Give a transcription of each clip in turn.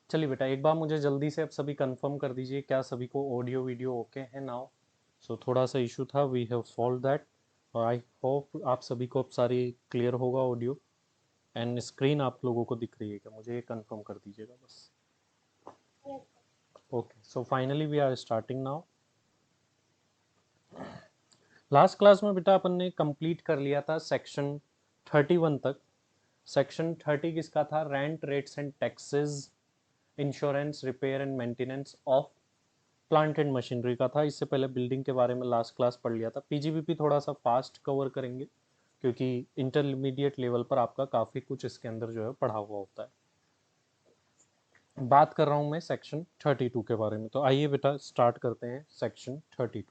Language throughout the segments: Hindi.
चलिए बेटा, एक बार मुझे जल्दी से अब सभी कंफर्म कर दीजिए, क्या सभी को ऑडियो वीडियो ओके है नाउ? सो थोड़ा सा इशू था, वी हैव सॉल्व दैट। और आई होप आप सभी को अब सारी क्लियर होगा ऑडियो एंड स्क्रीन आप लोगों को दिख रही है क्या? मुझे ये कंफर्म कर दीजिएगा बस। Okay, so finally we are starting now. Last class में बेटा अपन ने कंप्लीट कर लिया था सेक्शन 31 तक। सेक्शन 30 किसका था? Rent, rates and taxes, insurance, repair and maintenance of plant and machinery का था। इससे पहले बिल्डिंग के बारे में लास्ट क्लास पढ़ लिया था। पीजीबीपी थोड़ा सा फास्ट कवर करेंगे क्योंकि इंटरमीडिएट लेवल पर आपका काफ़ी कुछ इसके अंदर जो है पढ़ा हुआ होता है। बात कर रहा हूँ मैं सेक्शन 32 के बारे में, तो आइए बेटा स्टार्ट करते हैं सेक्शन 32।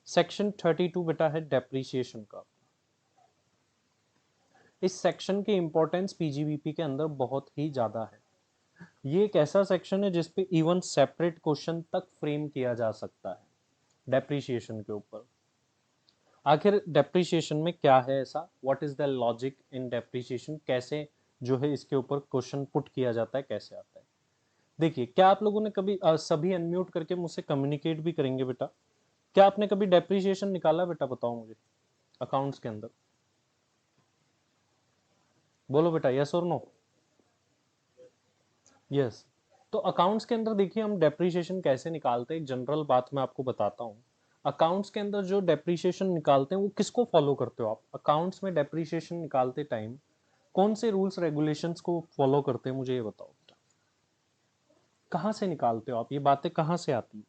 सेक्शन 32 बेटा है डेप्रीशिएशन का। इस सेक्शन की इंपॉर्टेंस पीजीबीपी के अंदर बहुत ही ज़्यादा है। ये एक ऐसा सेक्शन है जिसपे इवन सेपरेट क्वेश्चन तक फ्रेम किया जा सकता है डेप्रीशिएशन के ऊपर। आखिर डेप्रीशिएशन में क्या है ऐसा, what is the logic in depreciation, कैसे जो है इसके ऊपर क्वेश्चन पुट किया जाता है, कैसे आता है। देखिए, क्या आप लोगों ने कभी सभी अनम्यूट करके मुझसे कम्युनिकेट भी करेंगे बेटा, क्या आपने कभी डेप्रीशिएशन निकाला बेटा? बताओ मुझे अकाउंट्स के अंदर, बोलो बेटा, यस और नो? यस। तो अकाउंट्स के अंदर देखिए हम डेप्रीशिएशन कैसे निकालते हैं, एक जनरल बात मैं आपको बताता हूँ। अकाउंट्स के अंदर जो डेप्रीशिएशन निकालते हैं वो किसको फॉलो करते हो आप? अकाउंट्स में डेप्रीशिएशन निकालते टाइम कौन से रूल्स रेगुलेशंस को फॉलो करते हैं, मुझे ये बताओ बेटा। कहाँ से निकालते हो आप, ये बातें कहाँ से आती है?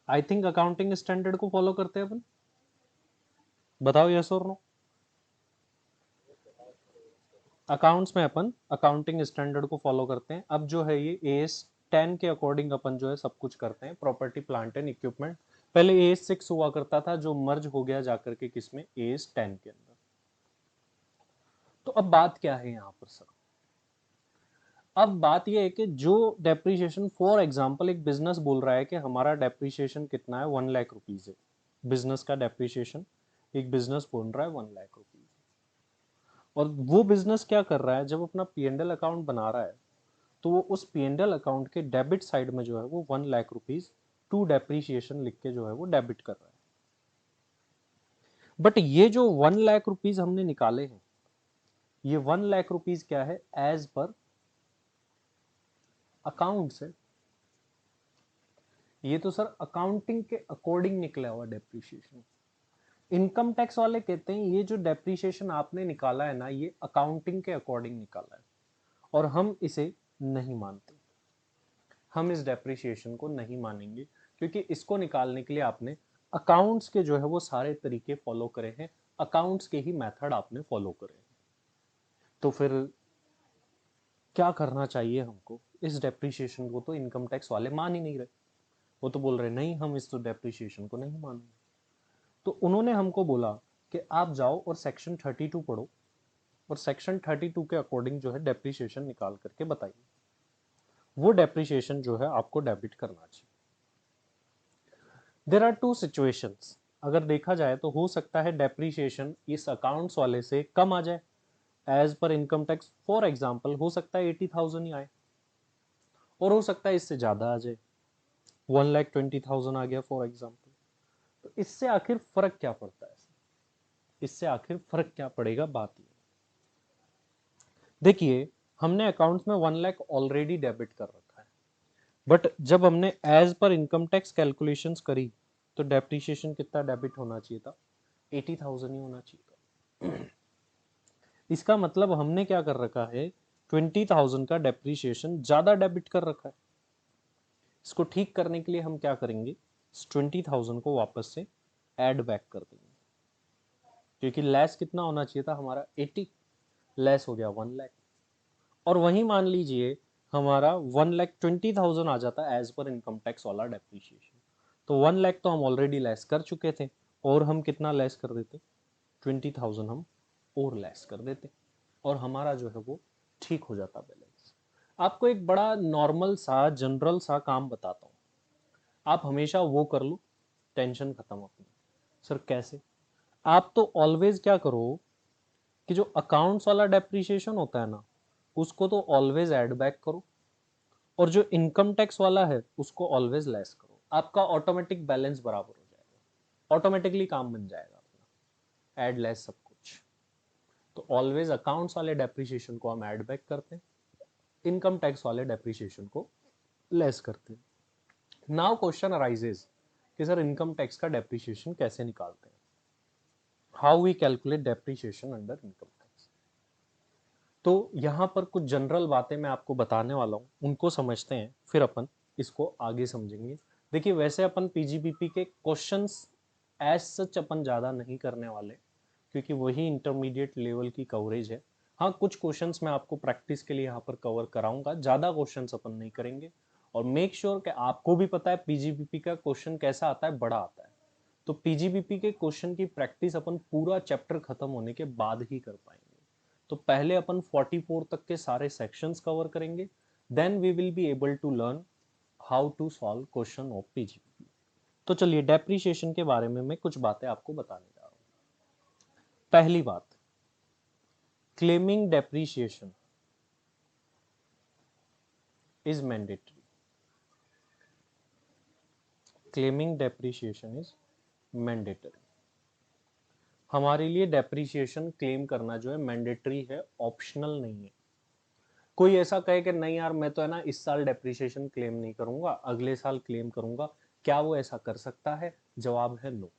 आई थिंक अकाउंटिंग स्टैंडर्ड को फॉलो करते हैं अपन। बताओ यस और नो। अकाउंट्स में अपन अकाउंटिंग स्टैंडर्ड को फॉलो करते हैं। अब जो है ये एएस 10 के अकॉर्डिंग अपन जो है सब कुछ करते हैं, प्रॉपर्टी प्लांट एंड इक्विपमेंट। पहले एएस 6 हुआ करता था जो मर्ज हो गया जाकर के किसमें, एएस 10 के अंदर। तो अब बात क्या है यहाँ पर सर? अब बात यह है कि जो डेप्रीशिएशन, फॉर एग्जांपल एक बिजनेस बोल रहा है कि हमारा डेप्रीशिएशन कितना है, 1 लाख रुपीज है। बिजनेस का डेप्रीशिएशन, एक बिजनेस बोल रहा है 1 लाख रुपीज। और वो बिजनेस क्या कर रहा है, जब अपना पीएनएल अकाउंट बना रहा है तो वो उस पीएनएल अकाउंट के डेबिट साइड में जो है वो 1 लाख रुपीज टू डेप्रीशिएशन लिख के जो है वो डेबिट कर रहा है। बट ये जो 1 लाख रुपीज हमने निकाले हैं, ये 1 लाख रुपीज क्या है, एज पर अकाउंट से, ये तो सर अकाउंटिंग के अकॉर्डिंग निकला हुआ डेप्रीशिएशन। इनकम टैक्स वाले कहते हैं ये जो डेप्रीशिएशन आपने निकाला है ना, ये अकाउंटिंग के अकॉर्डिंग निकाला है और हम इसे नहीं मानते। हम इस डेप्रीशिएशन को नहीं मानेंगे क्योंकि इसको निकालने के लिए आपने अकाउंट्स के जो है वो सारे तरीके फॉलो करे हैं, अकाउंट्स के ही मेथड आपने फॉलो करे हैं। तो फिर क्या करना चाहिए हमको? इस डेप्रीशिएशन को तो इनकम टैक्स वाले मान ही नहीं रहे। वो तो बोल रहे नहीं, हम इस तो डेप्रीशिएशन को नहीं मानेंगे। तो उन्होंने हमको बोला कि आप जाओ और सेक्शन 32 पढ़ो और सेक्शन 32 के अकॉर्डिंग जो है डेप्रीशिएशन निकाल करके बताइए। वो डेप्रीशिएशन जो है आपको डेबिट करना चाहिए। देर आर टू सिचुएशंस, अगर देखा जाए तो हो सकता है डेप्रीशिएशन इस अकाउंट्स वाले से कम आ जाए as per income tax. For example हो सकता है 80,000 ही आए और हो सकता है इससे ज्यादा आ जाए, 1,20,000 आ गया फॉर एग्जाम्पल। तो इससे आखिर फर्क क्या पड़ता है? इससे आखिर फर्क क्या पड़ेगा, बात ये देखिए, हमने अकाउंट्स में 1 लाख ऑलरेडी डेबिट कर रखा है, बट जब हमने as per income tax calculations करी तो डेप्रीशिएशन कितना डेबिट होना चाहिए था? 80,000 ही होना चाहिए था। इसका मतलब हमने क्या कर रखा है, 20,000 का डेप्रीशिएशन ज्यादा डेबिट कर रखा है। इसको ठीक करने के लिए हम क्या करेंगे, 20,000 को वापस से ऐड बैक कर देंगे क्योंकि लेस कितना होना चाहिए था हमारा, 80, लेस हो गया 1 लाख। और वही मान लीजिए हमारा 1,20,000 आ जाता एज पर इनकम टैक्स वाला डेप्रीशिएशन, तो 1 लाख तो हम ऑलरेडी लेस कर चुके थे और हम कितना लेस कर देते, 20,000 हम और लेस कर देते और हमारा जो है वो ठीक हो जाता बैलेंस। आपको एक बड़ा नॉर्मल सा जनरल सा काम बताता हूँ, आप हमेशा वो कर लो, टेंशन खत्म अपनी। सर कैसे? आप तो ऑलवेज क्या करो, कि जो अकाउंट्स वाला डेप्रिसिएशन होता है ना, उसको तो ऑलवेज ऐड बैक करो, और जो इनकम टैक्स वाला है उसको ऑलवेज लेस करो। आपका ऑटोमेटिक बैलेंस बराबर हो जाएगा, ऑटोमेटिकली काम बन जाएगा अपना, ऐड लेस सब कुछ। तो ऑलवेज अकाउंट्स वाले डेप्रिसिएशन को हम ऐड बैक करते हैं, इनकम टैक्स वाले डेप्रिसिएशन को लेस करते हैं। नाउ क्वेश्चन अराइजेज कि सर इनकम टैक्स का डेप्रिसिएशन कैसे निकालते हैं, how we calculate depreciation under income tax. तो यहां पर कुछ जनरल बातें मैं आपको बताने वाला हूं, उनको समझते हैं, फिर अपन इसको आगे समझेंगे। देखिए वैसे अपन पीजीबीपी के क्वेश्चंस एज सच अपन ज्यादा नहीं करने वाले, क्योंकि वही इंटरमीडिएट लेवल की कवरेज है। हाँ कुछ क्वेश्चंस मैं आपको प्रैक्टिस के लिए यहाँ पर कवर कराऊंगा, ज्यादा क्वेश्चंस अपन नहीं करेंगे। और मेक श्योर कि आपको भी पता है पीजीबीपी का क्वेश्चन कैसा आता है, बड़ा आता है। तो पीजीबीपी के क्वेश्चन की प्रैक्टिस अपन पूरा चैप्टर खत्म होने के बाद ही कर पाएंगे। तो पहले अपन 44 तक के सारे सेक्शंस कवर करेंगे, then we will be able to learn how to solve question of PGBP. तो चलिए डेप्रिसिएशन के बारे में मैं कुछ बातें आपको बताने जा रहा हूं। पहली बात, claiming depreciation is mandatory. Claiming depreciation is mandatory. हमारे लिए डेप्रिसिएशन क्लेम करना जो है मैंडेटरी है, ऑप्शनल नहीं है। कोई ऐसा कहे कि नहीं यार मैं तो है ना इस साल डेप्रिसिएशन क्लेम नहीं करूंगा, अगले साल क्लेम करूंगा, क्या वो ऐसा कर सकता है? जवाब है no.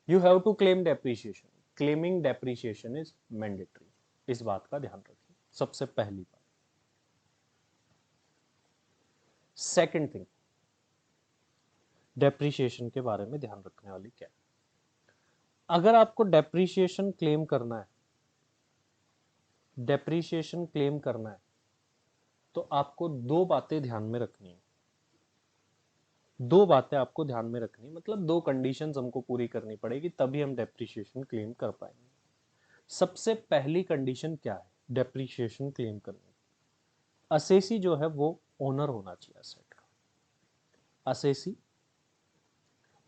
You have to claim depreciation, claiming depreciation is mandatory. इस बात का ध्यान रखिए, सबसे पहली बात। सेकंड थिंग, डेप्रिसिएशन के बारे में ध्यान रखने वाली क्या है, अगर आपको डेप्रिसिएशन क्लेम करना है, डेप्रिसिएशन क्लेम करना है, तो आपको दो बातें ध्यान में रखनी है। दो बातें आपको ध्यान में रखनी, मतलब दो कंडीशंस हमको पूरी करनी पड़ेगी, तभी हम डेप्रिसिएशन क्लेम कर पाएंगे। सबसे पहली कंडीशन क्या है डेप्रिसिएशन क्लेम करने की? असेसी जो है वो ओनर होना चाहिए असेट का। असेसी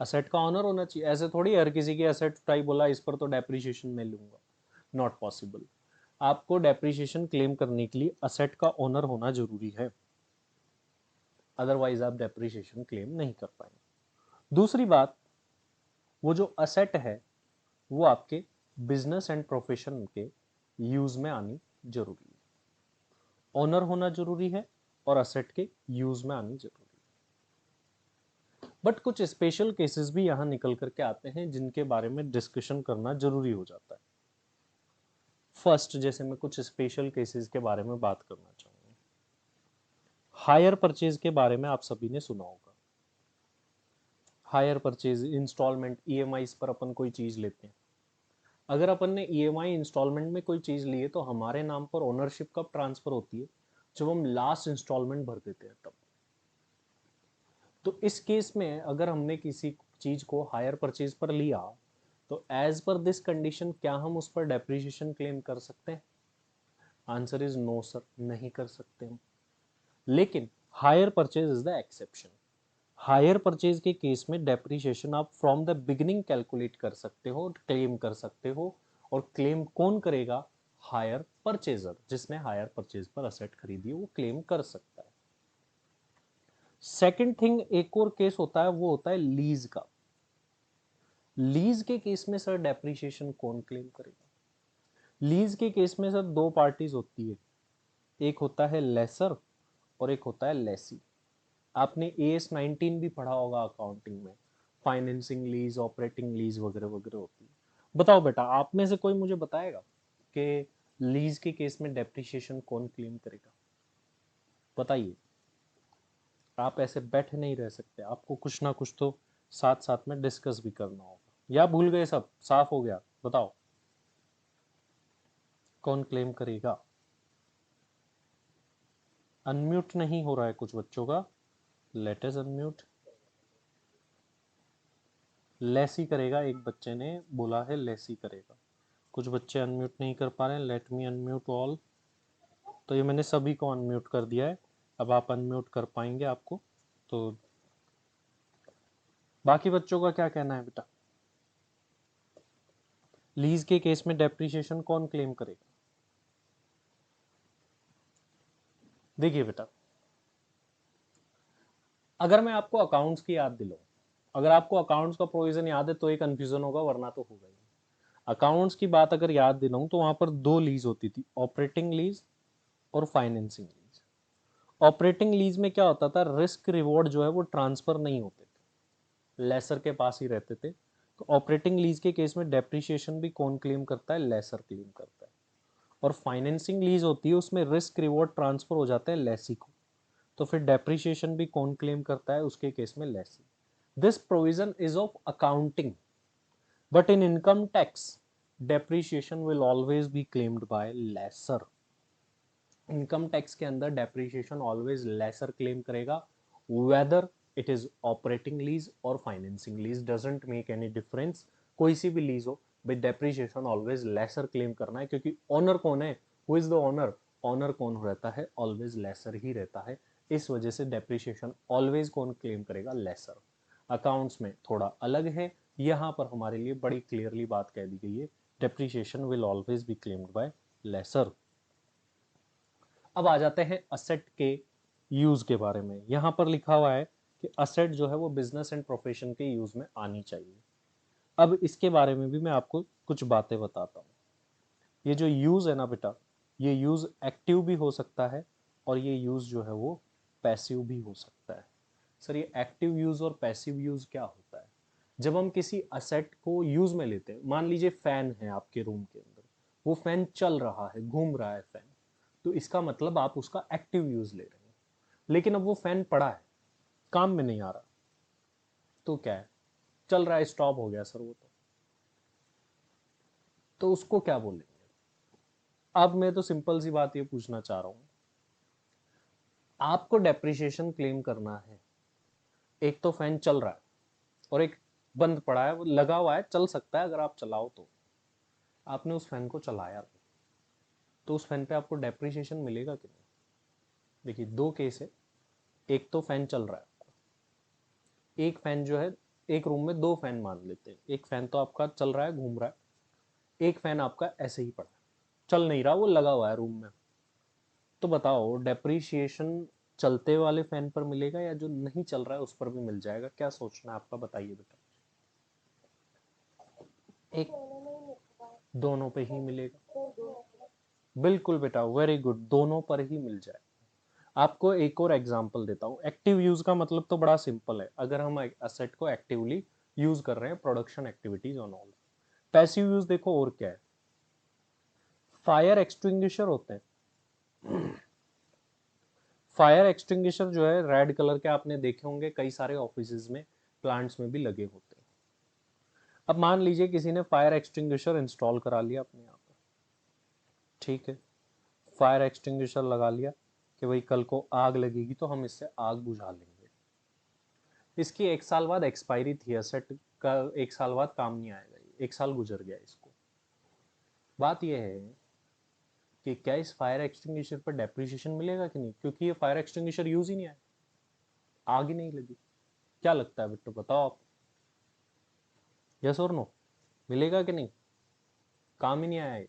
असेट का ओनर होना चाहिए। ऐसे थोड़ी हर किसी की असेट उठाई बोला इस पर तो डेप्रिसिएशन मैं लूंगा, नॉट पॉसिबल। आपको डेप्रिसिएशन क्लेम करने के लिए असेट का ओनर होना जरूरी है, अदरवाइज आप डेप्रिसिएशन क्लेम नहीं कर पाएंगे। दूसरी बात, वो जो असेट है वो आपके बिजनेस एंड प्रोफेशन के यूज में आनी जरूरी है। ओनर होना जरूरी है और असेट के यूज में आनी जरूरी है। बट कुछ स्पेशल केसेस भी यहां निकल करके आते हैं जिनके बारे में डिस्कशन करना जरूरी हो जाता है। फर्स्ट, जैसे मैं कुछ स्पेशल केसेस के बारे में बात करना चाहूंगा। हायर परचेज के बारे में आप सभी ने सुना होगा। हायर परचेज, इंस्टॉलमेंट, ईएमआई पर अपन कोई चीज लेते हैं। अगर अपन ने ईएमआई इंस्टॉलमेंट में कोई चीज ली है तो हमारे नाम पर ओनरशिप कब ट्रांसफर होती है? जब हम लास्ट इंस्टॉलमेंट भर देते हैं तब। तो इस केस में अगर हमने किसी चीज को हायर परचेज पर लिया, तो एज पर दिस कंडीशन क्या हम उस पर डेप्रिसिएशन क्लेम कर सकते हैं? आंसर इज नो सर, नहीं कर सकते हम। लेकिन hire purchase is the exception. Hire purchase के केस में डेप्रिसिएशन आप फ्रॉम द बिगिनिंग कैलकुलेट कर सकते हो, क्लेम कर सकते हो। और क्लेम कौन करेगा? हायर परचेजर, जिसने हायर परचेज पर असेट खरीदी वो क्लेम कर सकता है। सेकंड थिंग, एक और केस होता है, वो होता है लीज का। लीज के केस में सर डेप्रिसिएशन कौन क्लेम करेगा? लीज के केस में सर दो पार्टीज होती है, एक होता है लेसर और एक होता है लेसी। आपने AS19 भी पढ़ा होगा अकाउंटिंग में, फाइनेंसिंग लीज, ऑपरेटिंग लीज वगैरह वगैरह होती है। बताओ बेटा, आप में से कोई मुझे बताएगा कि लीज के केस में डेप्रिसिएशन कौन क्लेम करेगा? बताइए। आप ऐसे बैठे नहीं रह सकते, आपको कुछ ना कुछ तो साथ साथ में डिस्कस भी करना होगा। या भूल गए, सब साफ हो गया? बताओ कौन क्लेम करेगा? अनम्यूट नहीं हो रहा है कुछ बच्चों का, लेट अस अनम्यूट। लेसी करेगा, एक बच्चे ने बोला है लेसी करेगा। कुछ बच्चे अनम्यूट नहीं कर पा रहे हैं, लेट मी अनम्यूट ऑल। तो ये मैंने सभी को अनम्यूट कर दिया है, अब आप अनम्यूट कर पाएंगे आपको। तो बाकी बच्चों का क्या कहना है बेटा? लीज के केस में डेप्रिसिएशन कौन क्लेम करेगा? देखिए बेटा, अगर मैं आपको अकाउंट्स की याद दिलाऊं, अगर आपको अकाउंट्स का प्रोविजन याद है तो एक कंफ्यूजन होगा, वरना तो होगा ही। अकाउंट्स की बात अगर याद दिलाऊं तो वहां पर दो लीज होती थी, ऑपरेटिंग लीज और फाइनेंसिंग लीज। ऑपरेटिंग लीज में क्या होता था, रिस्क रिवॉर्ड जो है वो ट्रांसफर नहीं होते थे, लेसर के पास ही रहते थे। तो ऑपरेटिंग लीज के केस में डेप्रिसिएशन भी कौन क्लेम करता है? लेसर क्लेम करता है। और फाइनेंसिंग लीज होती है, उसमें रिस्क रिवॉर्ड ट्रांसफर हो जाता है लेसी को, तो फिर डेप्रिसिएशन भी कौन क्लेम करता है उसके केस में? Lessee. This provision is of accounting, but in income tax depreciation will always be claimed by lessor. Income tax के अंदर डेप्रिसिएशन ऑलवेज लेसर क्लेम करेगा, whether it is operating lease और financing lease, doesn't make any difference. कोई सी भी लीज हो, with depreciation always lessor claim करना है, क्योंकि ओनर कौन है? Who is the owner? Owner कौन रहता है? ऑलवेज लेसर ही रहता है। इस वजह से डेप्रिसिएशन ऑलवेज कौन क्लेम करेगा? लेसर। अकाउंट्स में थोड़ा अलग है, यहाँ पर हमारे लिए बड़ी क्लियरली बात कह दी गई है, depreciation will always be claimed by lesser. अब आ जाते हैं असेट के यूज के बारे में। यहां पर लिखा हुआ है कि असेट जो है वो बिजनेस एंड प्रोफेशन के यूज में आनी चाहिए। अब इसके बारे में भी मैं आपको कुछ बातें बताता हूँ। ये जो यूज है ना बेटा, ये यूज एक्टिव भी हो सकता है और ये यूज जो है वो पैसिव भी हो सकता है। सर ये एक्टिव यूज और पैसिव यूज क्या होता है? जब हम किसी असेट को यूज में लेते हैं, मान लीजिए फैन है आपके रूम के अंदर, वो फैन चल रहा है, घूम रहा है फैन, तो इसका मतलब आप उसका एक्टिव यूज ले रहे हैं। लेकिन अब वो फैन पड़ा है, काम में नहीं आ रहा, तो क्या है? चल रहा है, स्टॉप हो गया सर वो, तो उसको क्या बोलेंगे? अब मैं तो सिंपल सी बात ये पूछना चाह रहा हूं, आपको डेप्रिसिएशन क्लेम करना है, एक तो फैन चल रहा है और एक बंद पड़ा है, वो लगा हुआ है, चल सकता है अगर आप चलाओ तो, आपने उस फैन को चलाया तो उस फैन पे आपको डेप्रिसिएशन मिलेगा कि नहीं? देखिए दो केस है, एक तो फैन चल रहा है, एक फैन जो है, एक रूम में दो फैन मान लेते हैं, एक फैन तो आपका चल रहा है, घूम रहा है, एक फैन आपका ऐसे ही पड़ा है, चल नहीं रहा, वो लगा हुआ है रूम में। तो बताओ डेप्रिसिएशन चलते वाले फैन पर मिलेगा या जो नहीं चल रहा है उस पर भी मिल जाएगा? क्या सोचना है आपका, बताइए बेटा। एक, दोनों पे ही मिलेगा, बिल्कुल बेटा, वेरी गुड, दोनों पर ही मिल जाए। आपको एक और एग्जांपल देता हूँ। एक्टिव यूज का मतलब तो बड़ा सिंपल है, अगर हम एसेट को एक्टिवली यूज कर रहे हैं, production activities on all. Passive use देखो और क्या है, फायर एक्सटिंग्विशर होते हैं। फायर एक्सटिंग्विशर जो है रेड कलर के, आपने देखे होंगे कई सारे ऑफिसेज में, प्लांट्स में भी लगे होते हैं। अब मान लीजिए किसी ने फायर एक्सटिंग्विशर इंस्टॉल करा लिया अपने यहाँ पर, ठीक है, फायर एक्सटिंग्विशर लगा लिया कि भाई कल को आग लगेगी तो हम इससे आग बुझा लेंगे। इसकी एक साल बाद एक्सपायरी थी, एसेट का एक साल बाद काम नहीं आएगा, एक साल गुजर गया इसको। बात यह है कि क्या इस फायर एक्सटिंग्विशर पर डेप्रिसिएशन मिलेगा कि नहीं, क्योंकि ये फायर एक्सटिंग्विशर यूज ही नहीं आया, आग ही नहीं लगी। क्या लगता है बेटा, बताओ आप, यस और नो? मिलेगा कि नहीं? काम ही नहीं आया,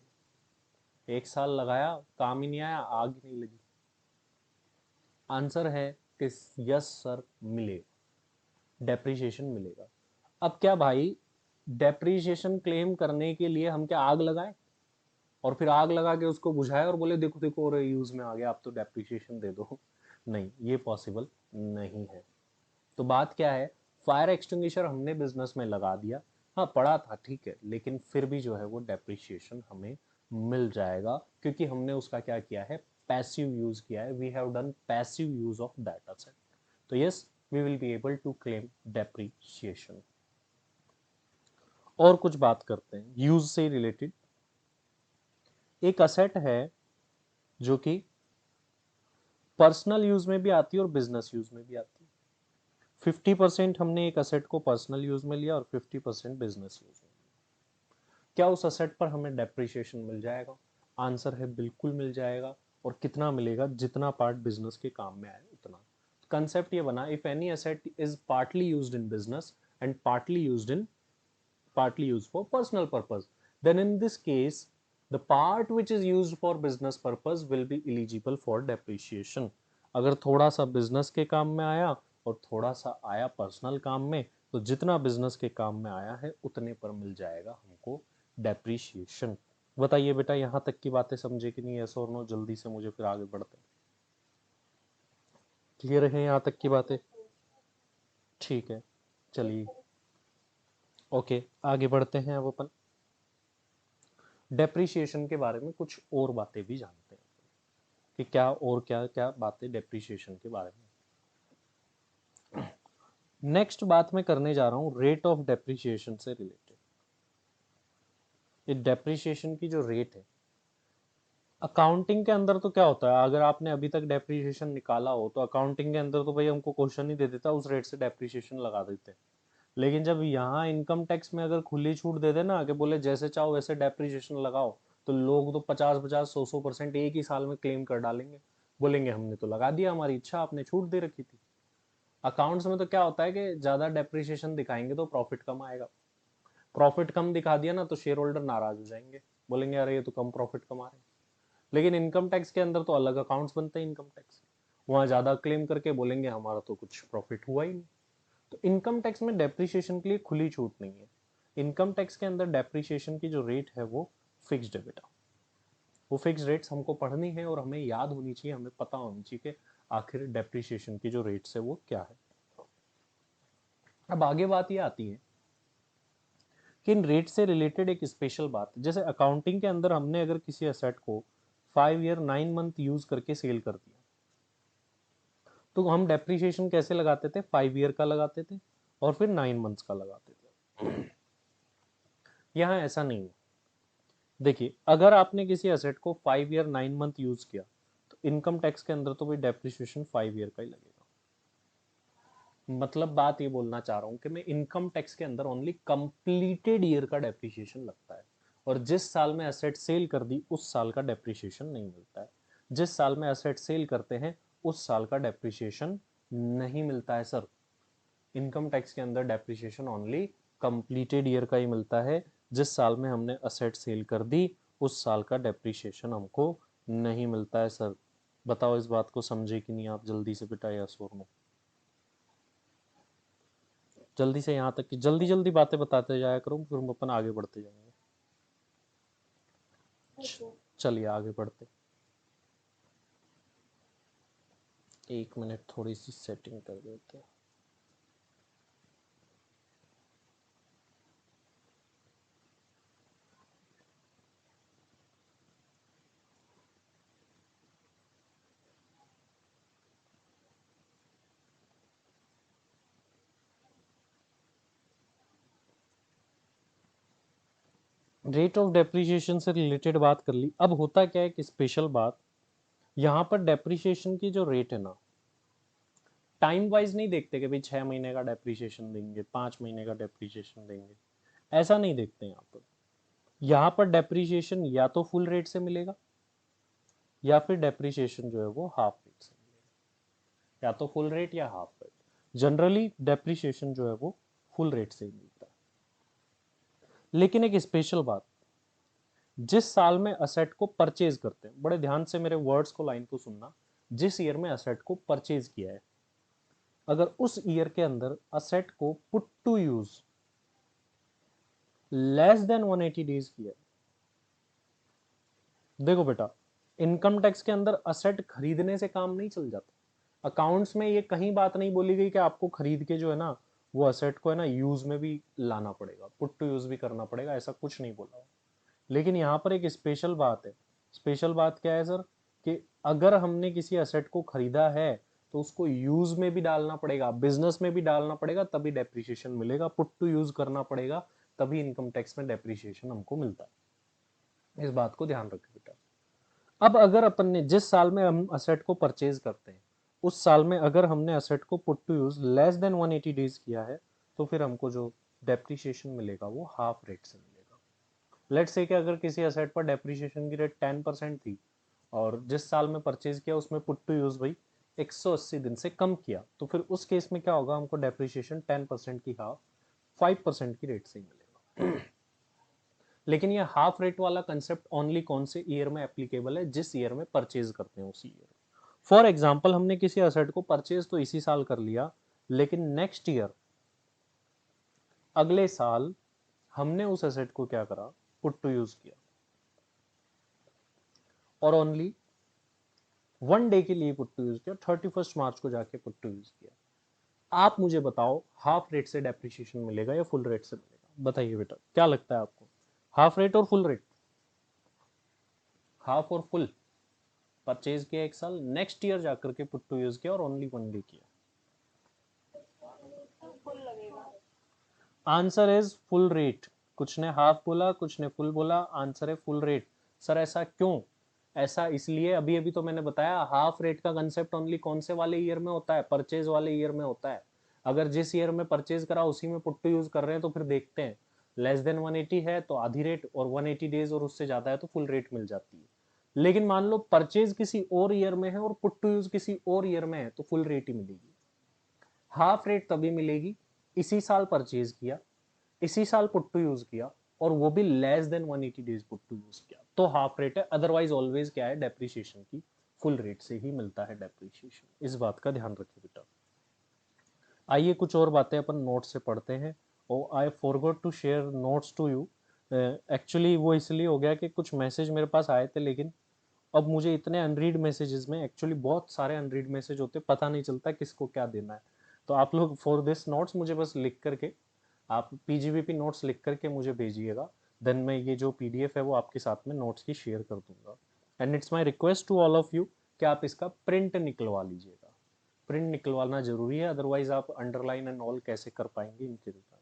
एक साल लगाया, काम ही नहीं आया, आग ही नहीं लगी। आंसर है कि यस सर, मिलेगा, डेप्रिसिएशन मिलेगा। अब क्या भाई, डेप्रिसिएशन क्लेम करने के लिए हम क्या आग लगाएं और फिर आग लगा के उसको बुझाए और बोले देखो देखो और यूज में आ गया, आप तो डेप्रिसिएशन दे दो? नहीं, ये पॉसिबल नहीं है। तो बात क्या है, फायर एक्सटिंग्विशर हमने बिजनेस में लगा दिया, हाँ पड़ा था ठीक है, लेकिन फिर भी जो है वो डेप्रिसिएशन हमें मिल जाएगा, क्योंकि हमने उसका क्या किया है, पैसिव यूज किया है, we have done passive use of that asset. तो yes, we will be able to claim depreciation. और कुछ बात करते हैं यूज से रिलेटेड। एक असेट है जो कि पर्सनल यूज में भी आती है और बिजनेस यूज में भी आती है। 50% हमने एक असेट को पर्सनल यूज में लिया और 50% बिजनेस यूज में। क्या उस असेट पर हमें डेप्रिसिएशन मिल जाएगा? आंसर है बिल्कुल मिल जाएगा। और कितना मिलेगा? जितना पार्ट बिजनेस के काम में आए उतना। कंसेप्ट ये बना, if any asset is partly used in business and partly used for personal purpose, then in this case the part which is used for business purpose will be eligible for depreciation. अगर थोड़ा सा बिजनेस के काम में आया और थोड़ा सा आया पर्सनल काम में, तो जितना बिजनेस के काम में आया है उतने पर मिल जाएगा हमको डेप्रीशिएशन। बताइए बेटा यहाँ तक की बातें समझे कि नहीं, यस और नो, जल्दी से मुझे फिर आगे बढ़ते हैं। क्लियर है यहाँ तक की बातें? ठीक है, चलिए ओके आगे बढ़ते हैं। अब अपन डेप्रीशिएशन के बारे में कुछ और बातें भी जानते हैं कि क्या और क्या क्या बातें डेप्रीशिएशन के बारे में। नेक्स्ट बात मैं करने जा रहा हूं रेट ऑफ डेप्रीशिएशन से रिलेटेड। ये डेप्रीशिएशन की जो रेट है, अकाउंटिंग के अंदर तो क्या होता है, अगर आपने अभी तक डेप्रीशिएशन निकाला हो तो अकाउंटिंग के अंदर तो भाई हमको क्वेश्चन ही दे देता, उस रेट से डेप्रीशिएशन लगा देते। लेकिन जब यहाँ इनकम टैक्स में अगर खुली छूट दे देना कि बोले जैसे चाहो वैसे डेप्रीशिएशन लगाओ, तो लोग तो 50-50 100-100% एक ही साल में क्लेम कर डालेंगे, बोलेंगे हमने तो लगा दिया, हमारी इच्छा, आपने छूट दे रखी थी। अकाउंट्स में तो क्या होता है कि ज्यादा डेप्रीशिएशन दिखाएंगे तो प्रॉफिट कम आएगा, प्रॉफिट कम दिखा दिया ना तो शेयर होल्डर नाराज हो जाएंगे, बोलेंगे अरे ये तो कम प्रॉफिट कमा रहे हैं। लेकिन इनकम टैक्स के अंदर तो अलग अकाउंट्स बनते हैं इनकम टैक्स, वहां ज्यादा क्लेम करके बोलेंगे हमारा तो कुछ प्रॉफिट हुआ ही नहीं। तो इनकम टैक्स में डेप्रीशिएशन के लिए खुली छूट नहीं है। इनकम टैक्स के अंदर डेप्रीशिएशन की जो रेट है वो फिक्स्ड है बेटा। वो फिक्स रेट्स हमको पढ़नी है और हमें याद होनी चाहिए, हमें पता होनी चाहिए कि आखिर डेप्रीशिएशन की जो रेट्स है वो क्या है। अब आगे बात ये आती है कि इन रेट से रिलेटेड एक स्पेशल बात, जैसे अकाउंटिंग के अंदर हमने अगर किसी एसेट को 5 ईयर 9 मंथ यूज करके सेल कर दिया, तो हम डेप्रीशिएशन कैसे लगाते थे, 5 ईयर का लगाते थे और फिर 9 मंथ्स का लगाते थे। यहाँ ऐसा नहीं है। देखिए अगर आपने किसी एसेट को 5 ईयर 9 मंथ यूज किया तो इनकम टैक्स के अंदर तो भाई डेप्रीशिएशन 5 ईयर का ही लगेगा। मतलब बात ये बोलना चाह रहा हूँ कि मैं इनकम टैक्स के अंदर ओनली कंप्लीटेड ईयर का डेप्रीशिएशन लगता है, और जिस साल में एसेट सेल कर दी उस साल का डेप्रीशिएशन नहीं मिलता है। जिस साल में एसेट सेल करते हैं उस साल का डेप्रीशिएशन नहीं मिलता है सर। इनकम टैक्स के अंदर डेप्रीशिएशन ओनली कंप्लीटेड ईयर का ही मिलता है। जिस साल में हमने असेट सेल कर दी उस साल का डेप्रीशिएशन हमको नहीं मिलता है सर। बताओ इस बात को समझे कि नहीं आप, जल्दी से बेटा यस और नो, जल्दी से यहाँ तक की जल्दी जल्दी बातें बताते जाया करो, फिर हम अपन आगे बढ़ते जाएंगे। चलिए आगे बढ़ते। 1 मिनट थोड़ी सी सेटिंग कर देते हैं। रेट ऑफ डेप्रीशिएशन से रिलेटेड बात कर ली। अब होता क्या है कि स्पेशल बात, यहाँ पर डेप्रीशिएशन की जो रेट है ना, टाइम वाइज नहीं देखते कि भाई 6 महीने का डेप्रीशिएशन देंगे, 5 महीने का डेप्रीशिएशन देंगे, ऐसा नहीं देखते यहाँ पर। यहाँ पर डेप्रीशिएशन या तो फुल रेट से मिलेगा या फिर डेप्रीशिएशन जो है वो हाफ रेट से मिलेगा, या तो फुल रेट या हाफ रेट। जनरली डेप्रीशिएशन जो है वो फुल रेट से ही मिलता है। लेकिन एक स्पेशल बात, जिस साल में असेट को परचेज करते हैं, बड़े ध्यान से मेरे वर्ड्स को, लाइन को सुनना, जिस ईयर में असेट को परचेज किया है, अगर उस ईयर के अंदर असेट को put to use less than 180 days किया है। देखो बेटा इनकम टैक्स के अंदर असेट खरीदने से काम नहीं चल जाता। अकाउंट्स में ये कहीं बात नहीं बोली गई कि आपको खरीद के जो है ना वो असेट को है ना यूज में भी लाना पड़ेगा, पुट टू यूज भी करना पड़ेगा, ऐसा कुछ नहीं बोला। लेकिन यहाँ पर एक स्पेशल बात है। स्पेशल बात क्या है सर, कि अगर हमने किसी असेट को खरीदा है तो उसको यूज में भी डालना पड़ेगा, बिजनेस में भी डालना पड़ेगा, तभी डेप्रीशिएशन मिलेगा। पुट टू यूज करना पड़ेगा तभी इनकम टैक्स में डेप्रीशिएशन हमको मिलता है। इस बात को ध्यान रखें बेटा। अब अगर अपन ने जिस साल में हम असेट को परचेज करते हैं उस साल में अगर हमने असेट को put to use less than 180 days किया है तो फिर हमको जो डेप्रीशिएशन मिलेगा वो हाफ रेट से मिलेगा। लेट्स से कि अगर किसी एसेट पर डेप्रीशिएशन की रेट 10% थी और जिस साल में परचेज किया उसमें पुट टू यूज भाई 180 दिन से कम किया, तो फिर उस केस में क्या होगा, हमको डेप्रीशिएशन 10% की हाफ 5% की रेट से ही मिलेगा। लेकिन ये हाफ रेट वाला कंसेप्ट ओनली कौन से ईयर में एप्लीकेबल है, जिस ईयर में परचेज करते हैं उसी ईयर। फॉर एग्जाम्पल हमने किसी असेट को परचेज तो इसी साल कर लिया, लेकिन नेक्स्ट ईयर अगले साल हमने उस एसेट को क्या करा, पुट टू यूज किया, और ओनली 1 डे के लिए पुट टू यूज किया, 31 मार्च को जाके पुट टू यूज किया। आप मुझे बताओ हाफ रेट से डेप्रिसिएशन मिलेगा या फुल रेट से मिलेगा? बताइए बेटा, क्या लगता है आपको, हाफ रेट और फुल रेट? हाफ और फुल, परचेज किया एक साल, नेक्स्ट ईयर जाकर के पुट टू यूज किया और ओनली 1 डे किया। Answer is full rate. कुछ ने हाफ बोला, कुछ ने फुल बोला, आंसर है फुल रेट। सर ऐसा क्यों? ऐसा इसलिए, अभी अभी तो मैंने बताया, हाफ रेट का कंसेप्ट ओनली कौन से वाले ईयर में होता है, परचेज वाले ईयर में होता है। अगर जिस ईयर में परचेज करा उसी में पुट टू यूज कर रहे हैं तो फिर देखते हैं, लेस देन 180 है तो आधी रेट, और 180 डेज और उससे ज्यादा है तो फुल रेट मिल जाती है। लेकिन मान लो परचेज किसी और ईयर में है और पुट टू यूज किसी और ईयर में है तो फुल रेट ही मिलेगी। हाफ रेट तभी मिलेगी इसी साल परचेज किया, इसी साल पुट टू यूज किया, और वो भी less than 180 days put to use किया, तो हाफ रेट है। अदरवाइज ऑलवेज क्या है, डेप्रिसिएशन की फुल रेट से ही मिलता है डेप्रिसिएशन। इस बात का ध्यान रखिए बेटा। आइए कुछ और बातें अपन नोट से पढ़ते हैं। और I forgot to share notes to you. Actually वो इसलिए हो गया कि कुछ मैसेज मेरे पास आए थे, लेकिन अब मुझे इतने अनरीड मैसेजेस में, एक्चुअली बहुत सारे अनरीड मैसेज होते, पता नहीं चलता किसको क्या देना है। तो आप लोग फॉर दिस नोट्स मुझे बस लिख करके, आप पीजीबीपी नोट्स लिख करके मुझे भेजिएगा, देन मैं ये जो पीडीएफ है वो आपके साथ में नोट्स की शेयर कर दूंगा। And it's my request to all of you कि आप इसका प्रिंट निकलवा लीजिएगा। प्रिंट निकलवाना जरूरी है, अदरवाइज आप अंडरलाइन एंड ऑल कैसे कर पाएंगे इनके रिगार्ड।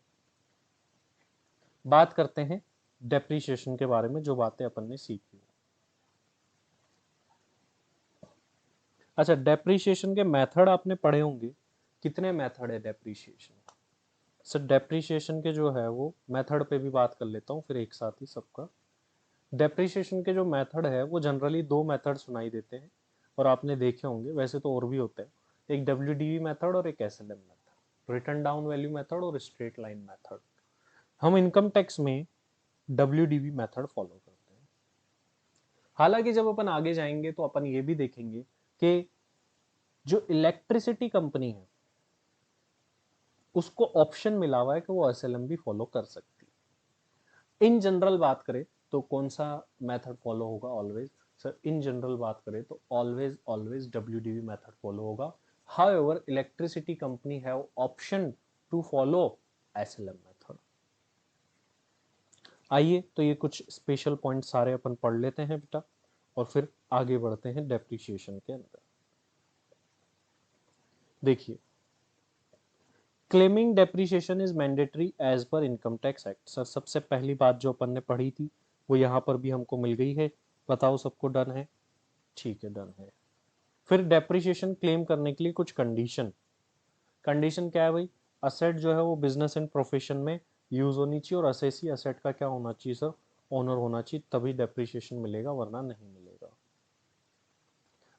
बात करते हैं डेप्रिसिएशन के बारे में, जो बातें अपन ने सीखी। अच्छा, डेप्रिसिएशन के मेथड आपने पढ़े होंगे। कितने मेथड है डेप्रिसिएशन? सर डेप्रिसिएशन के जो है वो मेथड पे भी बात कर लेता हूँ फिर एक साथ ही सबका। डेप्रिसिएशन के जो मेथड है वो जनरली दो मेथड सुनाई देते हैं, और आपने देखे होंगे, वैसे तो और भी होते हैं। एक डब्ल्यूडीवी मेथड और एक SLM method, return down value method और स्ट्रेट लाइन मेथड। हम इनकम टैक्स में डब्ल्यूडीवी मेथड फॉलो करते हैं। हालांकि जब अपन आगे जाएंगे तो अपन ये भी देखेंगे कि जो इलेक्ट्रिसिटी कंपनी है उसको ऑप्शन मिला हुआ है कि वो एसएलएम भी फॉलो कर सकती है। इन जनरल बात करें तो कौन सा मेथड फॉलो होगा ऑलवेज? सर इन जनरल बात करें तो always always WDV method follow होगा। However electricity company have option to follow SLM method. आइए तो ये कुछ स्पेशल पॉइंट सारे अपन पढ़ लेते हैं बेटा, और फिर आगे बढ़ते हैं डेप्रिसिएशन के अंदर। देखिए, claiming depreciation is mandatory as per income tax act. Sir सबसे पहली बात जो अपन ने पढ़ी थी वो यहाँ पर भी हमको मिल गई है। बताओ सबको डन है? ठीक है, डन है। फिर डेप्रिसिएशन क्लेम करने के लिए कुछ कंडीशन। कंडीशन क्या है भाई? असेट जो है वो बिजनेस एंड प्रोफेशन में यूज होनी चाहिए, और असेसी असेट का क्या होना चाहिए सर? ओनर होना चाहिए, तभी डेप्रिसिएशन मिलेगा, वरना नहीं मिलेगा।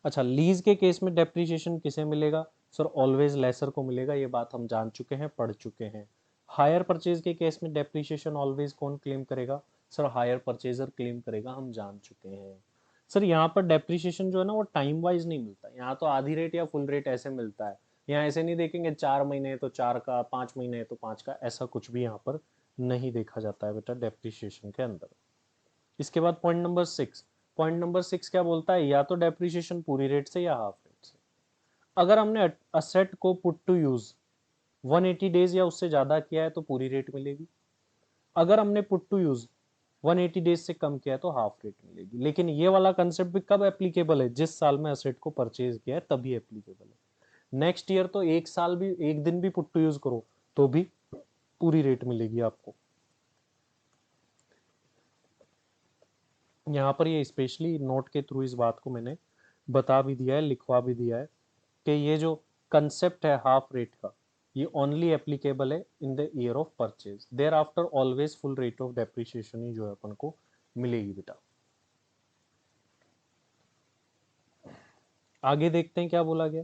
अच्छा, लीज के केस में डेप्रिसिएशन किसे मिलेगा? सर ऑलवेज लेसर को मिलेगा, ये बात हम जान चुके हैं, पढ़ चुके हैं। हायर परचेज के केस में डेप्रिसिएशन ऑलवेज कौन क्लेम करेगा? सर हायर परचेजर क्लेम करेगा, हम जान चुके हैं। सर यहाँ पर डेप्रिसिएशन जो है ना वो टाइम वाइज नहीं मिलता, यहाँ तो आधी रेट या फुल रेट ऐसे मिलता है। यहाँ ऐसे नहीं देखेंगे 4 महीने है तो 4 का, 5 महीने है तो 5 का, ऐसा कुछ भी यहाँ पर नहीं देखा जाता है बेटा डेप्रिसिएशन के अंदर। इसके बाद पॉइंट नंबर 6। पॉइंट नंबर 6 क्या बोलता है? या तो डेप्रिसिएशन पूरी रेट से या हाफ रेट से। अगर हमने असेट को पुट टू यूज 180 डेज या उससे ज्यादा किया है तो पूरी रेट मिलेगी। अगर हमने पुट टू यूज 180 डेज से कम किया है तो हाफ रेट मिलेगी। लेकिन ये वाला कंसेप्ट भी कब एप्लीकेबल है? जिस साल में असेट को परचेज किया है तभी एप्लीकेबल है। नेक्स्ट ईयर तो एक साल भी, एक दिन भी पुट टू यूज करो तो भी पूरी रेट मिलेगी आपको। यहाँ पर ये स्पेशली नोट के थ्रू इस बात को मैंने बता भी दिया है, लिखवा भी दिया है कि ये जो कंसेप्ट है हाफ रेट का, ये ओनली एप्लीकेबल है in the year of purchase. Thereafter always full rate of depreciation ही जो है अपन को मिलेगी बेटा। आगे देखते हैं क्या बोला गया।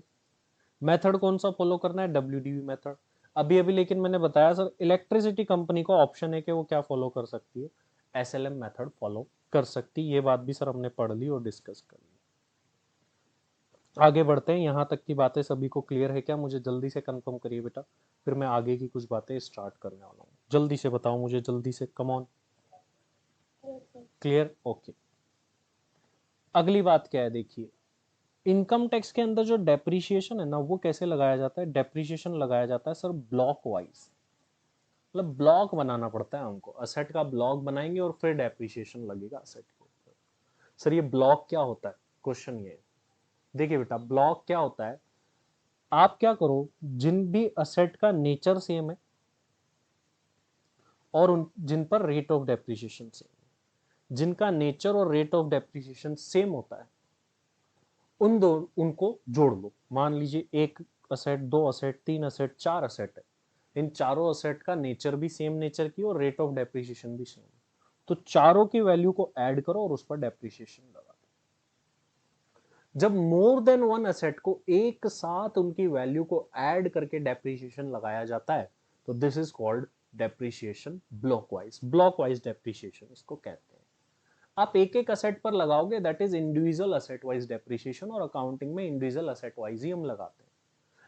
मेथड कौन सा फॉलो करना है? WDV method. अभी अभी लेकिन मैंने बताया सर इलेक्ट्रिसिटी कंपनी को ऑप्शन है कि वो क्या फॉलो कर सकती है, एसएलएम मेथड फॉलो कर सकती। ये बात भी सर हमने पढ़ ली और डिस्कस कर ली। आगे बढ़ते हैं। यहाँ तक की बातें सभी को क्लियर है क्या? मुझे जल्दी से कंफर्म करिए बेटा, फिर मैं आगे की कुछ बातें स्टार्ट करने वाला हूँ। जल्दी से बताओ मुझे, जल्दी से, कम ऑन। क्लियर? ओके। अगली बात क्या है, देखिए इनकम टैक्स के अंदर जो डेप्रिसिएशन है ना, वो कैसे लगाया जाता है? डेप्रिसिएशन लगाया जाता है सर ब्लॉक वाइज, मतलब ब्लॉक बनाना पड़ता है हमको। असेट का ब्लॉक बनाएंगे और फिर डेप्रिसिएशन लगेगा असेट के ऊपर। सर ये ब्लॉक क्या होता है? क्वेश्चन ये है। देखिए बेटा, ब्लॉक क्या होता है, आप क्या करो, जिन भी असेट का नेचर सेम है और उन जिन पर रेट ऑफ डेप्रिसिएशन सेम है, जिनका नेचर और रेट ऑफ डेप्रिसिएशन सेम होता है, उन दो उनको जोड़ लो। मान लीजिए एक असेट, दो असेट, तीन असेट, चार असेट है। इन चारों असेट का नेचर भी सेम नेचर की और रेट ऑफ डेप्रिसिएशन भी सेम, तो चारों की वैल्यू को ऐड करो और उस पर डेप्रिसिएशन लगा दो। जब मोर देन वन असेट को एक साथ उनकी वैल्यू को ऐड करके डेप्रिसिएशन लगाया जाता है, तो this is called depreciation blockwise. Blockwise depreciation इसको कहते हैं। आप एक एक असेट पर लगाओगे, that is individual asset wise depreciation, और अकाउंटिंग में इंडिविजुअल असेट वाइज ही हम लगाते हैं।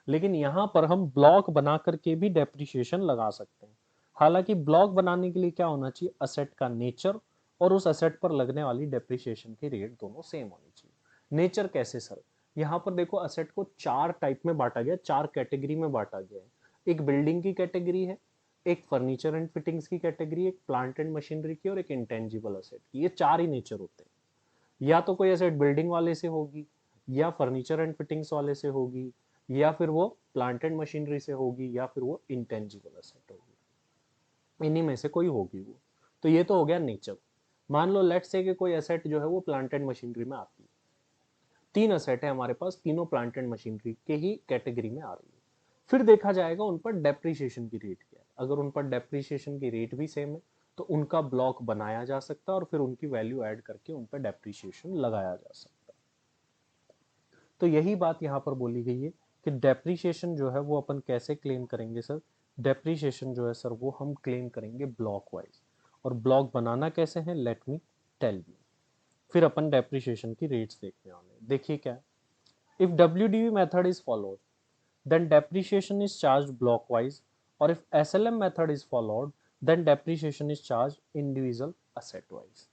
लेकिन यहां पर हम ब्लॉक बना करके भी डेप्रिसिएशन लगा सकते हैं। हालांकि ब्लॉक बनाने के लिए क्या होना चाहिए, असेट का नेचर और उस असेट पर लगने वाली डेप्रिसिएशन की रेट दोनों सेम होनी चाहिए। नेचर कैसे सर? यहाँ पर देखो, असेट को चार टाइप में बांटा गया, चार कैटेगरी में बांटा गया है। एक बिल्डिंग की कैटेगरी है, एक फर्नीचर एंड फिटिंग्स की कैटेगरी, एक प्लांट एंड मशीनरी की, और एक इंटेंजिबल असेट की। ये चार ही नेचर होते हैं। या तो कोई असेट बिल्डिंग वाले से होगी, या फर्नीचर एंड फिटिंग्स वाले से होगी, या फिर वो प्लांट एंड मशीनरी से होगी, या फिर वो इंटेंजिबल असेट होगी। इन्हीं में से कोई होगी वो। तो ये तो हो गया नेचर। मान लो लेट्स से कि कोई असेट जो है वो प्लांट एंड मशीनरी में आती है। तीन असेट है हमारे पास, तीनों प्लांट एंड मशीनरी के ही कैटेगरी में आ रही है। फिर देखा जाएगा उन पर डेप्रिसिएशन की रेट क्या है। अगर उन पर डेप्रिसिएशन की रेट भी सेम है, तो उनका ब्लॉक बनाया जा सकता है और फिर उनकी वैल्यू ऐड करके उन पर डेप्रिसिएशन लगाया जा सकता है। तो यही बात यहाँ पर बोली गई है कि डेप्रिसिएशन जो है वो अपन कैसे क्लेम करेंगे सर? डेप्रिसिएशन जो है सर वो हम क्लेम करेंगे ब्लॉक वाइज। और ब्लॉक बनाना कैसे है, लेट मी टेल यू। फिर अपन डेप्रिसिएशन की रेट्स देखने वाले। देखिए क्या, if WDV method is followed, then depreciation is charged blockwise, or if SLM method is followed, then depreciation is charged individual asset wise।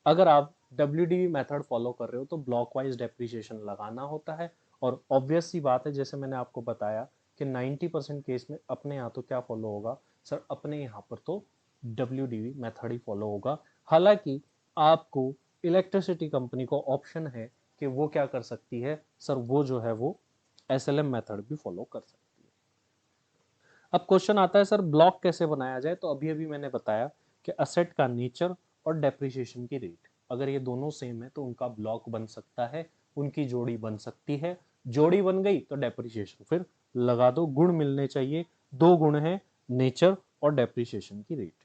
अगर आप WDV मेथड फॉलो कर रहे हो तो ब्लॉक वाइज डेप्रिसिएशन लगाना होता है। और ऑब्वियस सी बात है, जैसे मैंने आपको बताया कि 90% केस में अपने यहाँ तो क्या फॉलो होगा सर, अपने यहाँ पर तो WDV मेथड ही फॉलो होगा। हालांकि आपको इलेक्ट्रिसिटी कंपनी को ऑप्शन है कि वो क्या कर सकती है सर, वो जो है वो SLM मेथड भी फॉलो कर सकती है। अब क्वेश्चन आता है सर ब्लॉक कैसे बनाया जाए? तो अभी अभी मैंने बताया कि असेट का नेचर और डेप्रिसिएशन की रेट अगर ये दोनों सेम है तो उनका ब्लॉक बन सकता है, उनकी जोड़ी बन सकती है। जोड़ी बन गई तो डेप्रिसिएशन फिर लगा दो। गुण मिलने चाहिए, दो गुण है, नेचर और डेप्रिसिएशन की रेट।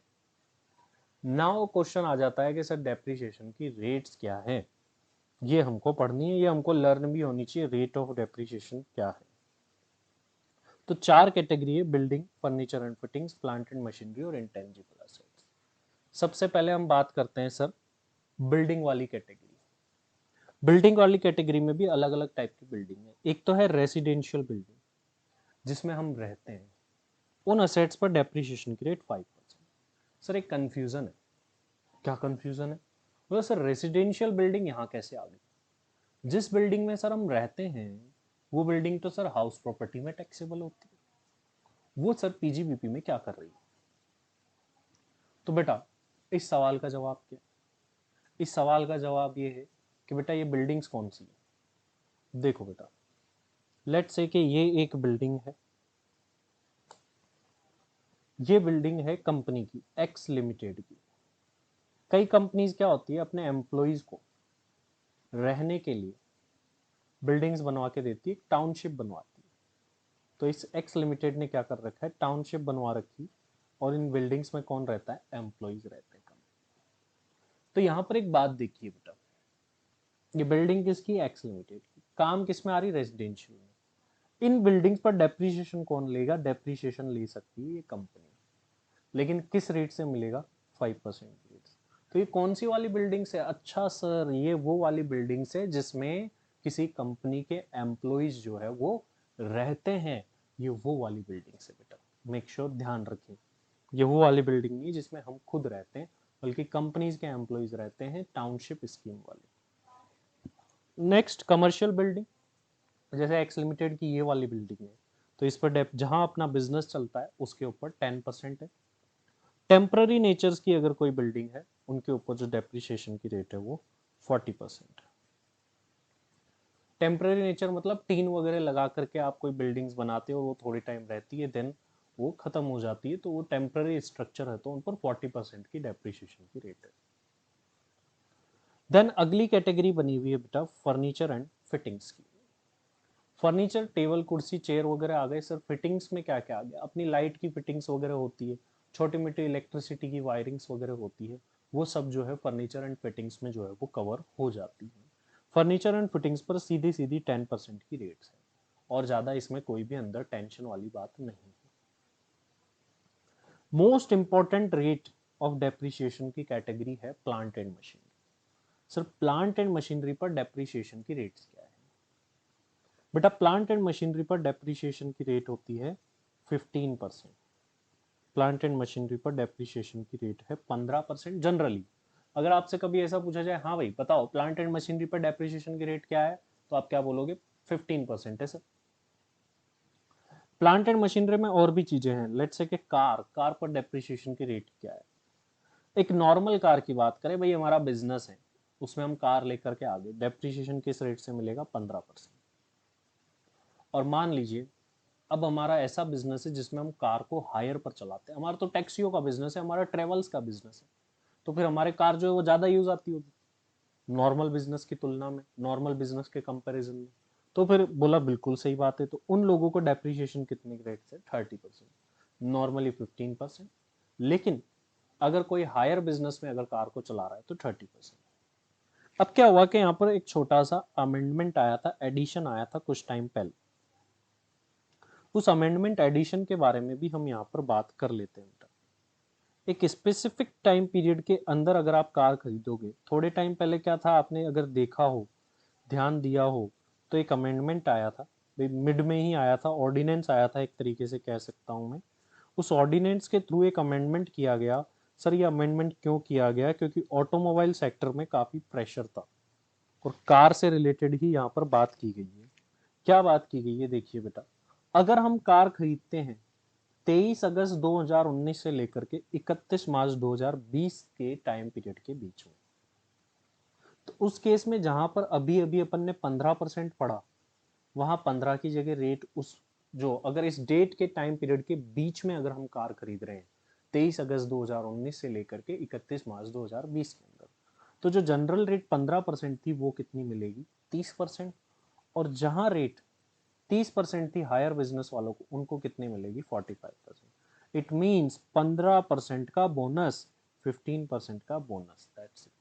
नाउ क्वेश्चन आ जाता है कि सर डेप्रिसिएशन की रेट्स क्या है, ये हमको पढ़नी है, ये हमको लर्न भी होनी चाहिए, रेट ऑफ डेप्रिसिएशन क्या है। तो चार कैटेगरी है, building, furniture and fittings, plant and machinery और इंटेंजिबल असेट्स। सबसे पहले हम बात करते हैं सर बिल्डिंग वाली कैटेगरी। बिल्डिंग वाली कैटेगरी में भी अलग अलग टाइप की बिल्डिंग है। एक तो है रेसिडेंशियल बिल्डिंग, जिसमें हम रहते हैं। उन असेट्स पर डेप्रिसिएशन की रेट 5%। सर एक कंफ्यूजन है। क्या कंफ्यूजन है? बोला सर रेसिडेंशियल बिल्डिंग यहाँ कैसे आ गई? जिस बिल्डिंग में सर हम रहते हैं वो बिल्डिंग तो सर हाउस प्रॉपर्टी में टैक्सेबल होती है, वो सर PGBP में क्या कर रही है? तो बेटा इस सवाल का जवाब क्या? इस सवाल का जवाब ये है कि बेटा ये बिल्डिंग्स कौन सी है। देखो बेटा, लेट्स से कि ये एक बिल्डिंग है, ये बिल्डिंग है कंपनी की, एक्स लिमिटेड की। कई कंपनीज क्या होती है, अपने एम्प्लॉइज को रहने के लिए बिल्डिंग्स बनवा के देती है, टाउनशिप बनवाती है। तो इस एक्स लिमिटेड ने क्या कर रखा है, टाउनशिप बनवा रखी, और इन बिल्डिंग्स में कौन रहता है, एम्प्लॉइज रहते हैं। तो यहाँ पर एक बात देखिए बेटा, ये बिल्डिंग किसकी, एक्स लिमिटेड की, काम किस में आ रही, रेजिडेंशियल में। इन बिल्डिंग्स पर डेप्रिसिएशन कौन लेगा, डेप्रिसिएशन ले सकती है ये कंपनी, लेकिन किस रेट से मिलेगा, 5% रेट तो ये कौन सी वाली बिल्डिंग से? अच्छा सर, ये वो वाली बिल्डिंग से जिसमें किसी कंपनी के एम्प्लॉइज जो है वो रहते हैं, ये वो वाली बिल्डिंग से बेटा। मेक श्योर ध्यान रखें, ये वो वाली बिल्डिंग नहीं जिसमें हम खुद रहते हैं, बल्कि कंपनीज के एम्प्लॉइज रहते हैं, टाउनशिप स्कीम वाली। नेक्स्ट कमर्शियल बिल्डिंग, जैसे एक्स लिमिटेड की ये वाली बिल्डिंग है, तो इस पर जहां अपना बिजनेस चलता है उसके ऊपर 10% है। टेम्पररी नेचर्स की अगर कोई बिल्डिंग है, उनके ऊपर जो डेप्रिसिएशन की रेट है वो 40%। टेम्पररी नेचर मतलब टीन वगैरह लगा करके आप कोई बिल्डिंग्स बनाते हो और वो थोड़ी टाइम रहती है, देन वो खत्म हो जाती है, तो वो टेम्पररी स्ट्रक्चर है, तो उन पर 40% की डेप्रिसिएशन की रेट है। देन अगली कैटेगरी बनी हुई है बेटा फर्नीचर एंड फिटिंग्स की। फर्नीचर, टेबल कुर्सी चेयर वगैरह आ गए सर। फिटिंग्स में क्या क्या आ गया? अपनी लाइट की फिटिंग्स वगैरह होती है, छोटी मोटी इलेक्ट्रिसिटी की वायरिंग्स वगैरह होती है, वो सब जो है फर्नीचर एंड फिटिंग्स में जो है वो कवर हो जाती है। फर्नीचर एंड फिटिंग्स पर सीधी सीधी 10% की रेट्स है, और ज़्यादा इसमें कोई भी अंदर टेंशन वाली बात नहीं है। Most important rate of depreciation की कैटेगरी है plant and machinery. Sir plant and machinery पर डेप्रिसिएशन की रेट्स क्या है? बेटा प्लांट एंड मशीनरी पर डेप्रिसिएशन की रेट होती है 15%। प्लांट एंड मशीनरी पर डेप्रिसिएशन की रेट है 15% जनरली। अगर आपसे कभी ऐसा पूछा जाए, हाँ भाई बताओ प्लांट एंड मशीनरी पर डेप्रिसिएशन की रेट क्या है, तो आप क्या बोलोगे? 15% है सर। प्लांट एंड मशीनरी में और भी चीजें हैं, लेट्स से कि कार पर डेप्रिसिएशन की रेट क्या है? एक नॉर्मल कार की बात करें, भाई हमारा बिजनेस है, उसमें हम कार लेकर के आगे, डेप्रिसिएशन किस रेट से मिलेगा? 15%। और मान लीजिए अब हमारा ऐसा बिजनेस है जिसमें हम कार को हायर पर चलाते हैं, हमारा तो टैक्सियों का बिजनेस है, हमारा ट्रेवल्स का बिजनेस है, तो फिर हमारे कार जो है वो ज्यादा यूज आती होगी नॉर्मल बिजनेस की तुलना में, नॉर्मल बिजनेस के कंपैरिजन में। तो फिर बोला बिल्कुल सही बात है, तो उन लोगों को डेप्रिसिएशन कितने रेट से? 30%। नॉर्मली 15%, लेकिन अगर कोई हायर बिजनेस में अगर कार को चला रहा है तो 30%। अब क्या हुआ कि यहाँ पर एक छोटा सा अमेंडमेंट आया था, एडिशन आया था कुछ टाइम पहले। उस अमेंडमेंट एडिशन के बारे में भी हम यहाँ पर बात कर लेते हैं। एक स्पेसिफिक टाइम पीरियड के अंदर अगर आप कार खरीदोगे, थोड़े टाइम पहले क्या था आपने अगर देखा हो, ध्यान दिया हो, तो एक अमेंडमेंट आया था, मिड में ही आया था, ऑर्डिनेंस आया था एक तरीके से कह सकता हूं मैं। उस ऑर्डिनेंस के थ्रू एक अमेंडमेंट किया गया। सर ये अमेंडमेंट क्यों किया गया? क्योंकि ऑटोमोबाइल सेक्टर में काफी प्रेशर था, और कार से रिलेटेड ही यहाँ पर बात की गई है। क्या बात की गई है? देखिए बेटा, अगर हम कार खरीदते हैं 23 अगस्त 2019 से लेकर के 31 मार्च 2020 के टाइम पीरियड के बीच में, तो उस केस में जहां पर अभी अभी अपन ने 15% पढ़ा, वहां 15 की जगह रेट उस, जो अगर इस डेट के टाइम पीरियड के बीच में अगर हम कार खरीद रहे हैं 23 अगस्त 2019 से लेकर के 31 मार्च 2020 के अंदर, तो जो जनरल रेट 15% थी वो कितनी मिलेगी? 30%। और जहां रेट 30% थी हायर बिजनेस वालों को, उनको कितनी मिलेगी? 45%। इट मीन्स 15% का बोनस, 15% का बोनस, दैट्स इट।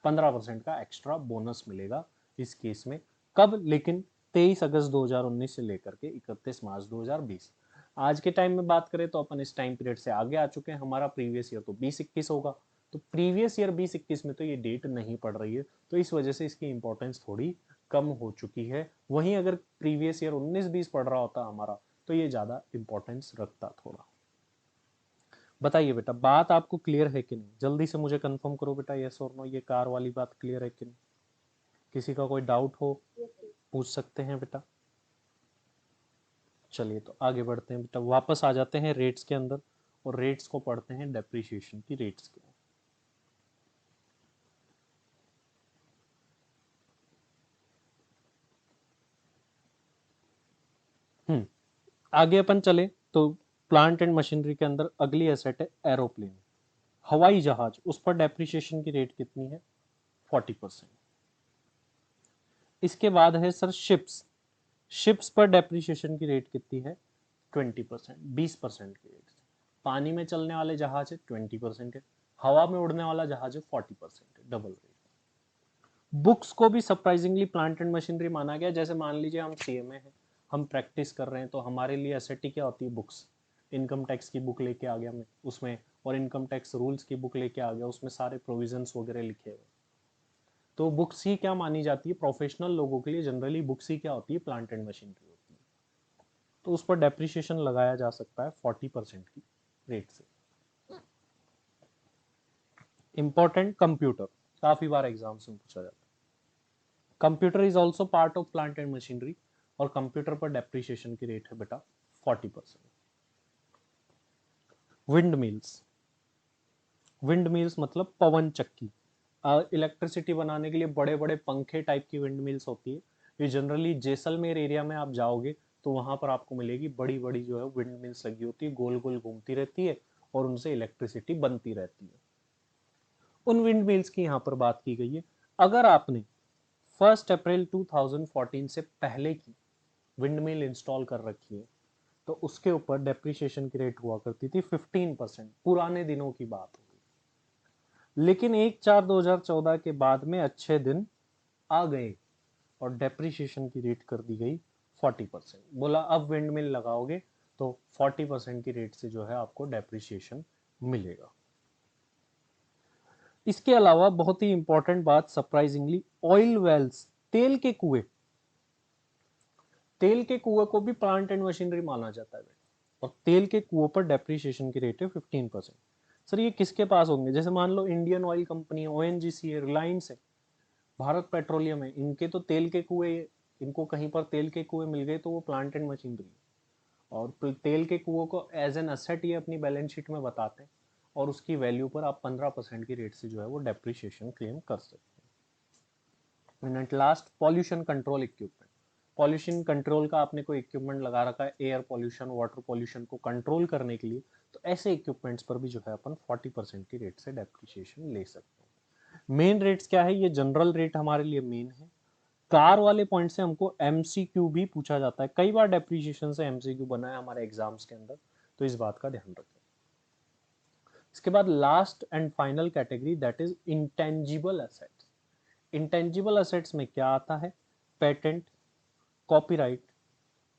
15% का एक्स्ट्रा बोनस मिलेगा इस केस में। कब? लेकिन 23 अगस्त 2019 से लेकर के 31 मार्च 2020। आज के टाइम में बात करें तो अपन इस टाइम पीरियड से आगे आ चुके हैं, हमारा प्रीवियस ईयर तो 2021 होगा, तो प्रीवियस ईयर 2021 में तो ये डेट नहीं पड़ रही है, तो इस वजह से इसकी इंपॉर्टेंस थोड़ी कम हो चुकी है। वहीं अगर प्रीवियस ईयर 19-20 पढ़ रहा होता हमारा, तो ये ज्यादा इंपॉर्टेंस रखता थोड़ा। बताइए बेटा, बात आपको क्लियर है कि नहीं? जल्दी से मुझे कंफर्म करो बेटा, यस और नो, ये कार वाली बात क्लियर है कि नहीं? किसी का कोई डाउट हो पूछ सकते हैं बेटा। चलिए तो आगे बढ़ते हैं बेटा, वापस आ जाते हैं रेट्स के अंदर, और रेट्स को पढ़ते हैं डेप्रिसिएशन की रेट्स के। आगे अपन चले तो प्लांट एंड मशीनरी के अंदर अगली एसेट है एरोप्लेन, हवाई जहाज। उस पर डेप्रिसिएशन की रेट कितनी है? 40%। इसके बाद है सर शिप्स। शिप्स पर डेप्रिसिएशन की रेट कितनी है? 20%, 20% की रेट से। पानी में चलने वाले जहाज है 20% है, हवा में उड़ने वाला जहाज है 40% है, डबल रेट। बुक्स को भी सरप्राइजिंगली प्लांट एंड मशीनरी माना गया। जैसे मान लीजिए हम सीएमए हैं, हम प्रैक्टिस कर रहे हैं, तो हमारे लिए एसेटी क्या होती है? बुक्स। इनकम टैक्स की बुक लेके आ गया मैं, उसमें और इनकम टैक्स रूल्स की बुक लेके आ गया, उसमें सारे प्रोविजंस वगैरह लिखे हुए। तो बुक्स ही क्या मानी जाती है प्रोफेशनल लोगों के लिए, जनरली बुक्स ही क्या होती है, प्लांट एंड मशीनरी होती है। तो उस पर डेप्रिसिएशन लगाया जा सकता है 40% की रेट से। इंपॉर्टेंट, कंप्यूटर, काफी बार एग्जाम्स में पूछा जाता है। Computer is also part of plant and machinery, और कंप्यूटर पर डेप्रिसिएशन की रेट है बेटा 40%। विंड मिल्स, विंड मिल्स मतलब पवन चक्की, इलेक्ट्रिसिटी बनाने के लिए बड़े बड़े पंखे टाइप की विंड मिल्स होती है। ये जनरली जैसलमेर एरिया में आप जाओगे तो वहां पर आपको मिलेगी, बड़ी बड़ी जो है विंड मिल्स लगी होती है, गोल गोल घूमती रहती है और उनसे इलेक्ट्रिसिटी बनती रहती है। उन विंड मिल्स की यहाँ पर बात की गई है। अगर आपने 1 अप्रैल 2014 से पहले की विंड मिल इंस्टॉल कर रखी है तो उसके ऊपर डेप्रिसिएशन की रेट हुआ करती थी 15%, पुराने दिनों की बात होगी। लेकिन 1/4/2014 के बाद में अच्छे दिन आ गए और डेप्रिसिएशन की रेट कर दी गई 40%। बोला अब विंड मिल लगाओगे तो 40% की रेट से जो है आपको डेप्रिसिएशन मिलेगा। इसके अलावा बहुत ही इंपॉर्टेंट बात, सरप्राइजिंगली ऑयल वेल्स, तेल के कुएं, तेल के कुएं को भी प्लांट एंड मशीनरी माना जाता है, और तेल के कुओं पर डेप्रिसिएशन की रेट है 15%। सर ये किसके पास होंगे, जैसे मान लो इंडियन ऑयल कंपनी है, ओएनजीसी है, रिलायंस है, भारत पेट्रोलियम है, इनके तो तेल के कुएं, इनको कहीं पर तेल के कुएं मिल गए तो वो प्लांट एंड मशीनरी, और तेल के कुओं को एज एन असेट ये अपनी बैलेंस शीट में बताते हैं, और उसकी वैल्यू पर आप 15% की रेट से जो है वो डेप्रिसिएशन क्लेम कर सकते हैं। And last, pollution control equipment, pollution control का आपने कोई इक्विपमेंट लगा रखा है एयर पॉल्यूशन, वाटर पॉल्यूशन को कंट्रोल करने के लिए, तो ऐसे इक्विपमेंट्स पर भी जो है अपन 40% की रेट से डेप्रिसिएशन ले सकते हैं। मेन रेट्स क्या है, ये जनरल रेट हमारे लिए मेन है। कार वाले पॉइंट से हमको एमसीक्यू भी पूछा जाता है, कई बार डेप्रिसिएशन से एमसीक्यू बना है हमारे एग्जाम्स के अंदर, तो इस बात का ध्यान रखें। इसके बाद last and final category, that is intangible assets. Intangible assets में क्या आता है, patent, copyright,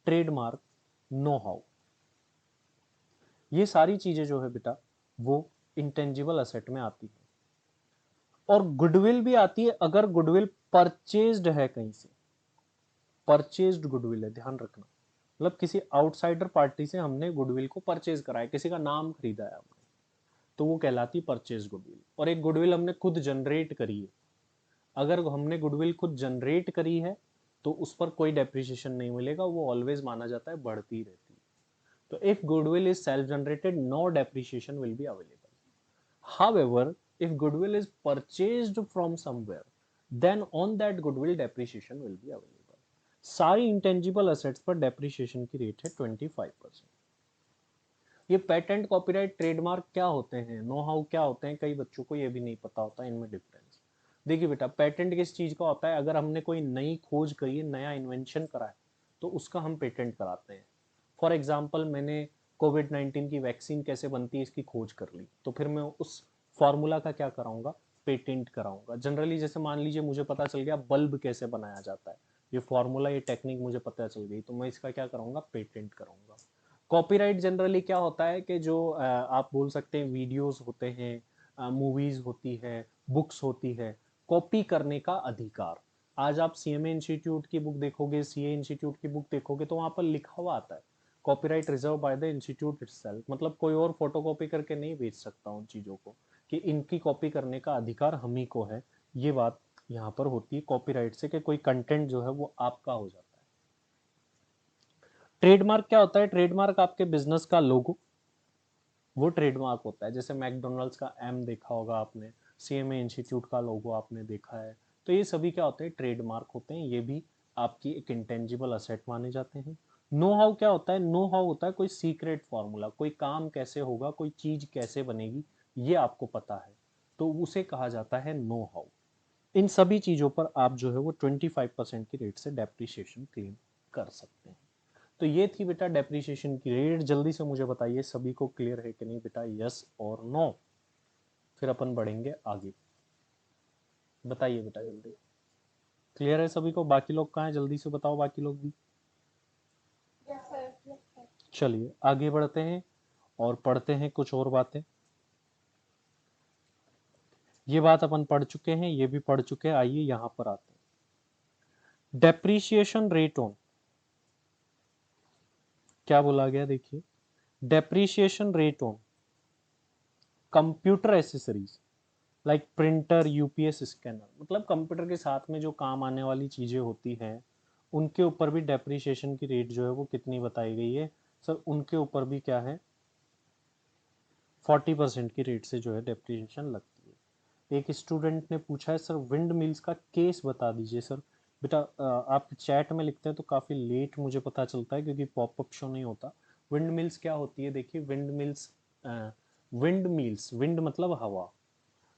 trademark, know how, ये सारी चीजें जो है बेटा वो इंटेंजिबल एसेट में आती है। और गुडविल भी आती है अगर गुडविल परचेज्ड है कहीं से, परचेज्ड गुडविल है, ध्यान रखना, मतलब किसी आउटसाइडर पार्टी से हमने गुडविल को परचेज करा है, किसी का नाम खरीदा है हमने, तो वो कहलाती परचेज गुडविल। और एक गुडविल हमने खुद जनरेट करी है, अगर हमने गुडविल खुद जनरेट करी है तो उस पर कोई डेप्रिसिएशन नहीं मिलेगा, वो ऑलवेज माना जाता है बढ़ती रहती है। तो if goodwill is self-generated, no depreciation will be available. However, if goodwill is purchased from somewhere, then on that goodwill depreciation will be available. सारी इंटेंजिबल असेट्स पर डेप्रिसिएशन की रेट है 25%। ये पेटेंट, कॉपीराइट, ट्रेडमार्क क्या होते हैं, नो हाउ क्या होते हैं, कई बच्चों को ये भी नहीं पता होता इनमें डिफरेंस। देखिए बेटा, पेटेंट किस चीज का होता है, अगर हमने कोई नई खोज करी है, नया इन्वेंशन करा है तो उसका हम पेटेंट कराते हैं। फॉर एग्जाम्पल, मैंने कोविड-19 की वैक्सीन कैसे बनती है इसकी खोज कर ली, तो फिर मैं उस फॉर्मूला का क्या कराऊंगा, पेटेंट कराऊंगा। जनरली जैसे मान लीजिए मुझे पता चल गया बल्ब कैसे बनाया जाता है, ये फॉर्मूला, ये टेक्निक मुझे पता चल गई, तो मैं इसका क्या करूंगा, पेटेंट करूंगा। कॉपीराइट जनरली क्या होता है कि जो आप बोल सकते हैं वीडियोस होते हैं, मूवीज होती है, बुक्स होती है, कॉपी करने का अधिकार। आज आप सीएमए इंस्टीट्यूट की बुक देखोगे, सीए इंस्टीट्यूट की बुक देखोगे तो वहां पर लिखा हुआ आता है copyright reserve by the institute itself, मतलब कोई और फोटोकॉपी करके नहीं बेच सकता उन चीजों को, कि इनकी कॉपी करने का अधिकार हम ही को है। ये बात यहाँ पर होती है कॉपीराइट से, कि कोई कंटेंट जो है वो आपका हो जाता है। ट्रेडमार्क क्या होता है, ट्रेडमार्क आपके बिजनेस का लोगो, वो ट्रेडमार्क होता है। जैसे मैकडोनल्ड्स का एम देखा होगा आपने, सीएमए इंस्टीट्यूट का लोगो आपने देखा है, तो ये सभी क्या होते हैं, ट्रेडमार्क होते हैं, ये भी आपकी एक इंटेंजिबल असेट माने जाते हैं। नो हाउ क्या होता है, नो हाउ होता है कोई सीक्रेट फॉर्मूला, कोई काम कैसे होगा, कोई चीज कैसे बनेगी, ये आपको पता है, तो उसे कहा जाता है नो हाउ। इन सभी चीजों पर आप जो है वो 25% की रेट से डेप्रिसिएशन क्लेम कर सकते हैं। तो ये थी बेटा डेप्रिसिएशन की रेट। जल्दी से मुझे बताइए सभी को क्लियर है कि नहीं बेटा, यस और नो, फिर अपन बढ़ेंगे आगे। बताइए बेटा जल्दी, क्लियर है सभी को? बाकी लोग कहाँ हैं, जल्दी से बताओ बाकी लोग भी। चलिए आगे बढ़ते हैं और पढ़ते हैं कुछ और बातें। ये बात अपन पढ़ चुके हैं, ये भी पढ़ चुके हैं। आइए यहां पर आते हैं। डेप्रीशिएशन रेट ऑन, क्या बोला गया देखिए, depreciation rate on computer accessories like printer, UPS, scanner, मतलब कंप्यूटर के साथ में जो काम आने वाली चीजें होती हैं उनके ऊपर भी डेप्रीशिएशन की रेट जो है वो कितनी बताई गई है सर? उनके ऊपर भी क्या है, 40% की रेट से जो है डेप्रीशिएशन लगती है। एक स्टूडेंट ने पूछा है सर विंड मिल्स का केस बता दीजिए सर। बेटा आप चैट में लिखते हैं तो काफ़ी लेट मुझे पता चलता है क्योंकि पॉपअप शो नहीं होता। विंड मिल्स क्या होती है देखिए, विंड मिल्स, विंड मतलब हवा।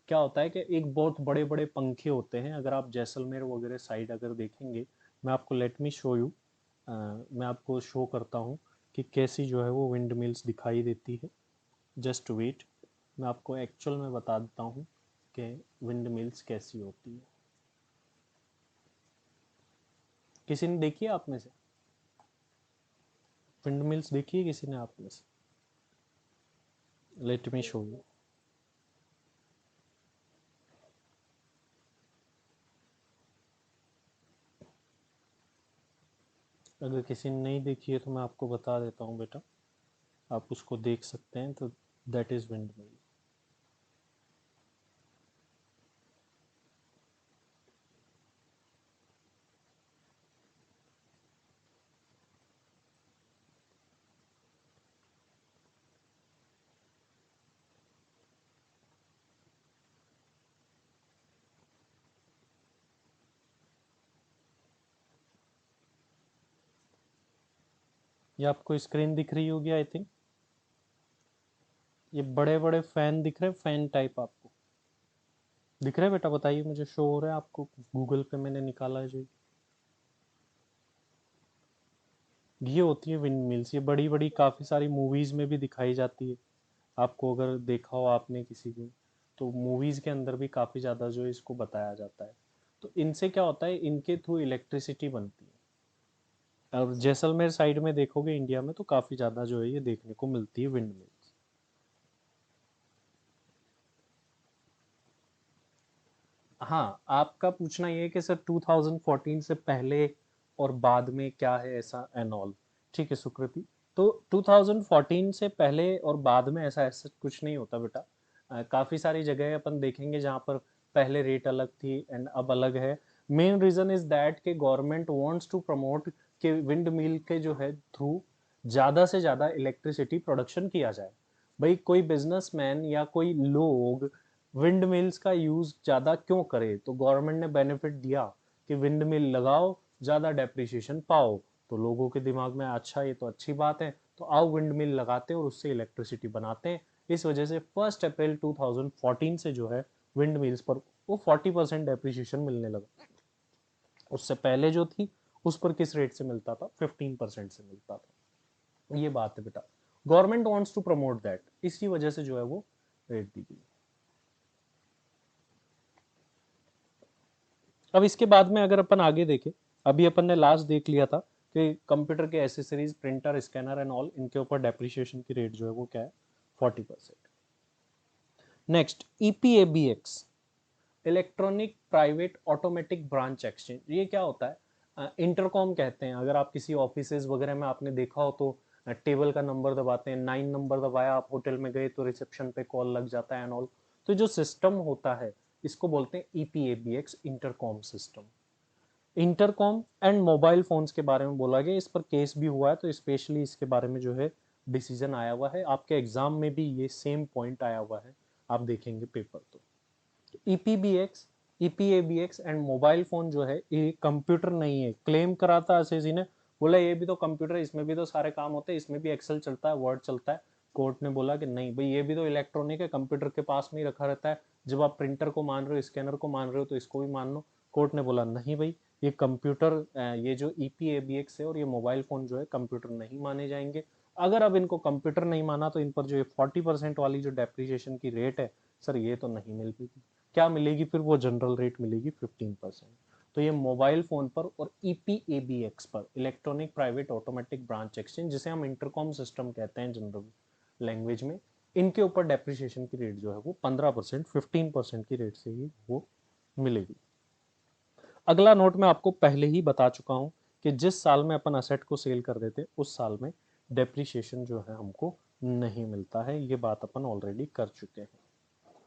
क्या होता है कि एक बहुत बड़े बड़े पंखे होते हैं, अगर आप जैसलमेर वगैरह साइड अगर देखेंगे, मैं आपको लेट मी शो यू, मैं आपको शो करता हूँ कि कैसी जो है वो विंड मिल्स दिखाई देती है। जस्ट वेट, मैं आपको एक्चुअल में बता देता हूँ कि विंड मिल्स कैसी होती है। किसी ने देखी है आप में से विंड मिल्स? देखी है किसी ने आप में से? Let me show you. अगर किसी ने नहीं देखी है तो मैं आपको बता देता हूँ बेटा, आप उसको देख सकते हैं। तो दैट इज विंड मिल। ये आपको स्क्रीन दिख रही होगी आई थिंक। ये बड़े बड़े फैन दिख रहे हैं, फैन टाइप आपको दिख रहे हैं बेटा? बताइए मुझे, शो हो रहा है आपको? गूगल पे मैंने निकाला है जो, ये होती है विंड मिल्स। ये बड़ी बड़ी काफ़ी सारी मूवीज़ में भी दिखाई जाती है। आपको अगर देखा हो आपने किसी को, तो मूवीज़ के अंदर भी काफ़ी ज़्यादा जो है इसको बताया जाता है। तो इनसे क्या होता है, इनके थ्रू इलेक्ट्रिसिटी बनती है। और जैसलमेर साइड में देखोगे इंडिया में तो काफ़ी ज़्यादा जो है ये देखने को मिलती है विंड मिल्स। हाँ, आपका पूछना ये है कि सर 2014 से पहले और बाद में क्या है ऐसा एंड ऑल। ठीक है सुकृति, तो 2014 से पहले और बाद में ऐसा ऐसा कुछ नहीं होता बेटा। काफ़ी सारी जगह अपन देखेंगे जहाँ पर पहले रेट अलग थी एंड अब अलग है। मेन रीज़न इज़ दैट कि गवर्नमेंट वांट्स टू प्रमोट कि विंड मिल के जो है थ्रू ज़्यादा से ज़्यादा इलेक्ट्रिसिटी प्रोडक्शन किया जाए। भाई कोई बिजनेसमैन या कोई लोग विंड मिल्स का यूज ज्यादा क्यों करे? तो गवर्नमेंट ने बेनिफिट दिया कि विंड मिल लगाओ, ज्यादा डेप्रिसिएशन पाओ। तो लोगों के दिमाग में अच्छा ये तो अच्छी बात है, तो आओ विंड मिल लगाते हैं और उससे इलेक्ट्रिसिटी बनाते हैं। इस वजह से 1 अप्रैल 2014 से जो है विंड मिल्स पर वो 40% डेप्रिसिएशन मिलने लगा। उससे पहले जो थी उस पर किस रेट से मिलता था? 15% से मिलता था। ये बात है बेटा, government wants to promote that, इसी वजह से जो है वो रेट दी गई। अब इसके बाद में अगर अपन आगे देखें, अभी अपन ने लास्ट देख लिया था कि कंप्यूटर के accessories, printer, scanner and all, इनके ऊपर डेप्रिसिएशन की रेट जो है वो क्या है? 40%। Next EPABX, electronic private automatic branch exchange. ये क्या होता है? इंटरकॉम कहते हैं। अगर आप किसी ऑफिसेज वगैरह में आपने देखा हो तो टेबल का नंबर दबाते हैं, 9 नंबर दबाया, आप होटल में गए तो रिसेप्शन पे कॉल लग जाता है एंड ऑल। तो जो सिस्टम होता है इसको बोलते हैं EPABX, intercom system. Intercom and mobile phones के बारे में बोला गया, इस पर केस भी हुआ है, तो स्पेशली इसके बारे में जो है डिसीजन आया हुआ है। आपके एग्जाम में भी ये सेम पॉइंट आया हुआ है, आप देखेंगे पेपर। तो ईपीबीएक्स, ईपीएबीएक्स एंड मोबाइल फोन जो है ये कंप्यूटर नहीं है। क्लेम करा था एसएससी ने, बोला ये भी तो कंप्यूटर है, इसमें भी तो सारे काम होते हैं, इसमें भी एक्सेल चलता है, वर्ड चलता है। कोर्ट ने बोला कि नहीं भाई, ये भी तो इलेक्ट्रॉनिक है, कंप्यूटर के पास में ही रखा रहता है। जब आप प्रिंटर को मान रहे हो, स्कैनर को मान रहे हो, तो इसको भी मान लो। कोर्ट ने बोला नहीं भाई, ये कंप्यूटर, ये जो ईपीएबीएक्स है और ये मोबाइल फोन जो है कंप्यूटर नहीं माने जाएंगे। अगर अब इनको कंप्यूटर नहीं माना तो इन पर जो 40% वाली जो डेप्रिसिएशन की रेट है सर, ये तो नहीं मिल पाएगी। क्या मिलेगी फिर? वो जनरल रेट मिलेगी 15%। तो ये मोबाइल फोन पर और ईपीएबीएक्स पर, electronic private automatic branch exchange, जिसे हम इंटरकॉम सिस्टम कहते हैं जनरल लैंग्वेज में, इनके ऊपर डेप्रिसिएशन की रेट जो है वो 15%, 15% की रेट से ही वो मिलेगी। अगला नोट मैं आपको पहले ही बता चुका हूं कि जिस साल में अपन असेट को सेल कर देते उस साल में डेप्रिसिएशन जो है हमको नहीं मिलता है। ये बात अपन ऑलरेडी कर चुके हैं।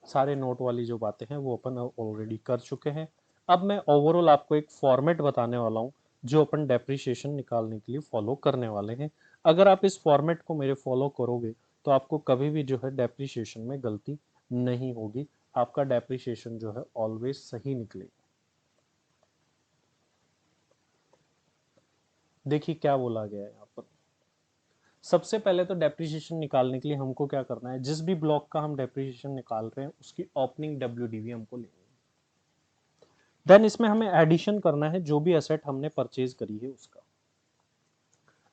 सारे नोट वाली जो बातें हैं वो अपन ऑलरेडी कर चुके हैं। अब मैं ओवरऑल आपको एक फॉर्मेट बताने वाला हूँ जो अपन डेप्रिसिएशन निकालने के लिए फॉलो करने वाले हैं। अगर आप इस फॉर्मेट को मेरे फॉलो करोगे तो आपको कभी भी जो है डेप्रिसिएशन में गलती नहीं होगी। आपका डेप्रिसिएशन जो है ऑलवेज सही निकलेगा। देखिए क्या बोला गया है यहाँ पर। सबसे पहले तो डेप्रिसिएशन निकालने के लिए हमको क्या करना है, जिस भी ब्लॉक का हम डेप्रिसिएशन निकाल रहे हैं उसकी ओपनिंग डब्ल्यूडीवी हमको लेनी है। देन इसमें हमें एडिशन करना है जो भी असेट हमने परचेज करी है उसका।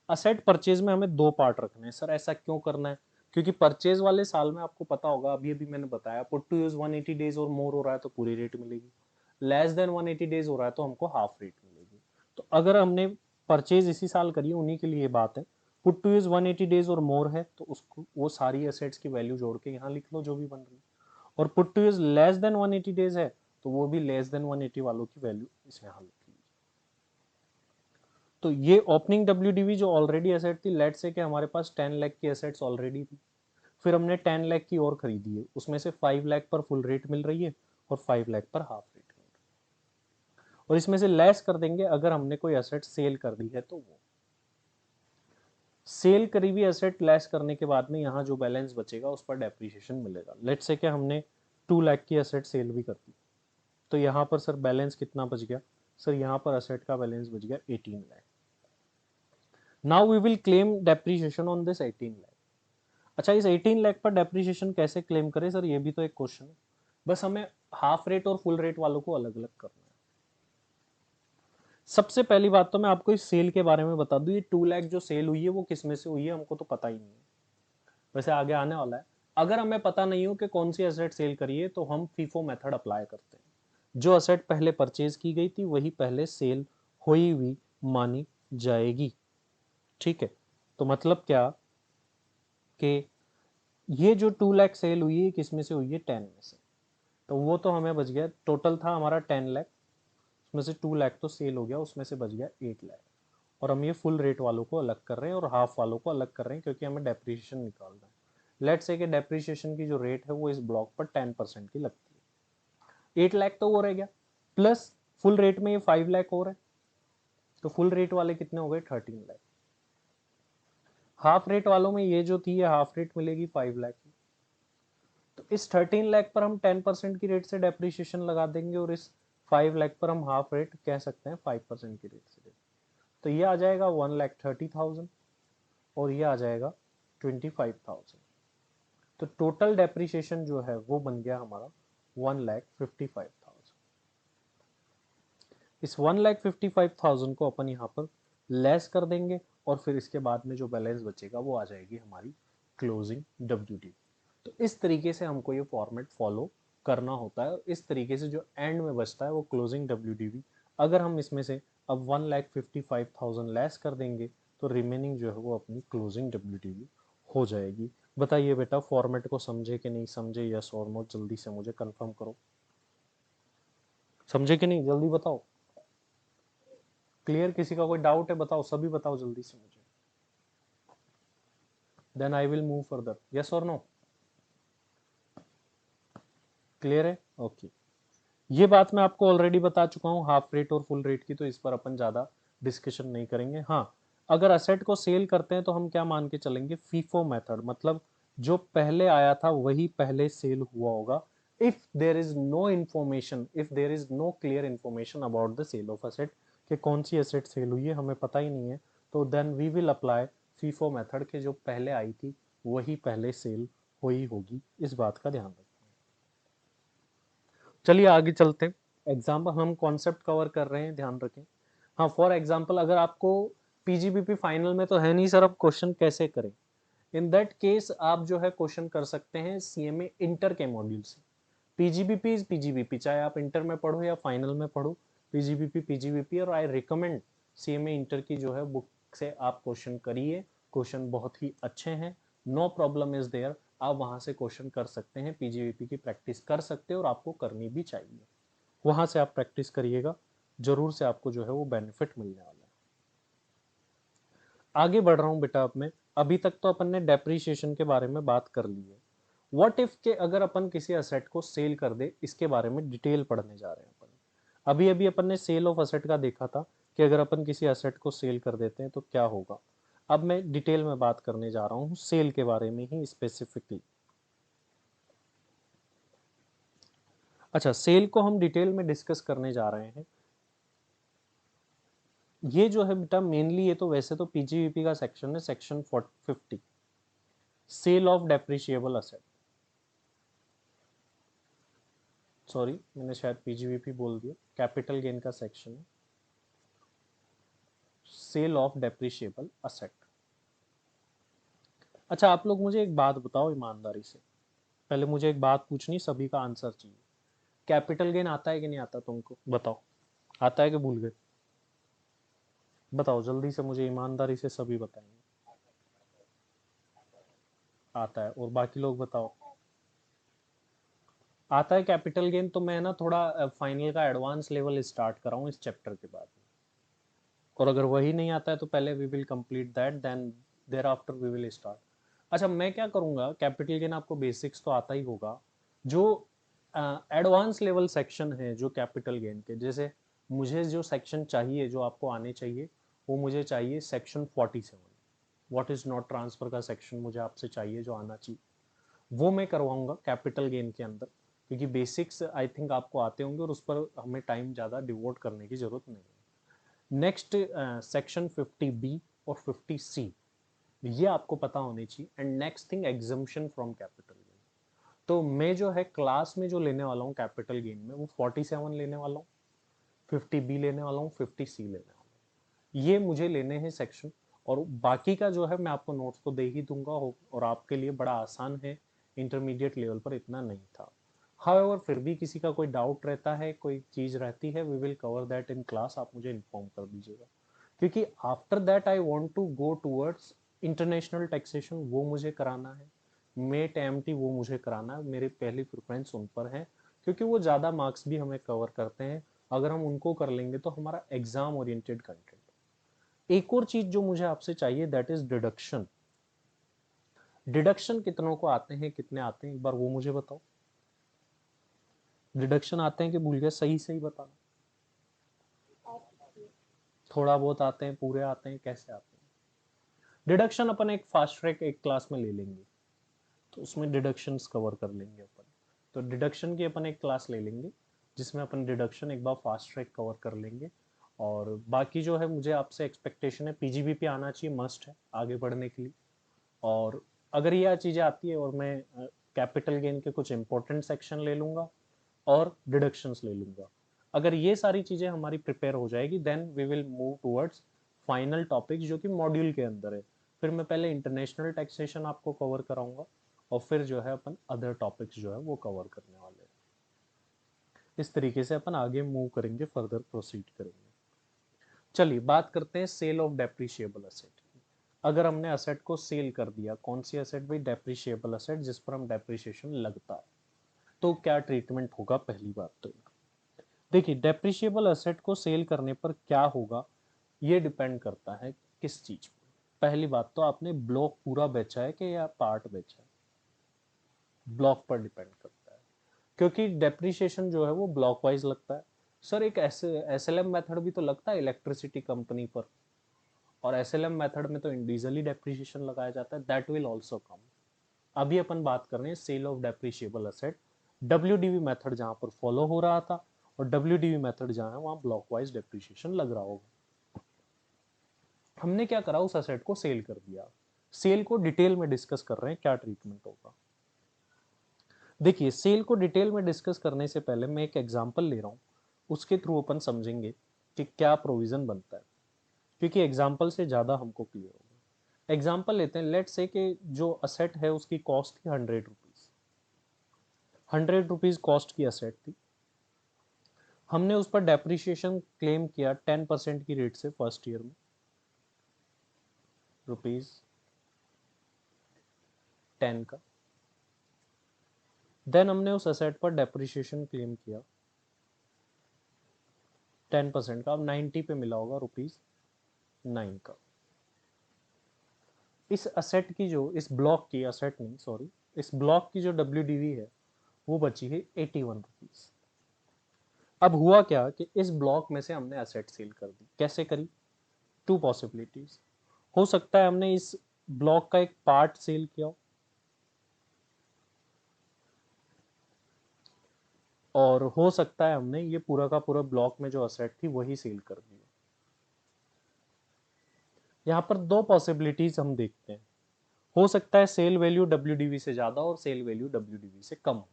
असेट परचेज में हमें दो पार्ट रखने हैं। सर ऐसा क्यों करना है? क्योंकि परचेज वाले साल में आपको पता होगा, अभी अभी मैंने बताया, पुट टू यूज 180 डेज और मोर हो रहा है तो पूरी रेट मिलेगी, लेस देन 180 डेज हो रहा है तो हमको हाफ रेट मिलेगी। तो अगर हमने परचेज इसी साल करी है उन्हीं के लिए बात है। पुट टू यूज 180 डेज और मोर है तो उसको वो सारी एसेट्स की वैल्यू जोड़ के यहाँ लिख लो जो भी बन रही है। और put to use less than 180 days है तो वो भी लेस देन 180 वालों की वैल्यू इस यहाँ लिख ली। तो ये ओपनिंग डब्ल्यूडीवी जो ऑलरेडी एसेट थी, लेट से कि हमारे पास 10 लाख की एसेट्स ऑलरेडी थी, फिर हमने 10 लाख की और खरीदी है, उसमें से 5 लाख पर फुल रेट मिल रही है और 5 लाख पर हाफ रेट मिल रही है। और इसमें से लेस कर देंगे अगर हमने कोई एसेट सेल कर दी है तो वो सेल करी हुई एसेट लेस करने के बाद में यहाँ जो बैलेंस बचेगा उस पर डेप्रिसिएशन मिलेगा। लेट से कि हमने 2 लाख की एसेट सेल भी कर दी तो यहाँ पर सर बैलेंस कितना बच गया? सर यहाँ पर एसेट का बैलेंस बच गया 18 lakh. Now we will claim depreciation on this 18 lakh. अच्छा, इस 18 लाख पर डेप्रिसिएशन कैसे क्लेम करें सर, ये भी तो एक क्वेश्चन है। बस हमें हाफ रेट और फुल रेट वालों को अलग अलग करना है। सबसे पहली बात तो मैं आपको इस सेल के बारे में बता दूं, ये 2 लाख जो सेल हुई है वो किस में से हुई है हमको तो पता ही नहीं है, वैसे आगे आने वाला है। अगर हमें पता नहीं हो कि कौन सी एसेट सेल करी है तो हम फीफो मेथड अप्लाई करते हैं। जो एसेट पहले परचेज की गई थी वही पहले सेल हुई हुई मानी जाएगी। ठीक है, तो मतलब क्या कि ये जो 2 लाख सेल हुई है किस में से हुई है? 10 में से। तो वो तो हमें बच गया, टोटल था हमारा 10 लाख, उसमें से 2 लाख तो सेल हो गया, उसमें से बच गया 8 लाख। और हम ये फुल रेट वालों को अलग कर रहे हैं और हाफ वालों को अलग कर रहे हैं क्योंकि हमें डेप्रिसिएशन निकालना है। लेट्स से कि डेप्रिसिएशन की जो रेट है वो इस ब्लॉक पर 10% की लगती है। 8 लाख तो वो रह गया, प्लस फुल रेट में ये 5 लाख और है, तो फुल रेट वाले कितने हो गए? 13 लाख। हाफ रेट वालों में ये जो थी ये हाफ रेट मिलेगी 5 लाख की। तो इस 13 लाख पर हम 10% की रेट से डेप्रिसिएशन लगा देंगे और इस 5 लाख पर हम हाफ रेट कह सकते हैं 5% की रेट से। तो ये आ जाएगा 1,30,000 और ये आ जाएगा 25,000। तो टोटल डेप्रिसिएशन जो है वो बन गया हमारा 1,55,000। इस 1,55,000 को अपन यहाँ पर लेस कर देंगे और फिर इसके बाद में जो बैलेंस बचेगा वो आ जाएगी हमारी क्लोजिंग डब्ल्यूडी। तो इस तरीके से हमको ये फॉर्मेट फॉलो करना होता है और इस तरीके से जो एंड में बचता है वो क्लोजिंग डब्ल्यूडीवी। अगर हम इसमें से अब 1,55,000 लेस कर देंगे तो रिमेनिंग जो है वो अपनी क्लोजिंग डब्ल्यूडीवी हो जाएगी। बताइए बेटा, फॉर्मेट को समझे कि नहीं समझे? यस और नो जल्दी से मुझे कंफर्म करो, समझे कि नहीं? जल्दी बताओ। क्लियर? किसी का कोई डाउट है बताओ, सभी बताओ जल्दी से मुझे, then I will move further. Yes और नो? क्लियर है? ओके। ये बात मैं आपको ऑलरेडी बता चुका हूँ हाफ रेट और फुल रेट की, तो इस पर अपन ज्यादा डिस्कशन नहीं करेंगे। हाँ, अगर असेट को सेल करते हैं तो हम क्या मान के चलेंगे? फीफो मेथड, मतलब जो पहले आया था वही पहले सेल हुआ होगा। If there is no information, if there is no clear information about the sale of asset, कि कौन सी एसेट सेल हुई है हमें पता ही नहीं है, तो then we will apply FIFO method के जो पहले आई थी वही पहले सेल हुई होगी। इस बात का ध्यान रखें। चलिए आगे चलते हैं। एग्जाम्पल, हम कॉन्सेप्ट कवर कर रहे हैं, ध्यान रखें। हाँ, फॉर एग्जाम्पल अगर आपको पीजीबीपी फाइनल में तो है नहीं सर, अब क्वेश्चन कैसे करें? इन दैट केस आप जो है क्वेश्चन कर सकते हैं सीएमए इंटर के मॉड्यूल से। पीजीबीपी इज पीजीबीपी, चाहे आप इंटर में पढ़ो या फाइनल में पढ़ो, पीजीबीपी पीजीबीपी। और आई रिकमेंड सीएमए इंटर की जो है बुक से आप क्वेश्चन करिए, क्वेश्चन बहुत ही अच्छे हैं, नो प्रॉब्लम इज देयर। आप वहां से क्वेश्चन कर सकते हैं, पीजीवीपी की प्रैक्टिस कर सकते हैं और आपको करनी भी चाहिए। वहां से आप प्रैक्टिस करिएगा, जरूर से आपको जो है वो बेनिफिट मिलने वाला है। आगे बढ़ रहा हूँ बेटा अब मैं। अभी तक तो अपन ने डेप्रीशिएशन के बारे में बात कर ली है। व्हाट इफ के अगर अपन किसी असेट को सेल कर दे, इसके बारे में डिटेल पढ़ने जा रहे हैं अपन। अभी अभी अपन ने सेल ऑफ असेट का देखा था कि अगर अपन किसी असेट को सेल कर देते हैं तो क्या होगा। अब मैं डिटेल में बात करने जा रहा हूँ सेल के बारे में ही स्पेसिफिकली। अच्छा, सेल को हम डिटेल में डिस्कस करने जा रहे हैं। ये जो है बेटा मेनली, ये तो वैसे तो पीजीवीपी का सेक्शन है, section 50, sale of depreciable asset. Sorry, मैंने शायद पीजीवीपी बोल दिया, कैपिटल गेन का सेक्शन है, सेल ऑफ डेप्रिशिएबल असेट। अच्छा, आप लोग मुझे एक बात बताओ ईमानदारी से, पहले मुझे एक बात पूछनी, सभी का आंसर चाहिए। कैपिटल गेन आता है कि नहीं आता तुमको, बताओ। आता है कि भूल गए? बताओ जल्दी से मुझे, ईमानदारी से सभी बताएंगे। आता है, और बाकी लोग बताओ। आता है कैपिटल गेन। तो मैं ना थोड़ा फाइनल का एडवांस लेवल स्टार्ट कर रहा हूँ इस चैप्टर के बाद, और अगर वही नहीं आता है तो पहले we will complete that, then thereafter we will start. अच्छा, मैं क्या करूंगा, कैपिटल गेन आपको बेसिक्स तो आता ही होगा। जो एडवांस लेवल सेक्शन है जो कैपिटल गेन के, जैसे मुझे जो सेक्शन चाहिए, जो आपको आने चाहिए, वो मुझे चाहिए section 47, what is not transfer का सेक्शन मुझे आपसे चाहिए, जो आना चाहिए वो मैं करवाऊंगा कैपिटल गेन के अंदर, क्योंकि बेसिक्स आई थिंक आपको आते होंगे और उस पर हमें टाइम ज़्यादा डिवोट करने की जरूरत नहीं है। नेक्स्ट सेक्शन 50 बी और 50 सी, ये आपको पता होनी चाहिए। And next thing, exemption from capital gain. तो मैं जो है क्लास में जो लेने वाला हूँ कैपिटल गेन में, वो 47 लेने वाला हूँ, 50 बी लेने वाला हूँ, 50 सी लेने वाला हूँ। ये मुझे लेने हैं सेक्शन, और बाकी का जो है मैं आपको नोट्स तो दे ही दूंगा, और आपके लिए बड़ा आसान है, इंटरमीडिएट लेवल पर इतना नहीं था। हाउएवर फिर भी किसी का कोई डाउट रहता है, कोई चीज़ रहती है, we will cover that in class, आप मुझे इन्फॉर्म कर दीजिएगा। क्योंकि after that I want to go towards international taxation, वो मुझे कराना है। मेट एमटी वो मुझे कराना है, मेरी पहली प्रेफरेंस उन पर है, क्योंकि वो ज़्यादा मार्क्स भी हमें कवर करते हैं। अगर हम उनको कर लेंगे तो हमारा एग्जाम ओरिएंटेड कंटेंट। एक और चीज जो मुझे आपसे चाहिए, दैट इज डिडक्शन। डिडक्शन कितनों को आते हैं, कितने आते हैं, एक बार वो मुझे बताओ। डिडक्शन आते हैं कि भूल गए, सही सही बताना। थोड़ा बहुत आते हैं, पूरे आते हैं, कैसे आते हैं? डिडक्शन अपन एक फास्ट ट्रैक एक क्लास में ले लेंगे, तो उसमें डिडक्शंस कवर कर लेंगे अपन। तो डिडक्शन की अपन एक क्लास ले लेंगे, जिसमें अपन डिडक्शन एक बार फास्ट ट्रैक कवर कर लेंगे। और बाकी जो है मुझे आपसे एक्सपेक्टेशन है, पीजीबीपी आना चाहिए, मस्ट है आगे बढ़ने के लिए। और अगर यह चीज़ें आती है, और मैं कैपिटल गेन के कुछ इंपॉर्टेंट सेक्शन ले लूँगा और डिडक्शंस ले लूँगा, अगर ये सारी चीज़ें हमारी प्रिपेयर हो जाएगी, then we will move towards final topic जो कि मॉड्यूल के अंदर है। फिर मैं पहले इंटरनेशनल टैक्सेशन आपको कवर कराऊंगा, और फिर जो है अपन अदर टॉपिक्स जो है वो कवर करने वाले हैं। इस तरीके से अपन आगे मूव करेंगे, फर्दर प्रोसीड करेंगे। चलिए बात करते हैं सेल ऑफ डेप्रिशिएबल असेट। अगर हमने असेट को सेल कर दिया, कौन सी असेट भाई? डेप्रिशिएबल असेट, जिस पर हम डेप्रिशिएशन लगता है, तो क्या ट्रीटमेंट होगा? पहली बात तो देखिए, डेप्रिशिएबल असेट को सेल करने पर क्या होगा, ये डिपेंड करता है किस चीज पर। पहली बात तो आपने ब्लॉक पूरा बेचा है कि या पार्ट बेचा है, ब्लॉक पर डिपेंड करता है, क्योंकि डेप्रिशिएशन जो है वो ब्लॉक वाइज लगता है। सर एक ऐसे एसएलएम मेथड भी तो लगता है इलेक्ट्रिसिटी कंपनी पर, और एसएलएम मेथड में तो इंडिविजुअली डेप्रिशिएशन लगाया जाता है, दैट विल आल्सो कम। अभी अपन बात कर रहे हैं sale of depreciable asset, WDV method जहां पर फॉलो हो रहा था, और डब्ल्यूडीवी मेथड जहां है वहां ब्लॉक वाइज डेप्रिशिएशन लग रहा होगा। हमने क्या करा, उस असेट को सेल कर दिया। सेल को डिटेल में डिस्कस कर रहे हैं, क्या ट्रीटमेंट होगा। देखिए, सेल को डिटेल में डिस्कस करने से पहले मैं एक एग्जांपल ले रहा हूं, उसके थ्रू अपन समझेंगे कि क्या प्रोविजन बनता है, क्योंकि एग्जांपल से ज्यादा हमको क्लियर होगा। एग्जांपल लेते हैं, लेट से कि जो असेट है उसकी कॉस्ट थी 100 रुपीज, 100 रुपीज कॉस्ट की असेट थी। हमने उस पर डेप्रिशिएशन क्लेम किया 10% की रेट से फर्स्ट ईयर में, रुपीज 10 का। देन हमने उस असेट पर डेप्रिसिएशन क्लेम किया 10% का, अब 90 पे मिला होगा ₹9 का। इस असेट की जो, इस ब्लॉक की, असेट नहीं सॉरी, इस ब्लॉक की जो WDV है वो बची है ₹81। अब हुआ क्या कि इस ब्लॉक में से हमने असेट सेल कर दी। कैसे करी? To possibilities. हो सकता है हमने इस ब्लॉक का एक पार्ट सेल किया हो, और हो सकता है हमने ये पूरा का पूरा ब्लॉक में जो असेट थी वही सेल कर दी। यहाँ पर दो पॉसिबिलिटीज हम देखते हैं। हो सकता है सेल वैल्यू WDV से ज्यादा और सेल वैल्यू WDV से कम हो।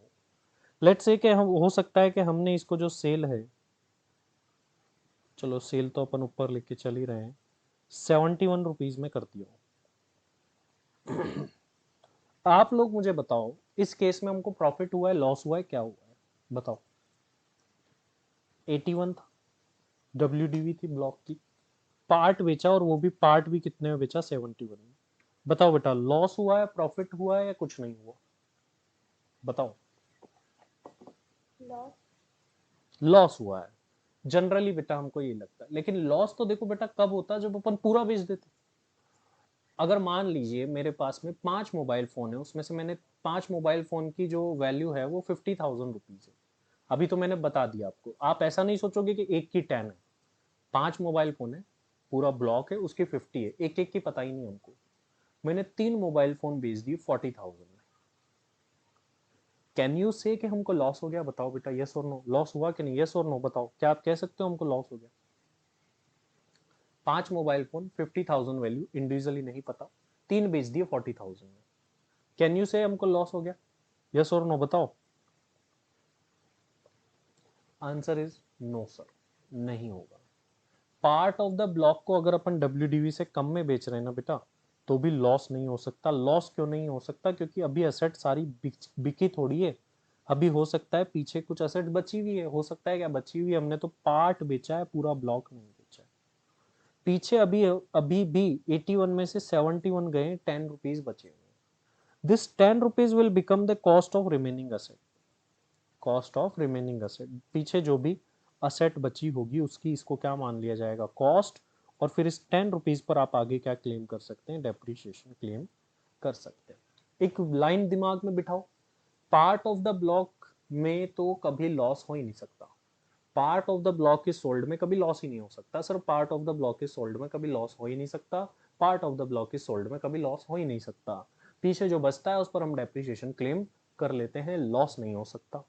लेट्स से कि हम, हो सकता है कि हमने इसको जो सेल है, चलो सेल तो अपन ऊपर लिख के चल ही रहे हैं, ₹71 में कर दिया। आप लोग मुझे बताओ इस केस में हमको प्रॉफिट हुआ है, लॉस हुआ है, क्या हुआ है? बताओ। 81 था, WDV थी ब्लॉक की, पार्ट बेचा, और वो भी पार्ट भी कितने में बेचा? 71 में। बताओ बेटा, लॉस हुआ है, प्रॉफिट हुआ है, या कुछ नहीं हुआ? बताओ। लॉस हुआ है जनरली बेटा, हमको ये लगता है। लेकिन लॉस तो देखो बेटा कब होता है, जब अपन पूरा बेच देते। अगर मान लीजिए मेरे पास में 5 मोबाइल फोन है, उसमें से मैंने 5 मोबाइल फोन की जो वैल्यू है वो ₹50,000 है। अभी तो मैंने बता दिया आपको, आप ऐसा नहीं सोचोगे कि एक की 10 है। 5 मोबाइल फोन है, पूरा ब्लॉक है, उसकी 50 है, एक एक की पता ही नहीं हमको। मैंने 3 मोबाइल फोन बेच दिए 40,000 में। कैन यू से कि हमको लॉस हो गया? बताओ बेटा, यस और नो। लॉस हुआ कि नहीं? यस और नो बताओ, क्या आप कह सकते हो हमको लॉस हो गया? 5 मोबाइल फोन 50,000 वैल्यू, इंडिविजुअली नहीं पता, 3 बेच दिए 40,000 में। कैन यू से हमको लॉस हो गया? यस और नो बताओ। आंसर इज नो सर, नहीं होगा। पार्ट ऑफ द ब्लॉक को अगर अपन WDV से कम में बेच रहे हैं ना बेटा, तो भी लॉस नहीं हो सकता। लॉस क्यों नहीं हो सकता? क्योंकि अभी असेट सारी बिकी थोड़ी है। अभी हो सकता है पीछे कुछ असेट बची हुई है, हो सकता है क्या बची हुई है, हमने तो पार्ट बेचा है, पूरा ब्लॉक नहीं बेचा है। पीछे अभी अभी भी 81 में से 71 गए, ₹10 बचे हुए। This ₹10 will become the cost of remaining asset. Cost of remaining asset, पीछे जो भी असेट बची होगी उसकी, इसको क्या मान लिया जाएगा? कॉस्ट। और फिर इस ₹10 पर आप आगे क्या क्लेम कर सकते हैं? डेप्रिसिएशन क्लेम कर सकते हैं। एक लाइन दिमाग में बिठाओ, पार्ट ऑफ द ब्लॉक में तो कभी लॉस हो ही नहीं सकता। Part of the block is sold में कभी लॉस ही नहीं हो सकता sir. Part of the block is sold में कभी लॉस हो ही नहीं सकता। Part of the block is sold में कभी लॉस हो ही नहीं सकता। पीछे जो बचता है उस पर हम डेप्रिसिएशन क्लेम कर लेते हैं, लॉस नहीं हो सकता।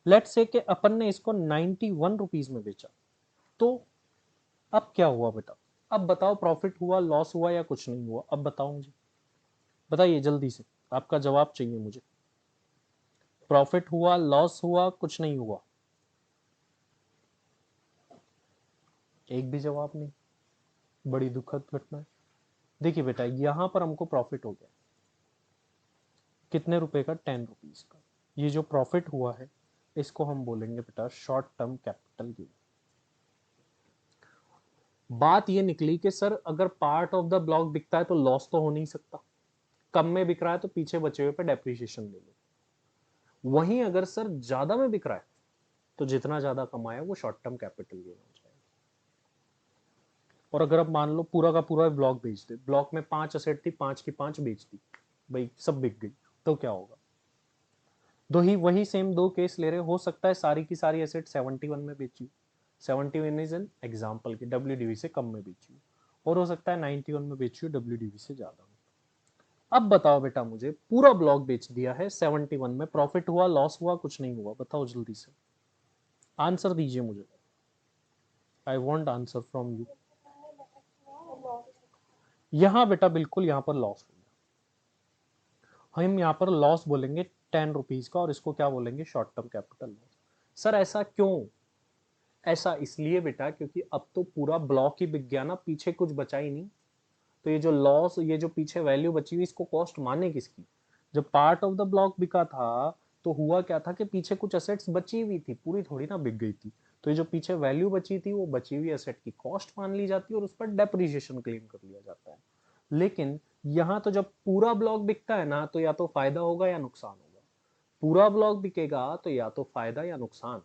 लेट्स से कि अपन ने इसको ₹91 में बेचा, तो अब क्या हुआ बेटा? अब बताओ, प्रॉफिट हुआ, लॉस हुआ, या कुछ नहीं हुआ? अब बताओ मुझे, बताइए जल्दी से, आपका जवाब चाहिए मुझे। प्रॉफिट हुआ, लॉस हुआ, कुछ नहीं हुआ? एक भी जवाब नहीं। बड़ी दुखद घटना है। देखिए बेटा, यहां पर हमको प्रॉफिट हो गया, कितने रुपए का? ₹10 का। ये जो प्रॉफिट हुआ है इसको हम बोलेंगे बेटा शॉर्ट टर्म कैपिटल गेन। बात ये निकली कि सर अगर पार्ट ऑफ द ब्लॉक बिकता है तो लॉस तो हो नहीं सकता, कम में बिक रहा है तो पीछे बचे हुए पे डेप्रिसिएशन ले लो। वहीं अगर सर ज्यादा में बिक रहा है तो जितना ज्यादा कमाया वो शॉर्ट टर्म कैपिटल गेन हो जाएगा। और अगर अब मान लो पूरा का पूरा ब्लॉक बेच दे, ब्लॉक में 5 असेट थी, 5 की 5 बेच दी, भाई सब बिक गई, तो क्या होगा? दो ही वही सेम दो केस ले रहे, हो सकता है सारी की सारी एसेट 71 में बेची, 71 इज एन एग्जाम्पल की WDV से कम में बेची, और हो सकता है 91 में बेची WDV से ज्यादा में। अब बताओ बेटा, मुझे पूरा ब्लॉक बेच दिया है 71 में, प्रॉफिट हुआ, लॉस हुआ, कुछ नहीं हुआ? बताओ जल्दी से, आंसर दीजिए मुझे। I want answer from you. यहाँ बेटा बिल्कुल यहाँ पर लॉस हो गया। हम यहाँ पर लॉस बोलेंगे ₹10 का, और इसको क्या बोलेंगे? Short term capital loss. Sir ऐसा क्यों? ऐसा इसलिए बेटा क्योंकि अब तो पूरा ब्लॉक ही बिक गया ना, पीछे कुछ बचा ही नहीं। तो ये जो लॉस, ये जो पीछे वैल्यू बची हुई, इसको कॉस्ट माने किसकी? जब पार्ट ऑफ द ब्लॉक बिका था तो हुआ क्या था कि पीछे कुछ असेट्स बची हुई थी, पूरी थोड़ी ना बिक गई थी। तो ये जो पीछे वैल्यू बची थी वो बची हुई असेट की कॉस्ट मान ली जाती है और उस पर डेप्रिसिएशन क्लेम कर लिया जाता है। लेकिन यहाँ तो जब पूरा ब्लॉक बिकता है ना, तो या तो फायदा होगा या नुकसान होगा। पूरा ब्लॉक बिकेगा तो या तो फायदा या नुकसान,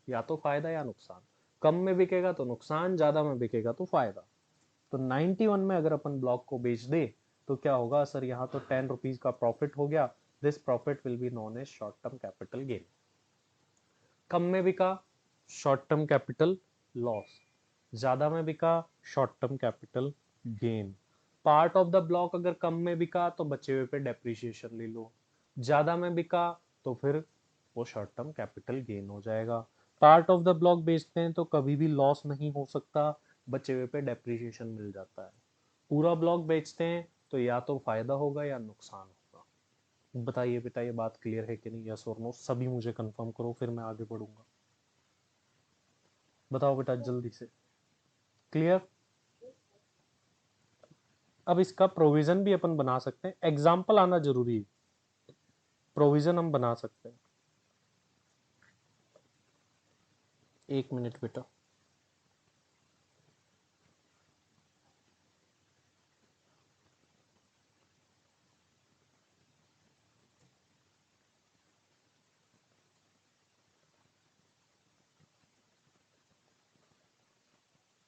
या तो फायदा या नुकसान। कम में बिकेगा तो नुकसान, ज्यादा में बिकेगा तो फायदा। तो 91 में अगर अपन ब्लॉक को बेच दे तो क्या होगा सर, यहाँ तो 10 रुपीज का प्रॉफिट हो गया। This profit will be known as short term capital gain. कम में बिका, शॉर्ट टर्म कैपिटल लॉस। ज्यादा में बिका, short term capital gain. Part of the block अगर कम में बिका तो बचे हुए पे डेप्रिसिएशन ले लो, ज्यादा में बिका तो फिर वो शॉर्ट टर्म कैपिटल गेन हो जाएगा। पार्ट ऑफ द ब्लॉक बेचते हैं तो कभी भी लॉस नहीं हो सकता, बचे हुए पे डेप्रिसिएशन मिल जाता है। पूरा ब्लॉक बेचते हैं तो या तो फायदा होगा या नुकसान होगा। बताइए बेटा ये बात क्लियर है कि नहीं, यस और नो सभी मुझे कंफर्म करो, फिर मैं आगे बढ़ूंगा। बताओ बेटा जल्दी से। क्लियर। अब इसका प्रोविजन भी अपन बना सकते हैं, एग्जाम्पल आना जरूरी है। प्रोविजन हम बना सकते हैं। एक मिनट बेटा।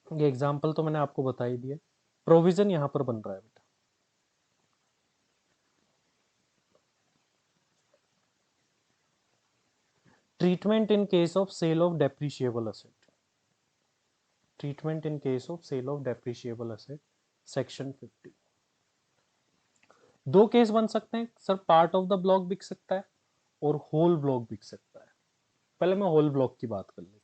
ये एग्जाम्पल तो मैंने आपको बता ही दिया, प्रोविजन यहां पर बन रहा है बेटा। Treatment in case of sale of depreciable asset. Treatment in case of sale of depreciable asset, section 50। दो केस बन सकते हैं sir, part of the block बिक सकता है और होल ब्लॉक बिक सकता है। पहले मैं होल ब्लॉक की बात कर लेता हूँ।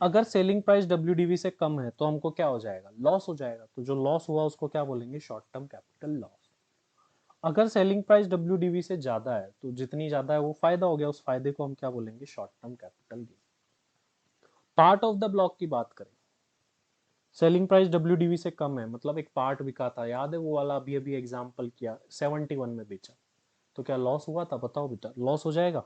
अगर सेलिंग प्राइस डब्ल्यूडीवी से कम है तो हमको क्या हो जाएगा, लॉस हो जाएगा। तो जो लॉस हुआ उसको क्या बोलेंगे, शॉर्ट टर्म कैपिटल लॉस। अगर सेलिंग प्राइस डब्ल्यूडीवी से ज्यादा है तो जितनी ज्यादा है वो फायदा हो गया, उस फायदे को हम क्या बोलेंगे, short term capital gain. Part of the block की बात करें, सेलिंग प्राइस डब्ल्यूडीवी से कम है, मतलब एक पार्ट बिका था, याद है वो वाला अभी अभी एग्जांपल किया, 71 में बेचा, तो क्या लॉस हुआ था, बताओ बेटा, लॉस हो जाएगा।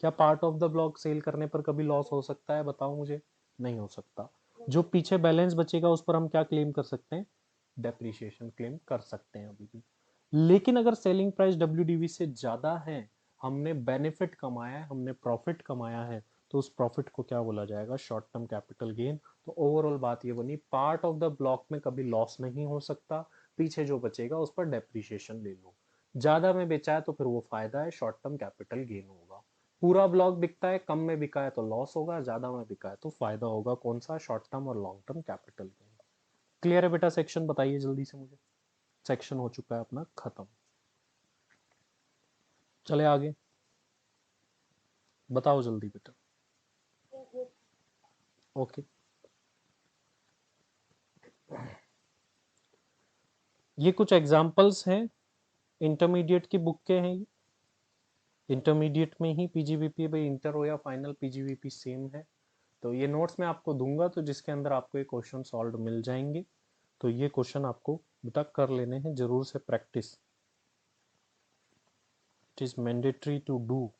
क्या part of the block sale करने पर कभी लॉस हो सकता है, बताओ मुझे। नहीं हो सकता। जो पीछे बैलेंस बचेगा उस पर हम क्या क्लेम कर सकते हैं, डेप्रिसिएशन क्लेम कर सकते हैं अभी भी। लेकिन अगर सेलिंग प्राइस डब्ल्यूडीवी से ज्यादा है, हमने बेनिफिट कमाया है, हमने प्रॉफिट कमाया है, तो उस प्रॉफिट को क्या बोला जाएगा, शॉर्ट टर्म कैपिटल गेन। तो ओवरऑल बात ये बनी, पार्ट ऑफ द ब्लॉक में कभी लॉस नहीं हो सकता, पीछे जो बचेगा उस पर डेप्रिसिएशन ले लो। ज्यादा में बेचा है तो फिर वो फायदा है, शॉर्ट टर्म कैपिटल गेन होगा। पूरा ब्लॉक बिकता है, कम में बिका है तो लॉस होगा, ज्यादा में बिका है तो फायदा होगा। कौन सा, शॉर्ट टर्म और long term capital gain. Clear है बेटा सेक्शन, बताइए जल्दी से मुझे। सेक्शन हो चुका है अपना खत्म। चले आगे, बताओ जल्दी बेटा। ओके, ये कुछ एग्जांपल्स हैं, इंटरमीडिएट की बुक के हैं। इंटरमीडिएट में ही पीजीबीपी, भाई इंटर हो या फाइनल पीजीबीपी सेम है। तो ये नोट्स मैं आपको दूंगा तो जिसके अंदर आपको ये क्वेश्चन सॉल्व मिल जाएंगे। तो ये क्वेश्चन आपको बेटा कर लेने हैं जरूर से, practice. It is mandatory to do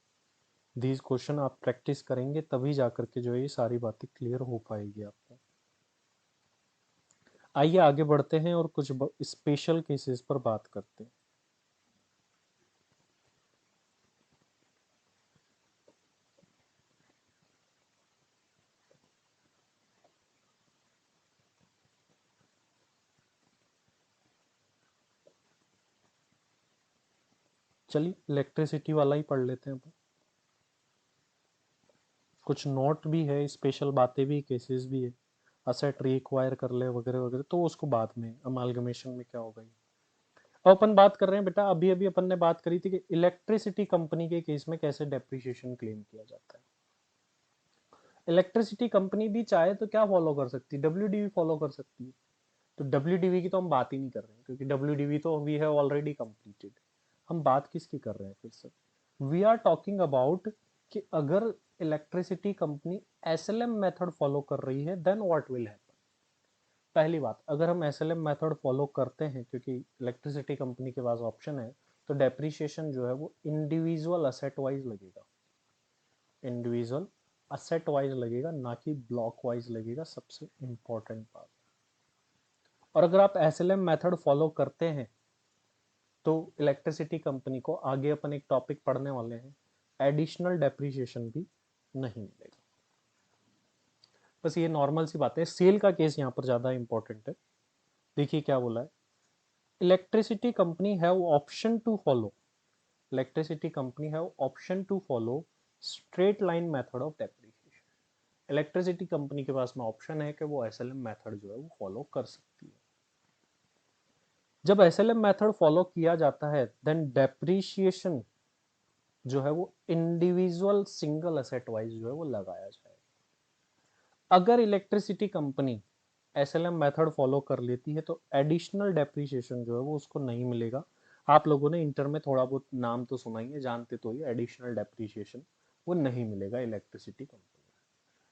these question. आप प्रैक्टिस करेंगे तभी जाकर के जो है ये सारी बातें क्लियर हो पाएगी आपको। आइए आगे बढ़ते हैं और कुछ स्पेशल केसेस पर बात करते हैं। चलिए इलेक्ट्रिसिटी वाला ही पढ़ लेते हैं अपन। कुछ नोट भी है, स्पेशल बातें भी, केसेस भी है, असेट रिक्वायर कर ले वगैरह वगैरह, तो उसको बाद में अमालगमेशन में क्या होगा। अब अपन बात कर रहे हैं बेटा, अभी अभी अपन ने बात करी थी कि इलेक्ट्रिसिटी कंपनी के केस में कैसे डेप्रिसिएशन क्लेम किया जाता है। इलेक्ट्रिसिटी कंपनी भी चाहे तो क्या फॉलो कर सकती है, डब्ल्यूडीवी फॉलो कर सकती है। तो डब्ल्यूडीवी की तो हम बात ही नहीं कर रहे हैं, क्योंकि डब्ल्यूडीवी तो वी हैव ऑलरेडी कंप्लीटेड। हम बात किसकी कर रहे हैं फिर से, वी आर टॉकिंग अबाउट कि अगर electricity company SLM method follow कर रही है, देन व्हाट विल हैपन। पहली बात, अगर हम एसएलएम मेथड फॉलो करते हैं, क्योंकि इलेक्ट्रिसिटी कंपनी के पास ऑप्शन है, तो डेप्रिसिएशन जो है वो इंडिविजुअल असेट वाइज लगेगा। इंडिविजुअल असेट वाइज लगेगा, ना कि ब्लॉक वाइज लगेगा, सबसे इंपॉर्टेंट बात। और अगर आप एसएलएम मेथड फॉलो करते हैं तो इलेक्ट्रिसिटी कंपनी को आगे अपन एक टॉपिक पढ़ने वाले हैं, एडिशनल डेप्रिसिएशन भी नहीं मिलेगा। बस ये नॉर्मल सी बात है। सेल का केस यहाँ पर ज्यादा इंपॉर्टेंट है। देखिए क्या बोला है, electricity company have option to follow, electricity company have option to follow straight line method of depreciation. Electricity company के पास में ऑप्शन है कि वो एसएलएम मेथड जो है वो फॉलो कर सकती है। जब एसएलएम मेथड फॉलो किया जाता है देन डेप्रिसिएशन जो है वो इंडिविजुअल सिंगल एसेट वाइज जो है वो लगाया जाएगा। अगर electricity company SLM method follow कर लेती है तो एडिशनल डेप्रिसिएशन जो है वो उसको नहीं मिलेगा। आप लोगों ने इंटर में थोड़ा बहुत नाम तो सुना ही है, जानते तो ही, एडिशनल डेप्रिसिएशन वो नहीं मिलेगा इलेक्ट्रिसिटी कंपनी।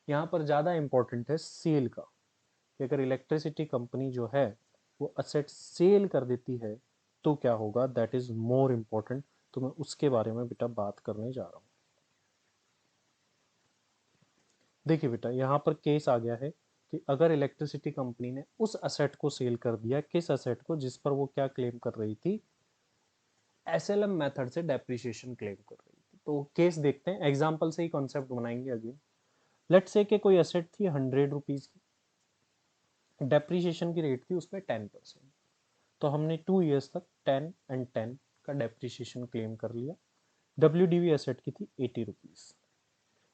यहाँ पर ज़्यादा इंपॉर्टेंट है सेल का, कि अगर इलेक्ट्रिसिटी कंपनी जो है वो असेट सेल कर देती है तो क्या होगा, दैट इज मोर इम्पोर्टेंट। तो मैं उसके बारे में बेटा बात करने जा रहा हूँ। देखिए बेटा यहाँ पर केस आ गया है कि अगर इलेक्ट्रिसिटी कंपनी ने उस असेट को सेल कर दिया, किस असेट को, जिस पर वो क्या क्लेम कर रही थी, एसएलएम मेथड से डेप्रिसिएशन क्लेम कर रही थी। तो केस देखते हैं, एग्जांपल से ही कॉन्सेप्ट बनाएंगे अगेन। लेट्स से कि कोई असेट थी 100 रुपीज की, डेप्रिसिएशन की रेट थी उसमें 10%, तो हमने 2 ईयर्स तक 10 and 10 का डेप्रिसिएशन क्लेम कर लिया। डब्ल्यूडीवी एसेट की थी 80 रुपीज।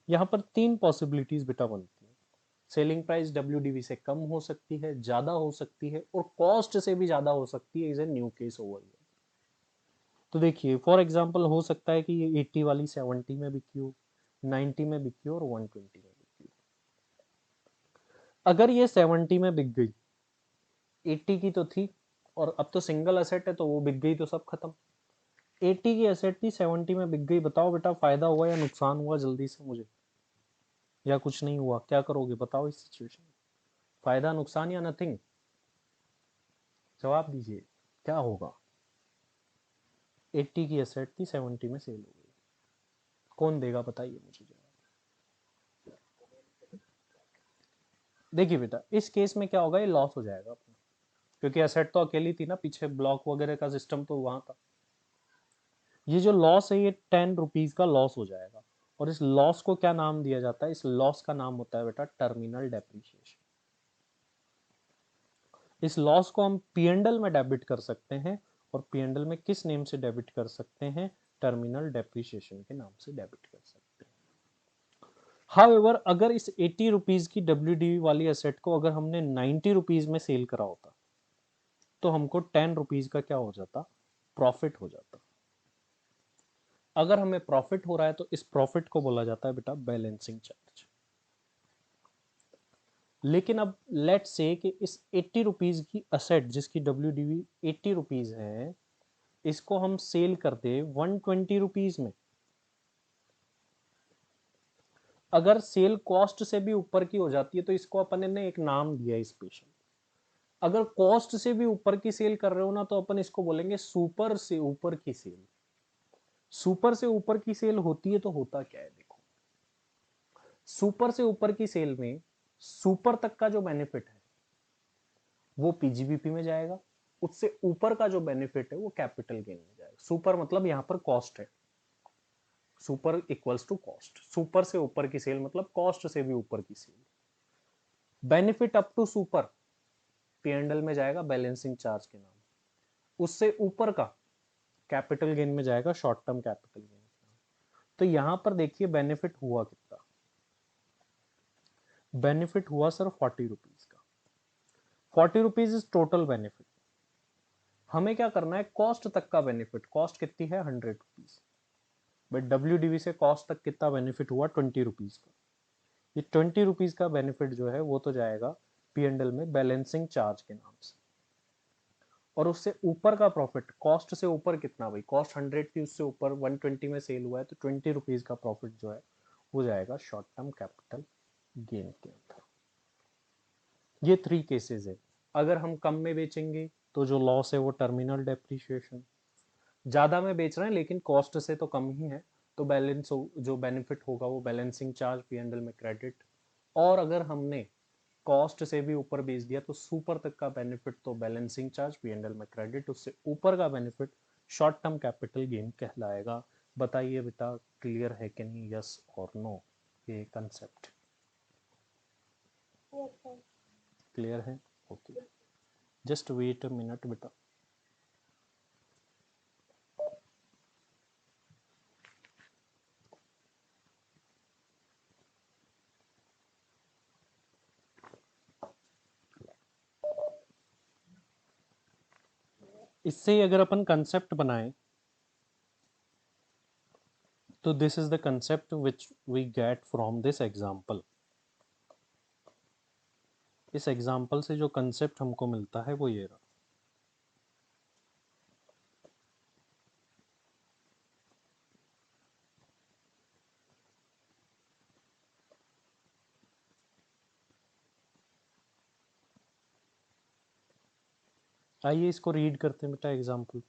यहाँ पर तीन पॉसिबिलिटीज बेटा बनती है। सेलिंग प्राइस डब्ल्यूडीवी से कम हो सकती है, ज्यादा हो सकती है, और कॉस्ट से भी ज्यादा हो सकती है। Is a new case over here. तो देखिए फॉर एग्जांपल हो सकता है कि ये 80 वाली 70 में बिकी हो, 90 में बिकी हो और 120 में बिकी हो। अगर ये 70 में बिक गई, 80 की तो थी और अब तो सिंगल एसेट है तो वो बिक गई तो सब खत्म। 80 की एसेट थी, 70 में बिक गई। बताओ बेटा फायदा हुआ या नुकसान हुआ, जल्दी से मुझे, या कुछ नहीं हुआ? क्या करोगे बताओ इस सिचुएशन में, फायदा नुकसान या नथिंग? जवाब दीजिए क्या होगा। 80 की एसेट थी, 70 में सेल हो गई, कौन देगा बताइए मुझे जवाब। देखिए बेटा इस केस में क्या होगा, ये लॉस हो जाएगा अपना, क्योंकि एसेट तो अकेली थी ना, पीछे ब्लॉक वगैरह का सिस्टम तो वहां था। ये जो लॉस है ये 10 रुपीज का लॉस हो जाएगा। और इस लॉस को क्या नाम दिया जाता है, इस लॉस का नाम होता है बेटा टर्मिनल डेप्रिसिएशन। इस लॉस को हम पीएनडल में डेबिट कर सकते हैं, और पीएनडल में किस नेम से डेबिट कर सकते हैं, टर्मिनल डेप्रिसिएशन के नाम से डेबिट कर सकते हैं। हाउएवर अगर इस 80 रुपीज की डब्ल्यूडी वाली एसेट को अगर हमने 90 रुपीज में सेल करा होता तो हमको 10 रुपीज का क्या हो जाता, प्रॉफिट हो जाता। अगर हमें प्रॉफिट हो रहा है तो इस प्रॉफिट को बोला जाता है बेटा बैलेंसिंग चार्ज। लेकिन अब लेट से कि इस 80 रुपीज की असेट जिसकी डब्ल्यूडीवी 80 रुपीज है, इसको हम सेल कर दे 120 रुपीज में। अगर सेल कॉस्ट से भी ऊपर की हो जाती है तो इसको अपन ने एक नाम दिया है स्पेशल। अगर कॉस्ट से भी ऊपर की सेल कर रहे हो ना तो अपन इसको बोलेंगे सुपर से ऊपर की सेल। सुपर से ऊपर की सेल होती है तो होता क्या है, देखो सुपर से ऊपर की सेल में सुपर तक का जो बेनिफिट है वो पीजीबीपी में जाएगा, उससे ऊपर का जो बेनिफिट है वो कैपिटल गेन में जाएगा। सुपर मतलब यहां पर कॉस्ट है, super equals to cost. Super से ऊपर की सेल मतलब कॉस्ट से भी ऊपर की sale. Benefit up to super P and L में जाएगा बैलेंसिंग चार्ज के नाम। उससे ऊपर का कैपिटल गेन में जाएगा शॉर्ट टर्म कैपिटल गेन। तो यहां पर देखिए बेनिफिट हुआ कितना, बेनिफिट हुआ सर 40 रुपीज का। 40 रुपीज इज टोटल बेनिफिट। हमें क्या करना है, कॉस्ट तक का बेनिफिट। कॉस्ट कितनी है, 100 रुपीज। बट डब्ल्यूडीवी से कॉस्ट तक कितना बेनिफिट हुआ, 20 रुपीज का। ये 20 रुपीज का बेनिफिट जो है वो तो जाएगा पीएनडल में बैलेंसिंग चार्ज के नाम से। और उससे ऊपर का प्रॉफिट, कॉस्ट से ऊपर कितना भाई, कॉस्ट 100 थी, उससे ऊपर 120 में सेल हुआ है तो 20 रुपीज का प्रॉफिट जो है वो जाएगा शॉर्ट टर्म कैपिटल गेन के अंदर। ये 3 केसेस है। अगर हम कम में बेचेंगे तो जो लॉस है वो टर्मिनल डेप्रिसिएशन, ज्यादा में बेच रहे हैं लेकिन कॉस्ट से तो कम ही है तो बैलेंस जो बेनिफिट होगा वो बैलेंसिंग चार्ज पीएनडल में क्रेडिट। और अगर हमने कॉस्ट से भी ऊपर बेच दिया तो सुपर तक का बेनिफिट तो बैलेंसिंग चार्ज पीएनडल में क्रेडिट, उससे ऊपर का benefit short term capital gain कहलाएगा। बताइए बेटा क्लियर है कि नहीं, यस और नो, ये कंसेप्ट क्लियर है? Okay, just wait a minute बेटा। इससे ही अगर अपन कंसेप्ट बनाएं तो this is the concept which we get from this example. इस एग्जाम्पल से जो कंसेप्ट हमको मिलता है वो ये रहा। आइए इसको रीड करते हैं बेटा एग्जाम्पल।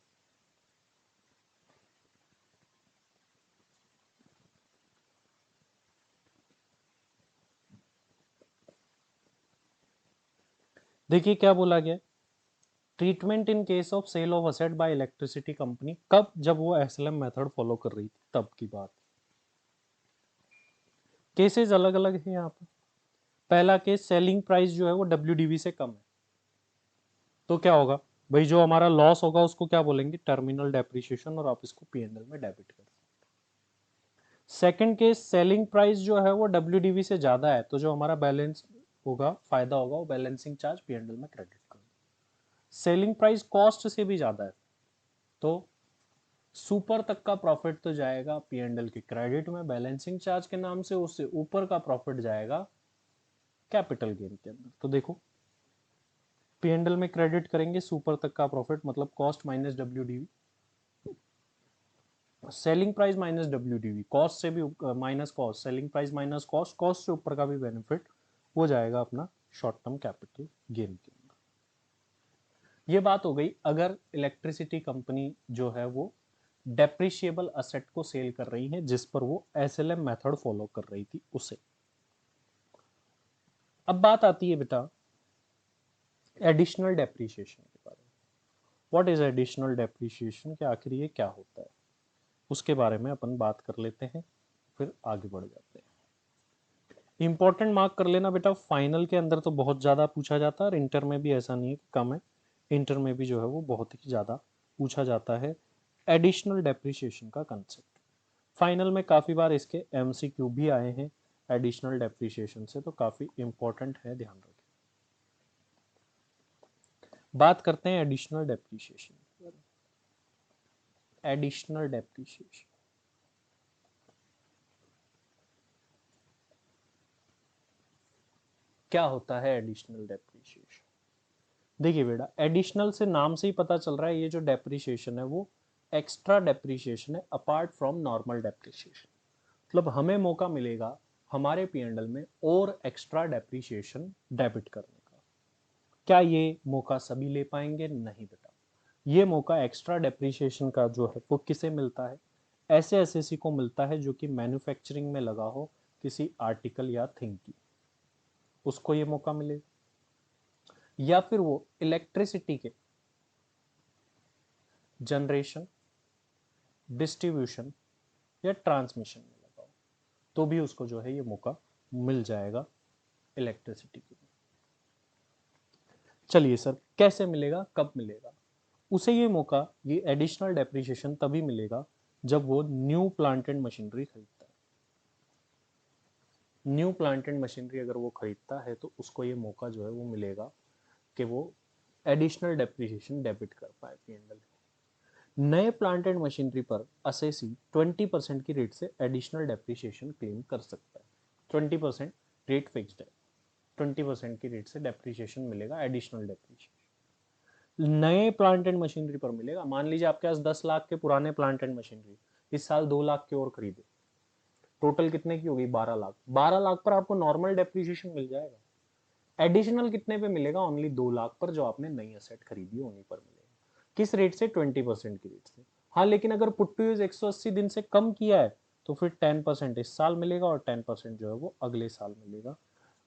देखिए क्या बोला गया, treatment in case of sale of asset by electricity company. कब? जब वो एसएलएम मेथड फॉलो कर रही थी तब की बात। केसेस अलग अलग है यहाँ पर। पहला केस, सेलिंग प्राइस जो है वो डब्ल्यूडीवी से कम है, तो क्या होगा भाई, जो हमारा लॉस होगा उसको क्या बोलेंगे, टर्मिनल डेप्रिसिएशन, और आप इसको पीएनएल में डेबिट कर। सेकंड केस, सेलिंग प्राइस जो है वो डब्ल्यूडीवी से ज्यादा है, तो जो हमारा बैलेंस होगा, फायदा होगा, वो बैलेंसिंग चार्ज पीएनएल में क्रेडिट कर। सेलिंग प्राइस कॉस्ट से भी ज्यादा है, तो सुपर तक का प्रॉफिट तो जाएगा पीएनएल के क्रेडिट में बैलेंसिंग चार्ज के नाम से, उससे ऊपर का प्रॉफिट जाएगा कैपिटल गेन के अंदर। तो देखो पीएनएल में क्रेडिट करेंगे सुपर तक का प्रॉफिट, मतलब cost minus WDV, selling price minus WDV, cost से भी minus cost, selling price minus cost, cost से ऊपर का भी बेनिफिट वो जाएगा अपना शॉर्ट टर्म कैपिटल गेन के अंदर। ये बात हो गई अगर इलेक्ट्रिसिटी कंपनी जो है वो डेप्रिशिएबल असेट को सेल कर रही है जिस पर वो एसएलएम मेथड फॉलो कर रही थी उसे। अब बात आती है बेटा एडिशनल डेप्रिसिएशन के बारे में। व्हाट इज एडिशनल डेप्रिसिएशन, कि आखिर ये क्या होता है, उसके बारे में अपन बात कर लेते हैं, फिर आगे बढ़ जाते हैं। इंपॉर्टेंट मार्क कर लेना बेटा, फाइनल के अंदर तो बहुत ज़्यादा पूछा जाता है और इंटर में भी ऐसा नहीं है कि कम है, इंटर में भी जो है वो बहुत ही ज़्यादा पूछा जाता है एडिशनल डेप्रिसिएशन का कंसेप्ट। फाइनल में काफ़ी बार इसके एमसीक्यू भी आए हैं एडिशनल डेप्रिसिएशन से, तो काफ़ी इंपॉर्टेंट है, ध्यान रखें। बात करते हैं एडिशनल डेप्रिसिएशन। एडिशनल डेप्रिसिएशन क्या होता है? एडिशनल डेप्रिसिएशन, देखिए बेटा एडिशनल से नाम से ही पता चल रहा है ये जो डेप्रिसिएशन है वो एक्स्ट्रा डेप्रिसिएशन है अपार्ट फ्रॉम नॉर्मल डेप्रिसिएशन। मतलब हमें मौका मिलेगा हमारे पीएनएल में और एक्स्ट्रा डेप्रिसिएशन डेबिट करने का। क्या ये मौका सभी ले पाएंगे? नहीं बेटा, ये मौका एक्स्ट्रा डेप्रिसिएशन का जो है वो किसे मिलता है? ऐसे एसएससी को मिलता है जो कि मैन्युफैक्चरिंग में लगा हो किसी आर्टिकल या थिंग की, उसको ये मौका मिलेगा। या फिर वो इलेक्ट्रिसिटी के जनरेशन, डिस्ट्रीब्यूशन या ट्रांसमिशन में लगा हो, तो भी उसको जो है ये मौका मिल जाएगा इलेक्ट्रिसिटी के। चलिए सर कैसे मिलेगा, कब मिलेगा? उसे ये मौका, ये एडिशनल डेप्रिसिएशन तभी मिलेगा जब वो न्यू प्लांट एंड मशीनरी खरीदता है। न्यू प्लांट एंड मशीनरी अगर वो खरीदता है तो उसको ये मौका जो है वो मिलेगा कि वो एडिशनल डेप्रिसिएशन डेबिट कर पाए पीएनएल। नए प्लांट एंड मशीनरी पर असेसी 20% की रेट से एडिशनल डेप्रिसिएशन क्लेम कर सकता है। 20% रेट फिक्स्ड है, 20% की रेट से डेप्रिसिएशन मिलेगा, एडिशनल डेप्रिसिएशन नए प्लांट एंड मशीनरी पर मिलेगा। मान लीजिए आपके पास 10 लाख के पुराने प्लांट एंड मशीनरी, इस साल 2 लाख के और खरीदे, टोटल कितने की होगी? 12 लाख। 12 लाख पर आपको नॉर्मल डेप्रिसिएशन मिल जाएगा। एडिशनल कितने पे मिलेगा? ओनली 2 लाख पर, जो आपने नई असेट खरीदी उन्हीं पर मिलेगा। किस रेट से? 20% की रेट से। हाँ लेकिन अगर पुट टू यूज 180 दिन से कम किया है तो फिर 10% इस साल मिलेगा और 10% जो है वो अगले साल मिलेगा,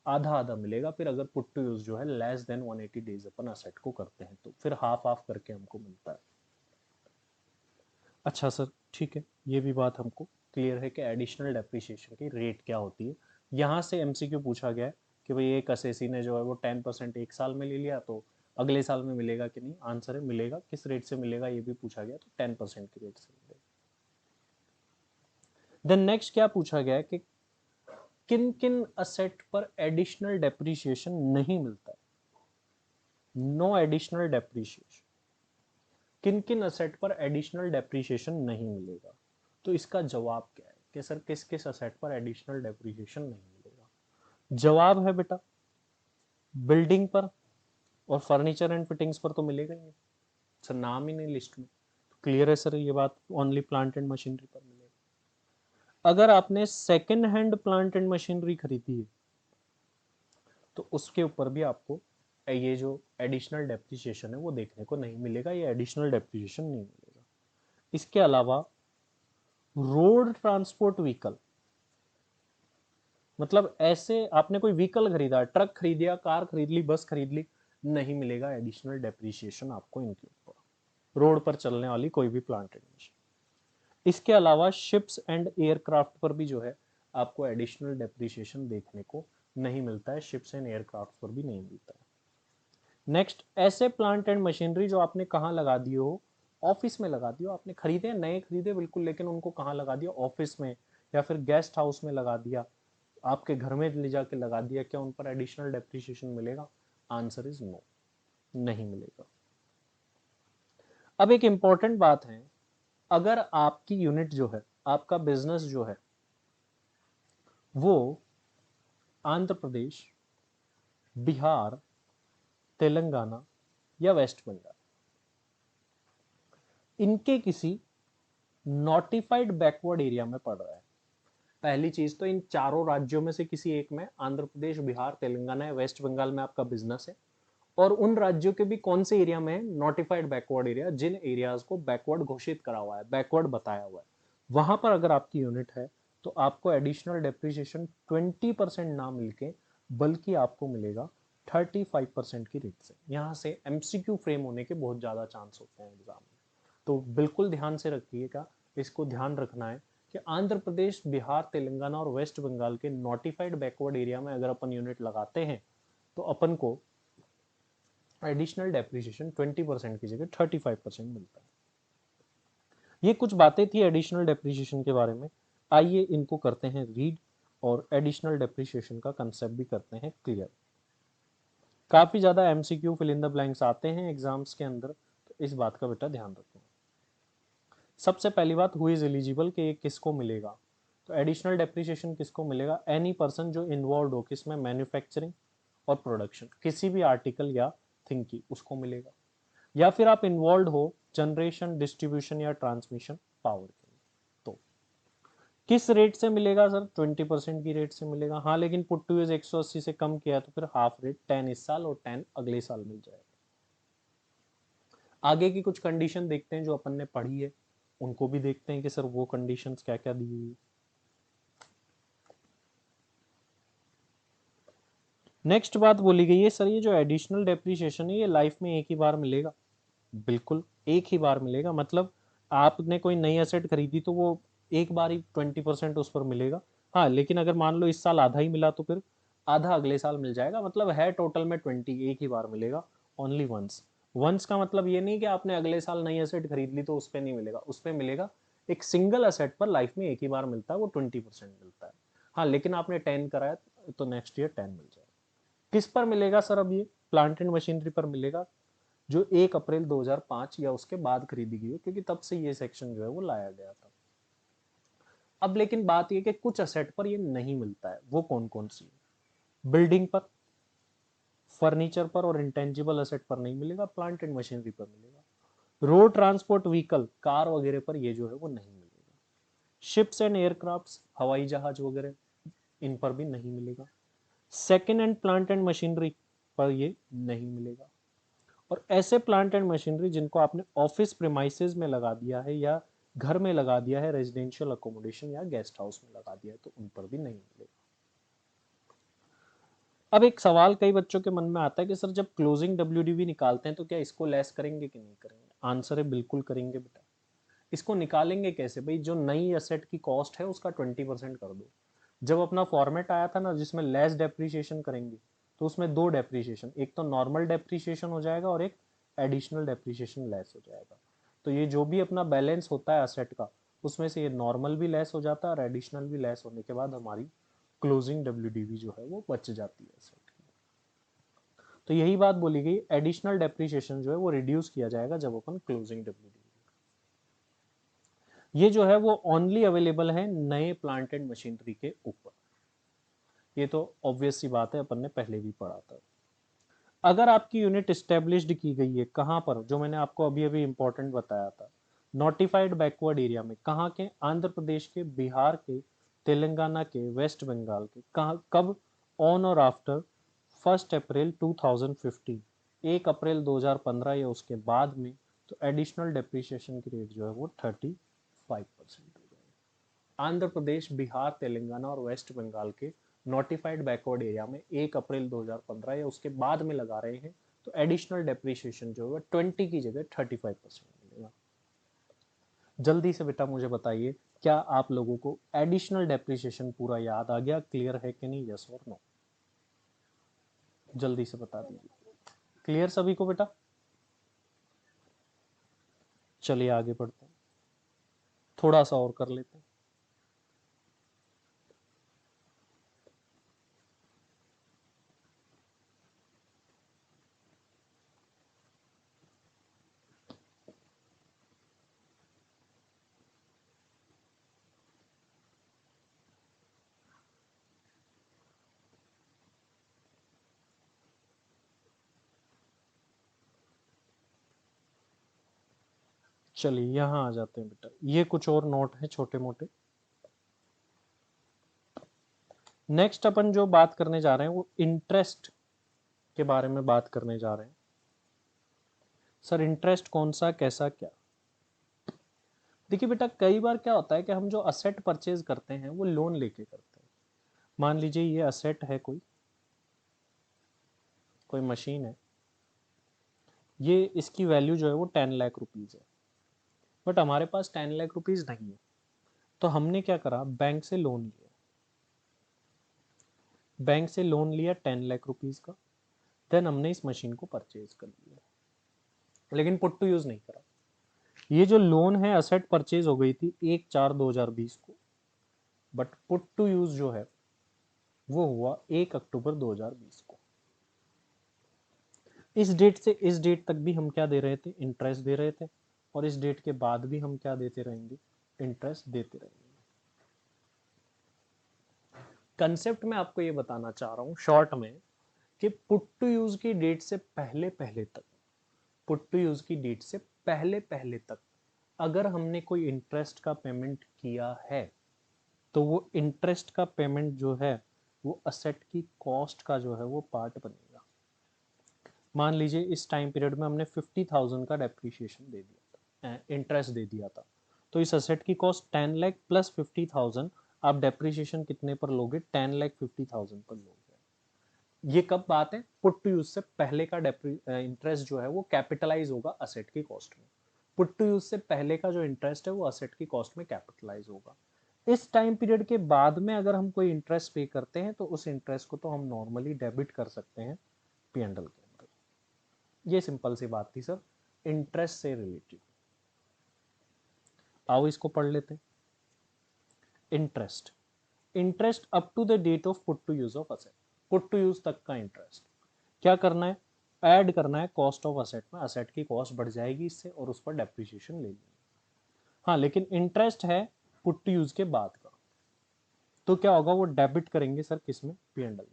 आधा आधा मिलेगा। फिर अगर पुट टू यूज जो है लेस देन 180 डेज अपन असेट को करते हैं तो फिर हाफ हाफ करके हमको मिलता है। अच्छा सर, ठीक है, ये भी बात हमको क्लियर है कि एडिशनल डेप्रिसिएशन की रेट क्या होती है। यहाँ से एमसीक्यू पूछा गया है कि भाई एक असेसी ने जो है वो 10% एक साल में ले लिया, तो अगले साल में मिलेगा कि नहीं। आंसर है मिलेगा। किस रेट से मिलेगा ये भी पूछा गया, तो 10% की रेट से मिलेगा। देन नेक्स्ट क्या पूछा गया है कि किन किन असेट पर एडिशनल डेप्रिसिएशन नहीं मिलता है। नो एडिशनल डेप्रिसिएशन, किन किन असेट पर एडिशनल डेप्रिसिएशन नहीं मिलेगा। तो इसका जवाब क्या है कि सर किस किस असेट पर एडिशनल डेप्रिसिएशन नहीं मिलेगा। जवाब है बेटा बिल्डिंग पर और फर्नीचर एंड फिटिंग्स पर तो मिलेगा ही नहीं सर, नाम ही नहीं लिस्ट में। क्लियर है सर ये बात, ओनली प्लांट एंड मशीनरी पर मिलेगा। अगर आपने second hand plant and machinery खरीदी है तो उसके ऊपर भी आपको ये जो एडिशनल डेप्रिसिएशन है वो देखने को नहीं मिलेगा, ये एडिशनल डेप्रिसिएशन नहीं मिलेगा। इसके अलावा रोड ट्रांसपोर्ट व्हीकल, मतलब ऐसे आपने कोई व्हीकल खरीदा, ट्रक खरीदिया, कार खरीद ली, बस खरीद ली, नहीं मिलेगा एडिशनल डेप्रिसिएशन आपको इनके ऊपर, रोड पर चलने वाली कोई भी प्लांट एंड मशीन। इसके अलावा शिप्स एंड एयरक्राफ्ट पर भी जो है आपको एडिशनल डेप्रिसिएशन देखने को नहीं मिलता है, शिप्स एंड एयरक्राफ्ट पर भी नहीं मिलता है। नेक्स्ट, ऐसे प्लांट एंड मशीनरी जो आपने कहाँ लगा दिए हो, ऑफिस में लगा दियो, आपने खरीदे नए खरीदे बिल्कुल, लेकिन उनको कहाँ लगा दिया, ऑफिस में या फिर गेस्ट हाउस में लगा दिया, आपके घर में ले जाके लगा दिया, क्या उन पर एडिशनल डेप्रिसिएशन मिलेगा? आंसर इज नो, नहीं मिलेगा। अब एक इंपॉर्टेंट बात है, अगर आपकी यूनिट जो है, आपका बिजनेस जो है वो आंध्र प्रदेश, बिहार, तेलंगाना या वेस्ट बंगाल, इनके किसी नोटिफाइड बैकवर्ड एरिया में पड़ रहा है। पहली चीज तो इन चारों राज्यों में से किसी एक में, आंध्र प्रदेश, बिहार, तेलंगाना या वेस्ट बंगाल में आपका बिजनेस है, और उन राज्यों के भी कौन से एरिया में है नोटिफाइड बैकवर्ड एरिया, जिन एरियाज को बैकवर्ड घोषित करा हुआ है, बैकवर्ड बताया हुआ है, वहां पर अगर आपकी यूनिट है तो आपको एडिशनल डेप्रिसिएशन 20% ना मिलके बल्कि आपको मिलेगा 35% की रेट से। यहाँ से एमसीक्यू फ्रेम होने के बहुत ज्यादा चांस होते हैं एग्जाम में, तो बिल्कुल ध्यान से रखिएगा, इसको ध्यान रखना है कि आंध्र प्रदेश, बिहार, तेलंगाना और वेस्ट बंगाल के नोटिफाइड बैकवर्ड एरिया में अगर अपन यूनिट लगाते हैं तो अपन को एडिशनल डेप्रिसिएशन 20% की जगह 35% मिलता है। ये कुछ बातें थी एडिशनल डेप्रिसिएशन के बारे में, आइए इनको करते हैं रीड और एडिशनल डेप्रिसिएशन का कंसेप्ट भी करते हैं क्लियर। काफी ज्यादा MCQ fill in the blanks आते हैं एग्जाम्स के अंदर, तो इस बात का बेटा ध्यान रखना। सबसे पहली बात, हु इज एलिजिबल, कि किसको मिलेगा, तो एडिशनल डेप्रिसिएशन किसको मिलेगा? एनी पर्सन जो इन्वॉल्व हो किसमें, मैन्युफैक्चरिंग और प्रोडक्शन, किसी भी आर्टिकल या थिंग की, उसको मिलेगा। या फिर आप इन्वॉल्व हो जनरेशन, डिस्ट्रीब्यूशन या ट्रांसमिशन पावर के लिए, तो किस रेट से मिलेगा सर? 20% की रेट से मिलेगा। हाँ, लेकिन पुट टू यूज 180 से कम किया तो फिर हाफ रेट, 10 इस साल और 10 अगले साल मिल जाएगा। आगे की कुछ कंडीशन देखते हैं जो अपन ने पढ़ी है, उनको भी देखते हैं कि सर वो कंडीशंस क्या क्या दी हुई है। नेक्स्ट बात बोली गई है सर, ये जो एडिशनल डेप्रिसिएशन है ये लाइफ में एक ही बार मिलेगा। बिल्कुल एक ही बार मिलेगा, मतलब आपने कोई नई एसेट खरीदी तो वो एक बार ही 20% उस पर मिलेगा। हाँ, लेकिन अगर मान लो इस साल आधा ही मिला तो फिर आधा अगले साल मिल जाएगा, मतलब है टोटल में 20, एक ही बार मिलेगा, ओनली वंस। वंस का मतलब ये नहीं कि आपने अगले साल नई एसेट खरीद ली तो उस पर नहीं मिलेगा, उस पर मिलेगा। एक सिंगल एसेट पर लाइफ में एक ही बार मिलता है, वो 20% मिलता है। हाँ, लेकिन आपने 10 कराया तो नेक्स्ट ईयर 10 मिल जाएगा। किस पर मिलेगा सर? अब ये प्लांट एंड मशीनरी पर मिलेगा जो 1 अप्रैल 2005 या उसके बाद खरीदी गई हो, क्योंकि तब से ये सेक्शन जो है वो लाया गया था। अब लेकिन बात ये कि कुछ असेट पर ये नहीं मिलता है, वो कौन कौन सी? बिल्डिंग पर, फर्नीचर पर और इंटेंजिबल असेट पर नहीं मिलेगा, प्लांट एंड मशीनरी पर मिलेगा। रोड ट्रांसपोर्ट व्हीकल, कार वगैरह पर ये जो है वो नहीं मिलेगा। शिप्स एंड एयरक्राफ्ट, हवाई जहाज वगैरह, इन पर भी नहीं मिलेगा। Second hand plant and machinery पर ये नहीं मिलेगा। और ऐसे प्लांट एंड मशीनरी जिनको आपने ऑफिस प्रीमाइसेस में लगा दिया है या घर में लगा दिया है, रेजिडेंशियल अकोमोडेशन या गेस्ट हाउस में लगा दिया है, तो उन पर भी नहीं मिलेगा। अब एक सवाल कई बच्चों के मन में आता है कि सर जब क्लोजिंग डब्ल्यूडीवी निकालते हैं तो क्या इसको लेस करेंगे कि नहीं करेंगे? आंसर है बिल्कुल करेंगे बेटा। इसको निकालेंगे कैसे भाई, जो नई एसेट की कॉस्ट है उसका 20% कर दो। जब अपना फॉर्मेट आया था ना जिसमें लेस डेप्रीशिएशन करेंगे, तो उसमें दो डेप्रीशिएशन, एक तो नॉर्मल डेप्रीशिएशन हो जाएगा और एक एडिशनल डेप्रीशिएशन लेस हो जाएगा। तो ये जो भी अपना बैलेंस होता है असेट का, उसमें से ये नॉर्मल भी लेस हो जाता है और एडिशनल भी लेस होने के बाद हमारी क्लोजिंग डब्ल्यूडीवी जो है वो बच जाती है असेट की। तो यही बात बोली गई, एडिशनल डेप्रीशिएशन जो है वो रिड्यूस किया जाएगा जब अपन क्लोजिंग डब्ल्यूडीवी। ये जो है वो ओनली अवेलेबल है नए प्लांट एंड मशीनरी के ऊपर। ये तो ऑब्वियस सी बात है, अपन ने पहले भी पढ़ा था। अगर आपकी यूनिट स्टेब्लिश्ड की गई है कहां पर, जो मैंने आपको अभी अभी इंपॉर्टेंट बताया था, नोटिफाइड बैकवर्ड एरिया में, कहां के, आंध्र प्रदेश के, बिहार के, तेलंगाना के, वेस्ट बंगाल के, कहां, कब, ऑन और आफ्टर 1 अप्रैल 2015, 1 अप्रैल 2015 या उसके बाद में, तो एडिशनल डेप्रिसिएशन की रेट जो है वो 35% हो जाएगी। आंध्र प्रदेश, बिहार, तेलंगाना और वेस्ट बंगाल के नोटिफाइड बैकवर्ड एरिया में 1 अप्रैल 2015 या उसके बाद में लगा रहे हैं, तो एडिशनल डेप्रिसिएशन जो है 20 की जगह 35% मिलेगा। जल्दी से बेटा मुझे बताइए, क्या आप लोगों को एडिशनल डेप्रिसिएशन पूरा याद आ गया, क्लियर है कि नहीं, यस और नो? जल्दी से बता दीजिए, क्लियर सभी को बेटा? चलिए आगे बढ़ते हैं, थोड़ा सा और कर लेते हैं। चलिए यहां आ जाते हैं बेटा, ये कुछ और नोट है छोटे मोटे। नेक्स्ट अपन जो बात करने जा रहे हैं वो इंटरेस्ट के बारे में बात करने जा रहे हैं। सर इंटरेस्ट कौन सा, कैसा, क्या? देखिए बेटा, कई बार क्या होता है कि हम जो असेट परचेज करते हैं वो लोन लेके करते हैं। मान लीजिए ये असेट है, कोई कोई मशीन है, ये इसकी वैल्यू जो है वो 10 लाख रुपीज है, बट हमारे पास 10 लाख रुपीज नहीं है। तो हमने क्या करा, बैंक से लोन लिया, बैंक से लोन लिया 10 लाख रुपीज का, देन हमने इस मशीन को परचेज कर लिया, लेकिन पुट टू यूज नहीं करा। ये जो लोन है असेट परचेज हो गई थी 1/4/2020 को, बट पुट टू यूज जो है वो हुआ 1 अक्टूबर 2020 को। इस डेट से इस डेट तक भी हम क्या दे रहे थे, इंटरेस्ट दे रहे थे, और इस डेट के बाद भी हम क्या देते रहेंगे, इंटरेस्ट देते रहेंगे। कंसेप्ट में आपको ये बताना चाह रहा हूं शॉर्ट में, कि पुट टू यूज की डेट से पहले पहले तक, पुट टू यूज की डेट से पहले पहले तक अगर हमने कोई इंटरेस्ट का पेमेंट किया है, तो वो इंटरेस्ट का पेमेंट जो है वो असेट की कॉस्ट का जो है वो पार्ट बनेगा। मान लीजिए इस टाइम पीरियड में हमने 50,000 का डेप्रीशिएशन दे दिया था, इंटरेस्ट दे दिया था, तो इस असेट की कॉस्ट 10 लाख प्लस 50,000, आप डेप्रीशिएशन कितने पर लोगे, 10,50,000 पर लोगे। ये कब बात है, पुट टू यूज से पहले का इंटरेस्ट जो है वो कैपिटलाइज होगा असेट की कॉस्ट में। पुट टू यूज से पहले का जो इंटरेस्ट है वो असेट की कॉस्ट में कैपिटलाइज होगा। इस टाइम पीरियड के बाद में अगर हम कोई इंटरेस्ट पे करते हैं तो उस इंटरेस्ट को तो हम नॉर्मली डेबिट कर सकते हैं पी&एल के अंदर। ये सिंपल सी बात थी सर, इंटरेस्ट से रिलेटेड। आओ इसको पढ़ लेते हैं। Interest, interest up to the date of put to use of asset, put to use तक का इंटरेस्ट। क्या करना है, ऐड करना है कॉस्ट ऑफ असेट में, असेट की कॉस्ट बढ़ जाएगी इससे और उस पर डेप्रिसिएशन ले लेंगे। हाँ लेकिन इंटरेस्ट है पुट टू यूज के बाद का, तो क्या होगा, वो डेबिट करेंगे सर किसमें, पी&एल में।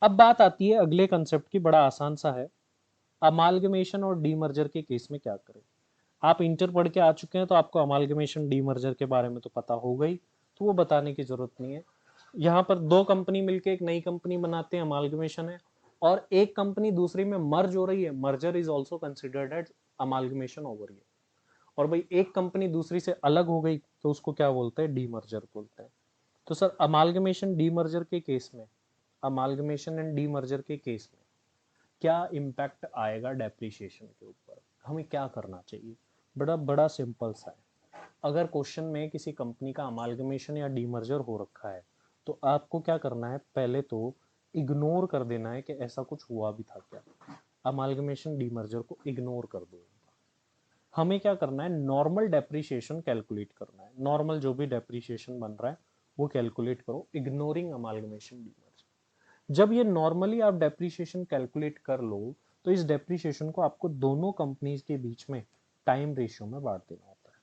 अब बात आती है अगले कंसेप्ट की, बड़ा आसान सा है, अमालगमेशन और डीमर्जर के केस में क्या करें। आप इंटर पढ़ के आ चुके हैं तो आपको अमालगमेशन डीमर्जर के बारे में तो पता होगा ही, तो वो बताने की जरूरत नहीं है। यहाँ पर दो कंपनी मिलके एक नई कंपनी बनाते हैं, अमालगमेशन है, और एक कंपनी दूसरी में मर्ज हो रही है, merger is also considered as amalgamation over here. और भाई एक कंपनी दूसरी से अलग हो गई तो उसको क्या बोलते हैं, डीमर्जर बोलते हैं। तो सर अमालगमेशन डीमर्जर के केस में, अमालगमेशन एंड डीमर्जर के केस में क्या इम्पैक्ट आएगा डेप्रिसिएशन के ऊपर, हमें क्या करना चाहिए? बड़ा बड़ा सिंपल सा है। अगर क्वेश्चन में किसी कंपनी का अमालगमेशन या डीमर्जर हो रखा है तो आपको क्या करना है? पहले तो इग्नोर कर देना है कि ऐसा कुछ हुआ भी था क्या। अमालगमेशन डीमर्जर को इग्नोर कर दो। हमें क्या करना है? नॉर्मल डेप्रिसिएशन कैलकुलेट करना है। नॉर्मल जो भी डेप्रिसिएशन बन रहा है वो कैलकुलेट करो, इग्नोरिंग अमालगमेशन डीमर्जर। जब ये नॉर्मली आप डेप्रिसिएशन कैलकुलेट कर लो तो इस डेप्रिसिएशन को आपको दोनों कंपनीज के बीच में टाइम रेशियो में बांट देना होता है।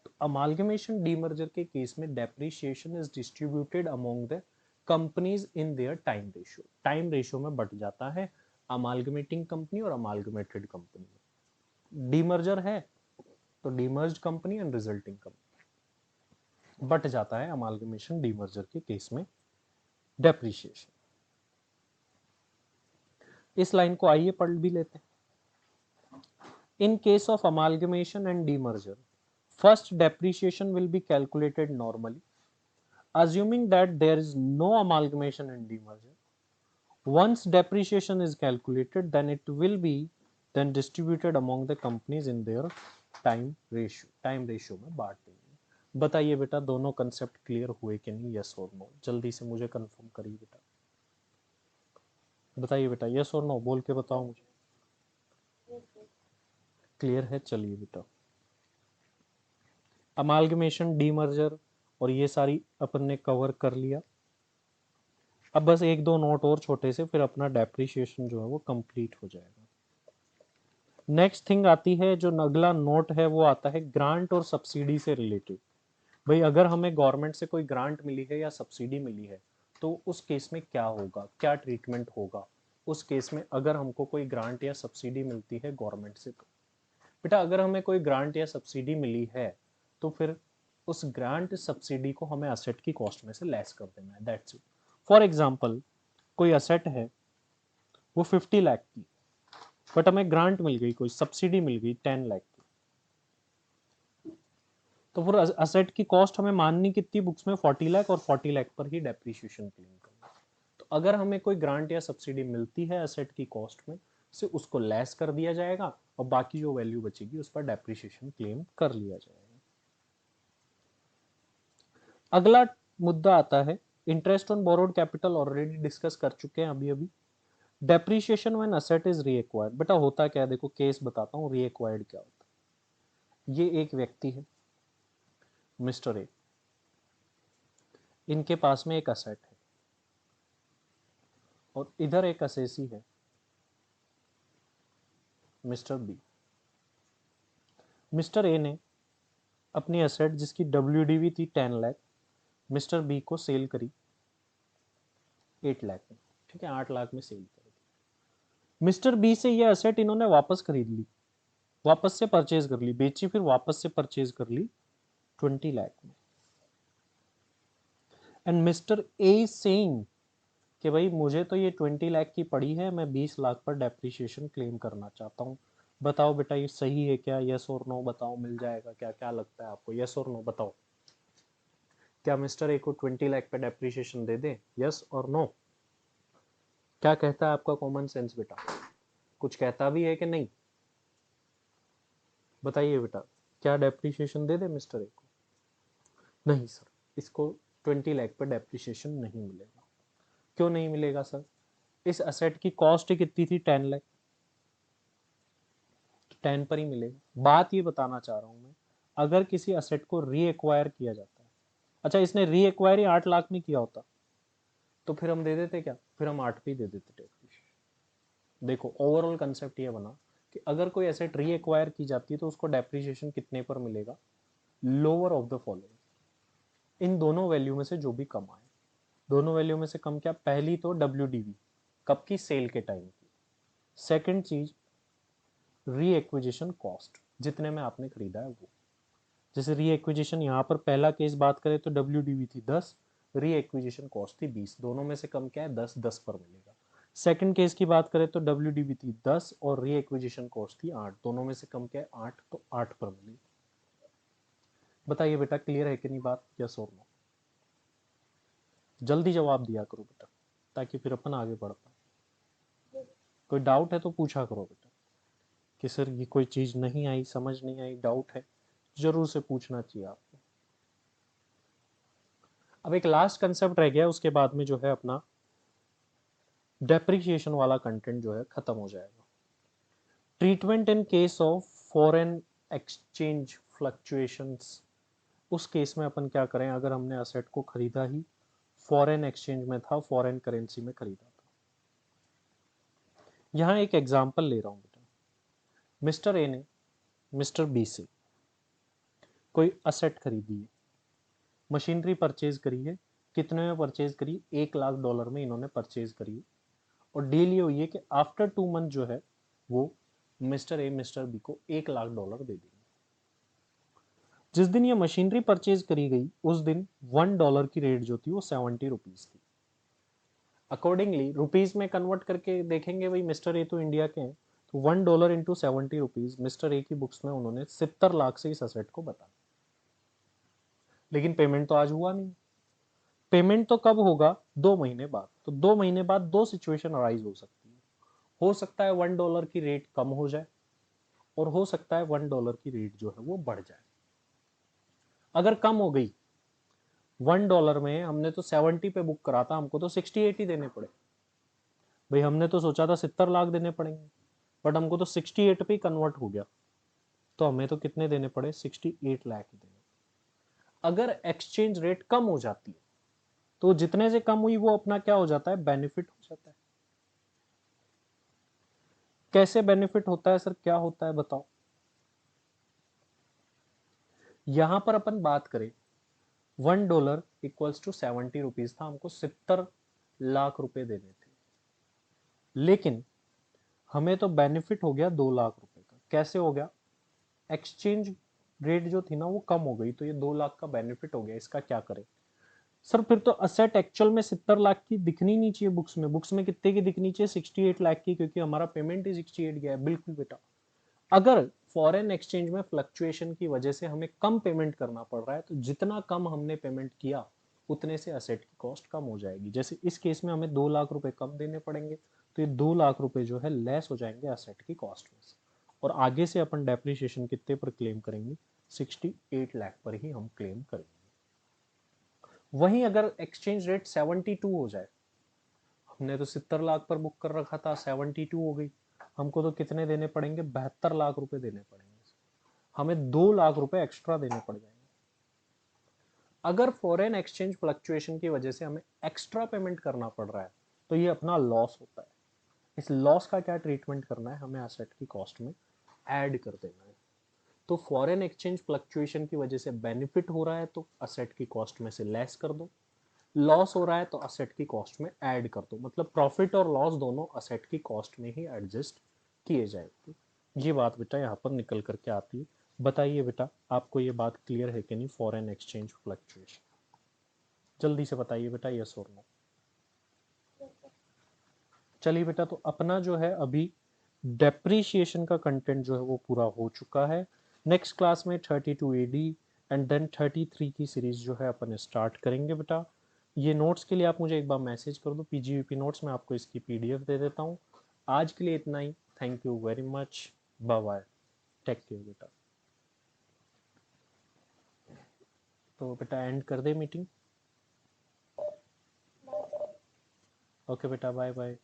तो अमालगमेशन डीमर्जर के केस में depreciation is distributed among the companies in their time ratio. Time ratio में बट जाता है अमालगमेटिंग कंपनी और अमालगमेटेड कंपनी। डीमर्जर है तो demerged company and resulting company. But जाता है अमालगमेशन डीमर्जर के केस में डेप्रिसिएशन। इस लाइन को आइए पढ़ भी लेते हैं। In case of amalgamation and demerger, first depreciation will be calculated normally, assuming that there is no amalgamation and demerger. Once depreciation is calculated, then it will be then distributed among the companies in their time ratio. Time ratio में बांट देंगे। बताइए बेटा दोनों कंसेप्ट क्लियर हुए कि नहीं? यस और नो जल्दी से मुझे कंफर्म करिए बेटा। बताइए बेटा यस और नो बोल के बताओ मुझे। क्लियर है? चलिए बेटा, अमालगमेशन डीमर्जर और ये सारी अपन ने कवर कर लिया। अब बस एक दो नोट और छोटे से, फिर अपना डेप्रिसिएशन जो है वो कंप्लीट हो जाएगा। नेक्स्ट थिंग आती है, जो अगला नोट है वो आता है ग्रांट और सब्सिडी से रिलेटेड। भाई अगर हमें गवर्नमेंट से कोई ग्रांट मिली है या सब्सिडी मिली है तो उस केस में क्या होगा, क्या ट्रीटमेंट होगा उस केस में, अगर हमको कोई ग्रांट या सब्सिडी मिलती है गवर्नमेंट से। तो बेटा अगर हमें कोई ग्रांट या सब्सिडी मिली है तो फिर उस ग्रांट सब्सिडी को हमें असेट की कॉस्ट में से लेस कर देना है, दैट्स इट। फॉर एग्जांपल कोई असेट है वो 50 लाख की, बट हमें ग्रांट मिल गई, कोई सब्सिडी मिल गई 10 लाख की, तो फिर असेट की कॉस्ट हमें माननी कितनी बुक्स में? 40 लाख, और 40 लाख पर ही डेप्रिसिएशन क्लेम करना। तो अगर हमें कोई ग्रांट या सब्सिडी मिलती है असेट की कॉस्ट में से, उसको लेस कर दिया जाएगा और बाकी जो वैल्यू बचेगी उस पर डेप्रिसिएशन क्लेम कर लिया जाएगा। अगला मुद्दा आता है interest on borrowed capital, already discuss कर चुके हैं अभी अभी। डेप्रिसिएशन व्हेन असेट इज रीएक्वायर्ड, बेटा होता क्या है देखो, केस बताता हूँ रीएक्वायर्ड क्या होता है। ये एक व्यक्ति है मिस्टर ए, इनके पास में एक असेट है और इधर एक असेसी है मिस्टर बी। मिस्टर ए ने अपनी असेट जिसकी डब्ल्यूडीवी थी 10 लाख मिस्टर बी को सेल करी 8 लाख में, ठीक है, 8 लाख में सेल करी। मिस्टर बी से ये असेट इन्होंने वापस खरीद ली, वापस से परचेज कर ली, बेची फिर वापस से परचेज कर ली 20 लाख में। And mister A is saying कि भाई मुझे तो ये 20 लाख की पड़ी है, मैं 20 लाख पर डेप्रिसिएशन क्लेम करना चाहता हूँ। बताओ बेटा ये सही है क्या? यस और नो बताओ, मिल जाएगा क्या? क्या लगता है आपको? यस और नो बताओ, क्या मिस्टर ए को 20 लाख पे डेप्रिसिएशन दे दे? यस और नो? क्या कहता है आपका कॉमन सेंस बेटा? कुछ कहता भी है कि नहीं? बताइए बेटा, क्या depreciation they they mister A को? नहीं सर, इसको 20 लाख पर डेप्रिसिएशन नहीं मिलेगा। क्यों नहीं मिलेगा सर? इस असेट की कॉस्ट कितनी थी? 10 लाख, 10 पर ही मिलेगा। बात ये बताना चाह रहा हूं मैं, अगर किसी असेट को रीएक्वायर किया जाता है, अच्छा इसने रीएक्वायर ही 8 लाख में किया होता तो फिर हम दे देते क्या? फिर हम 8 पे ही दे देते डेप्रिसिएशन। देखो ओवरऑल कंसेप्ट ये बना कि अगर कोई एसेट रीएक्वायर की जाती है तो उसको डेप्रिसिएशन कितने पर मिलेगा? लोअर ऑफ द फॉलोइंग, इन दोनों वैल्यू में से जो भी कम आए। दोनों वैल्यू में से कम क्या? पहली तो डब्ल्यूडीवी, कब की? सेल के टाइम की। सेकंड चीज री एक्विजिशन कॉस्ट, जितने में आपने खरीदा है वो। जैसे री एक्विजिशन यहाँ पर पहला केस बात करें तो डब्ल्यूडीवी थी 10, री एक्विजिशन कॉस्ट थी 20, दोनों में से कम क्या है? 10, 10 पर मिलेगा। सेकंड केस की बात करें तो डब्ल्यूडीवी थी 10 और री एक्विजिशन कॉस्ट थी 8, दोनों में से कम क्या है? 8, तो 8 पर मिलेगी। बताइए बेटा क्लियर है कि नहीं बात? यस और नो? जल्दी जवाब दिया करो बेटा ताकि फिर अपन आगे बढ़ पाए। कोई डाउट है तो पूछा करो बेटा। कि सर ये कोई चीज नहीं आई, समझ नहीं आई, डाउट है, जरूर से पूछना चाहिए आपको। अब एक लास्ट कंसेप्ट रह गया, उसके बाद में जो है अपना डेप्रिसिएशन वाला कंटेंट जो है खत्म हो जाएगा। Treatment in case of foreign exchange fluctuations. उस केस में अपन क्या करें, अगर हमने असेट को खरीदा ही फॉरेन एक्सचेंज में था, फॉरेन करेंसी में खरीदा था। यहां एक एग्जांपल ले रहा हूं बेटा। मिस्टर ए ने मिस्टर बी से कोई असेट खरीदी है, मशीनरी परचेज करी है। कितने में परचेज करी? $1,00,000 में इन्होंने परचेज करी है। और डील ये हुई है कि आफ्टर 2 मंथ जो है वो मिस्टर ए मिस्टर बी को $1,00,000 दे देंगे। जिस दिन ये मशीनरी परचेज करी गई उस दिन $1 की रेट जो थी वो 70 रुपीज थी। अकॉर्डिंगली रुपीज में कन्वर्ट करके देखेंगे, भाई मिस्टर ए तो इंडिया के हैं, तो $1 इंटू 70 रुपीज मिस्टर ए की बुक्स में उन्होंने 70 लाख से इस असेट को बताया। लेकिन पेमेंट तो आज हुआ नहीं। पेमेंट तो कब होगा? 2 महीने बाद। तो 2 महीने बाद दो सिचुएशन अराइज हो सकती है। हो सकता है $1 की रेट कम हो जाए और हो सकता है $1 की रेट जो है वो बढ़ जाए। अगर कम हो गई, $1 में हमने तो 70 पे बुक करा था, हमको तो 68 ही देने पड़े। भाई हमने तो सोचा था 70 लाख देने पड़ेंगे, बट हमको तो 68 पे कन्वर्ट हो गया, तो हमें तो कितने देने पड़े? 68 लाख ही देने। अगर एक्सचेंज रेट कम हो जाती है तो जितने से कम हुई वो अपना क्या हो जाता है? बेनिफिट हो जाता है। कैसे बेनिफिट होता है सर, क्या होता है बताओ। यहां पर अपन बात करें, $1 इक्वल्स टू 70 रुपीज था, हमको 70 लाख रुपए देने थे, लेकिन हमें तो बेनिफिट हो गया 2 लाख रुपए का। कैसे हो गया? एक्सचेंज रेट जो थी ना वो कम हो गई, तो ये 2 लाख का बेनिफिट हो गया। इसका क्या करें सर? फिर तो असेट एक्चुअल में 70 लाख की दिखनी नहीं चाहिए बुक्स में। बुक्स में कितने की दिखनी चाहिए? 68 लाख की, क्योंकि हमारा पेमेंट ही 68 गया है। बिल्कुल बेटा। अगर फॉरेन एक्सचेंज में फ्लक्चुएशन की वजह से हमें कम पेमेंट करना पड़ रहा है, तो जितना कम हमने पेमेंट किया उतने से असेट की कॉस्ट कम हो जाएगी। जैसे इस केस में हमें 2 लाख रुपए कम देने पड़ेंगे, तो ये 2 लाख रुपए जो है लेस हो जाएंगे असेट की कॉस्ट में से। और आगे से अपन डेप्रिसिएशन कितने पर क्लेम करेंगे? 68 लाख पर ही हम क्लेम करेंगे। वहीं अगर एक्सचेंज रेट 72 हो जाए, हमने तो 70 लाख पर बुक कर रखा था, 72 हो गई, हमको तो कितने देने पड़ेंगे? 72 लाख रुपए देने पड़ेंगे। हमें 2 लाख रुपए एक्स्ट्रा देने पड़ जाएंगे। अगर फॉरेन एक्सचेंज फ्लक्चुएशन की वजह से हमें एक्स्ट्रा पेमेंट करना पड़ रहा है, तो ये अपना लॉस होता है। इस लॉस का क्या ट्रीटमेंट करना है? हमें एसेट की कॉस्ट में ऐड कर देना है। तो फॉरेन एक्सचेंज फ्लक्चुएशन की वजह से बेनिफिट हो रहा है तो असेट की कॉस्ट में से लेस कर दो, लॉस हो रहा है तो असेट की कॉस्ट में ऐड कर दो। मतलब प्रॉफिट और लॉस दोनों असेट की कॉस्ट में ही एडजस्ट किए जाएंगे। ये बात बेटा यहाँ पर निकल करके आती है। बताइए बेटा, आपको ये बात क्लियर है कि नहीं? फॉरेन एक्सचेंज फ्लक्चुएशन, जल्दी से बताइए बेटा, यस और नो। चलिए बेटा, तो अपना जो है अभी डेप्रीशिएशन का कंटेंट जो है वो पूरा हो चुका है। नेक्स्ट क्लास में 32 AD एंड देन 33 की सीरीज जो है अपन स्टार्ट करेंगे बेटा। ये नोट्स के लिए आप मुझे एक बार मैसेज कर दो, पीजीवीपी नोट्स, मैं आपको इसकी पीडीएफ दे देता हूँ। आज के लिए इतना ही। Thank you very much. Bye bye. Take care बेटा। तो बेटा एंड कर दे मीटिंग। ओके बेटा, बाय बाय।